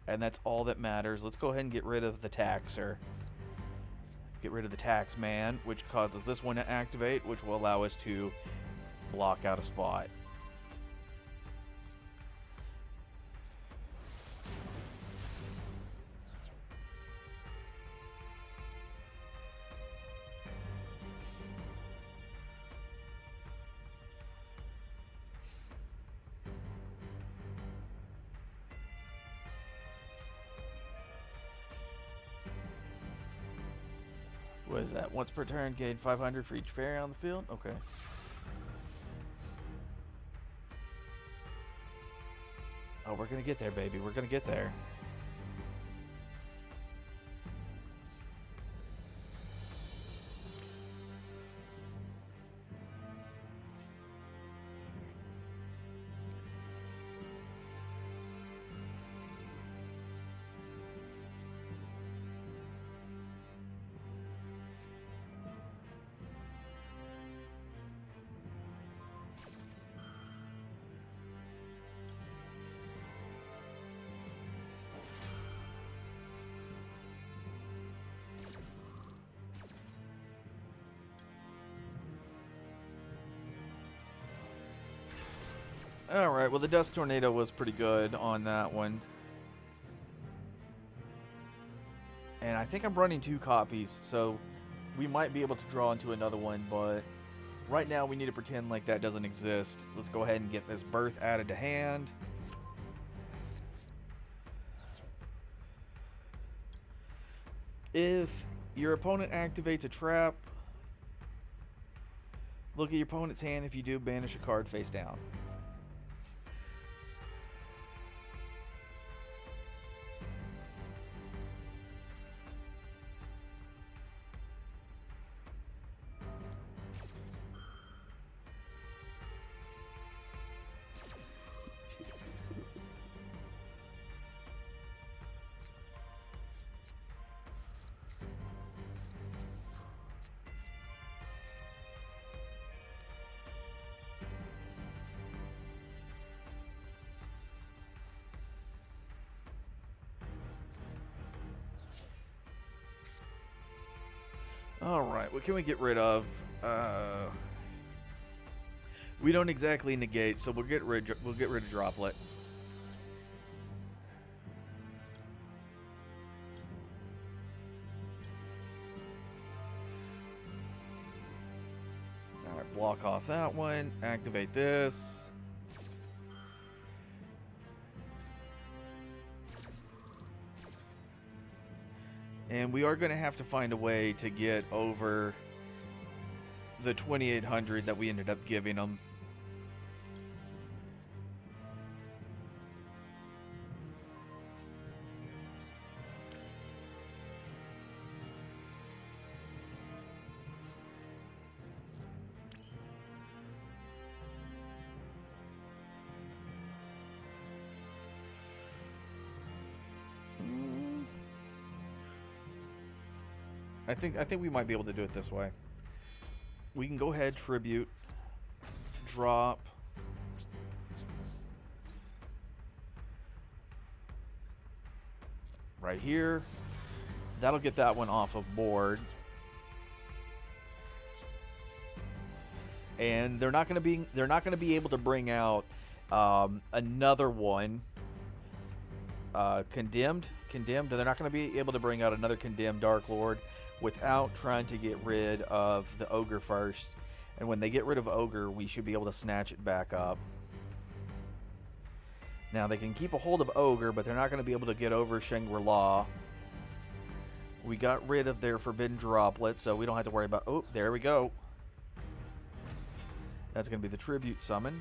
And that's all that matters. Let's go ahead and get rid of the taxer. Get rid of the tax man, which causes this one to activate, which will allow us to block out a spot. What is that? Once per turn, gain 500 for each fairy on the field? Okay. Oh, we're gonna get there, baby. We're gonna get there. Alright, well the Dust Tornado was pretty good on that one. And I think I'm running 2 copies, so we might be able to draw into another one, but right now we need to pretend like that doesn't exist. Let's go ahead and get this Birth added to hand. If your opponent activates a trap, look at your opponent's hand. If you do, banish a card face down. Alright, what can we get rid of? We don't exactly negate, so we'll get rid of Droplet. Alright, block off that one, activate this. And we are going to have to find a way to get over the 2,800 that we ended up giving them. I think we might be able to do it this way. We can go ahead, tribute, drop. Right here. That'll get that one off of board. And they're not going to be able to bring out another one. Condemned. They're not going to be able to bring out another condemned Dark Lord without trying to get rid of the Ogre first. And when they get rid of Ogre, we should be able to snatch it back up. Now, they can keep a hold of Ogre, but they're not going to be able to get over Shangri-La. We got rid of their Forbidden Droplet, so we don't have to worry about... Oh, there we go. That's going to be the Tribute Summon.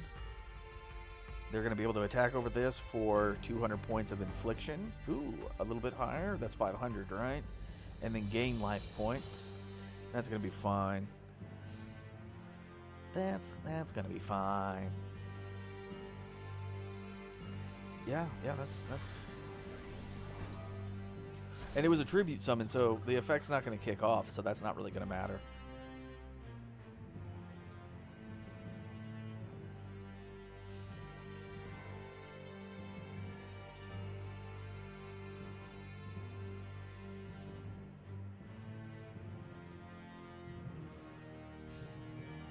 They're going to be able to attack over this for 200 points of Infliction. Ooh, a little bit higher. That's 500, right? And then gain life points. That's going to be fine. That's going to be fine. Yeah, that's... And it was a tribute summon, so the effect's not going to kick off, so that's not really going to matter.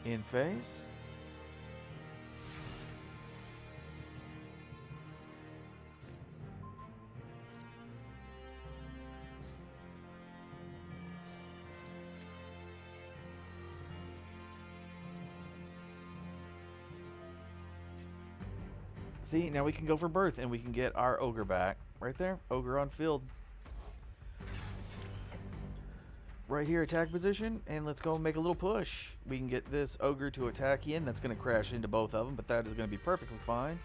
In phase. See, now we can go for birth and we can get our Ogre back. Right there, Ogre on field. Right here, attack position, and let's go and make a little push. We can get this Ogre to attack in. That's going to crash into both of them, but that is going to be perfectly fine.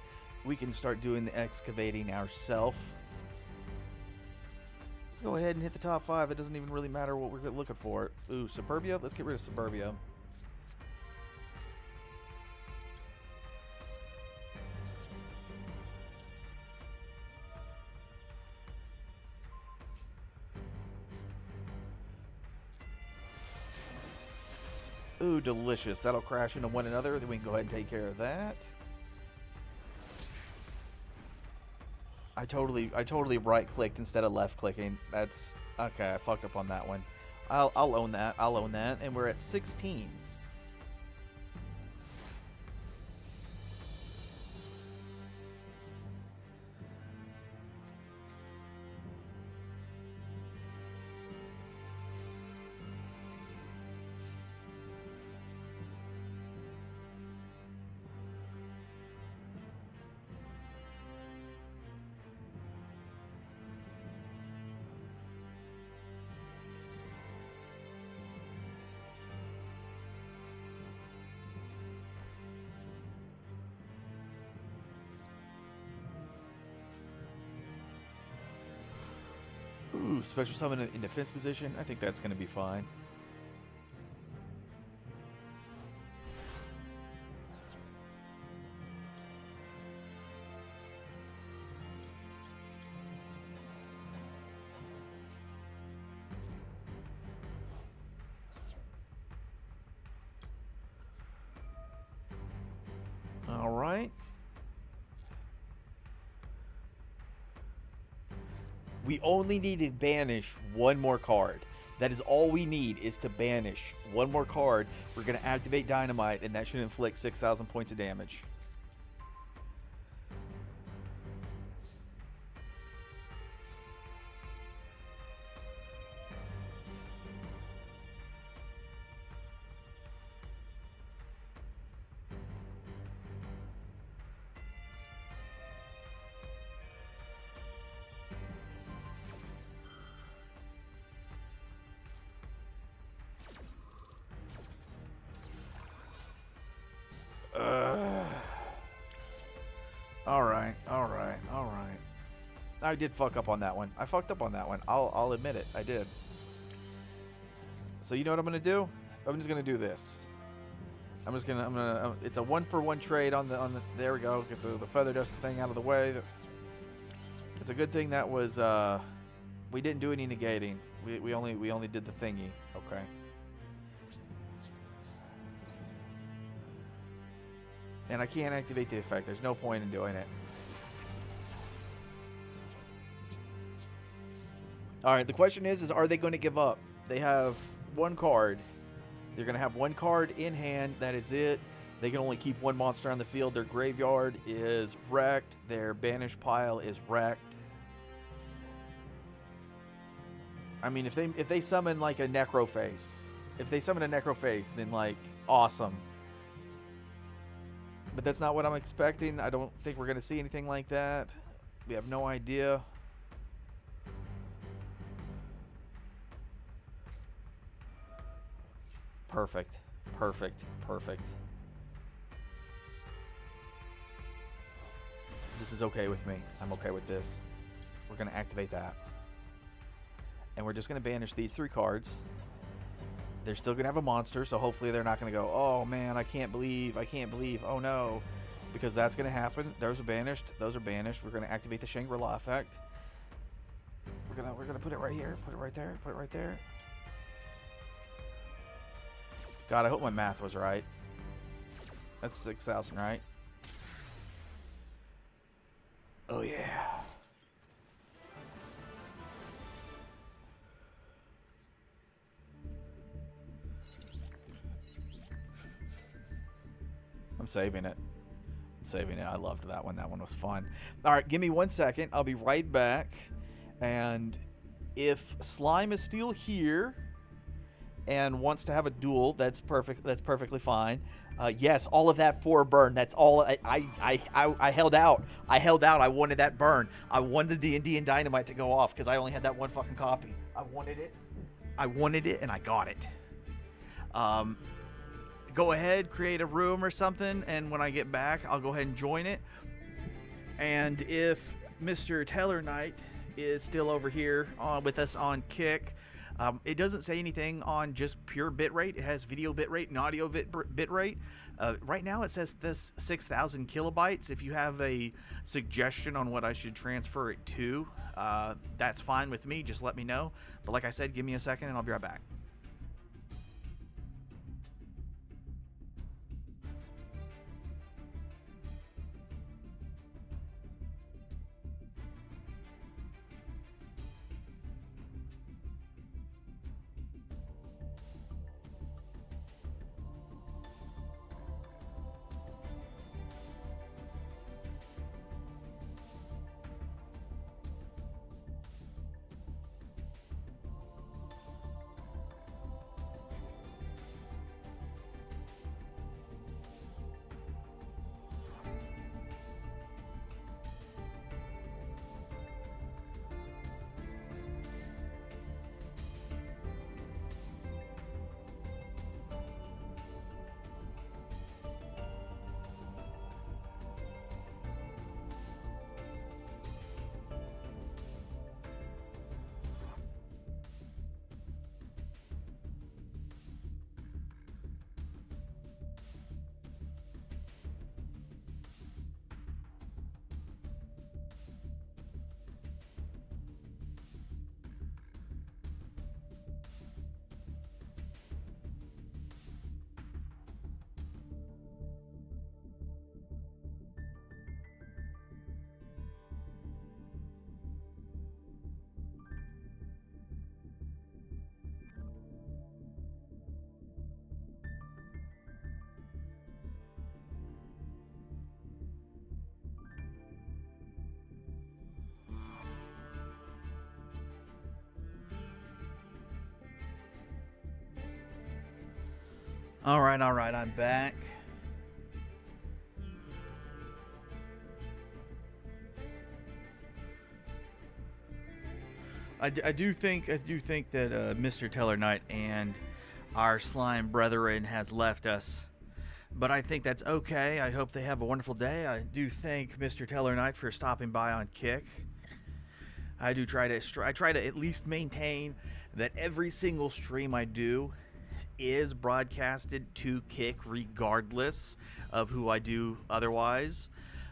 We can start doing the excavating ourselves. Let's go ahead and hit the top 5. It doesn't even really matter what we're looking for. Ooh, Suburbia? Let's get rid of Suburbia. Ooh, delicious. That'll crash into one another. Then we can go ahead and take care of that. I totally right-clicked instead of left-clicking. That's... Okay, I fucked up on that one. I'll own that. I'll own that. And we're at 16. Ooh, special summon in defense position. I think that's going to be fine. All right. We only need to banish one more card. That is all we need, is to banish one more card. We're going to activate Dynamite, and that should inflict 6,000 points of damage. Alright. I did fuck up on that one. I fucked up on that one. I'll admit it. I did. So you know what I'm gonna do? I'm just gonna do this. It's a 1-for-1 trade on the. There we go. Get the feather dust thing out of the way. It's a good thing that was. We didn't do any negating. We only did the thingy. Okay. And I can't activate the effect. There's no point in doing it. Alright, the question is are they going to give up? They have one card. They're going to have one card in hand. That is it. They can only keep one monster on the field. Their graveyard is wrecked. Their banished pile is wrecked. I mean, if they summon like a Necroface, then like awesome. But that's not what I'm expecting. I don't think we're going to see anything like that. We have no idea. Perfect. This is okay with me. I'm okay with this. We're going to activate that. And we're just going to banish these 3 cards. They're still going to have a monster, so hopefully they're not going to go, oh man, I can't believe, oh no. Because that's going to happen. Those are banished. We're going to activate the Shangri-La effect. We're going to put it right here. Put it right there. God, I hope my math was right. That's 6,000, right? Oh yeah. I'm saving it. I loved that one. That one was fun. All right, give me 1 second. I'll be right back. And if Slime is still here and wants to have a duel, that's perfect. That's perfectly fine. Yes, all of that for a burn. That's all. I held out. I wanted that burn. I wanted the D&D and Dynamite to go off because I only had that one fucking copy. I wanted it, and I got it. Go ahead, create a room or something, and when I get back, I'll go ahead and join it. And if Mr. Teller Knight is still over here with us on Kick, it doesn't say anything on just pure bitrate. It has video bitrate and audio bitrate. Right now it says this 6,000 kilobytes. If you have a suggestion on what I should transfer it to, that's fine with me. Just let me know. But like I said, give me a second and I'll be right back. All right, I'm back. I do think that Mr. Teller Knight and our slime brethren has left us, but I think that's okay. I hope they have a wonderful day. I do thank Mr. Teller Knight for stopping by on Kick. I try to at least maintain that every single stream I do is broadcasted to Kick regardless of who I do otherwise.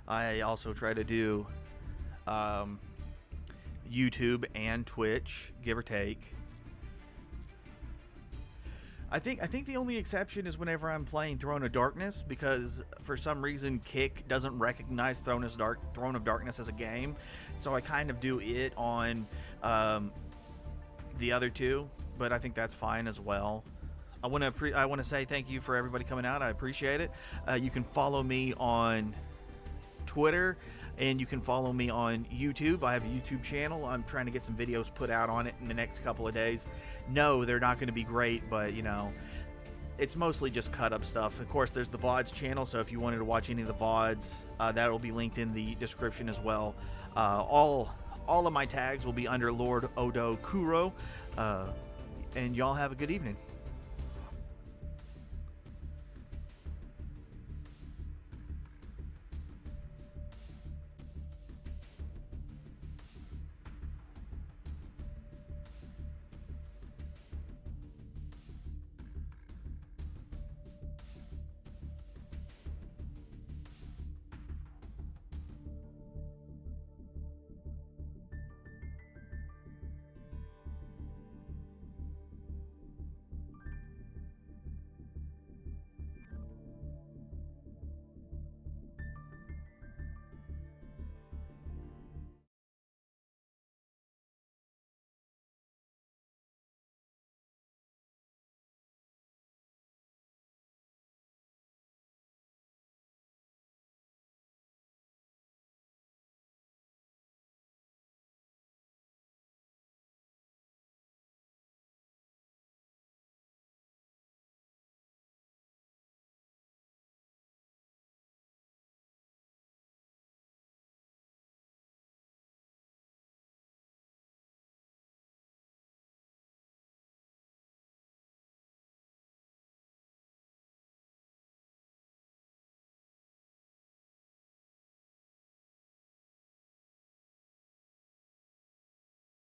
I also try to do um, YouTube and Twitch, give or take. I think the only exception is whenever I'm playing Throne of Darkness, because for some reason Kick doesn't recognize Throne of Darkness as a game, so I kind of do it on the other two, but I think that's fine as well. I want to say thank you for everybody coming out. I appreciate it. You can follow me on Twitter, and you can follow me on YouTube. I have a YouTube channel. I'm trying to get some videos put out on it in the next couple of days. No, they're not going to be great, but you know, it's mostly just cut up stuff. Of course, there's the VODs channel, so if you wanted to watch any of the VODs, that will be linked in the description as well. All of my tags will be under Lord Odo Kuro, and y'all have a good evening.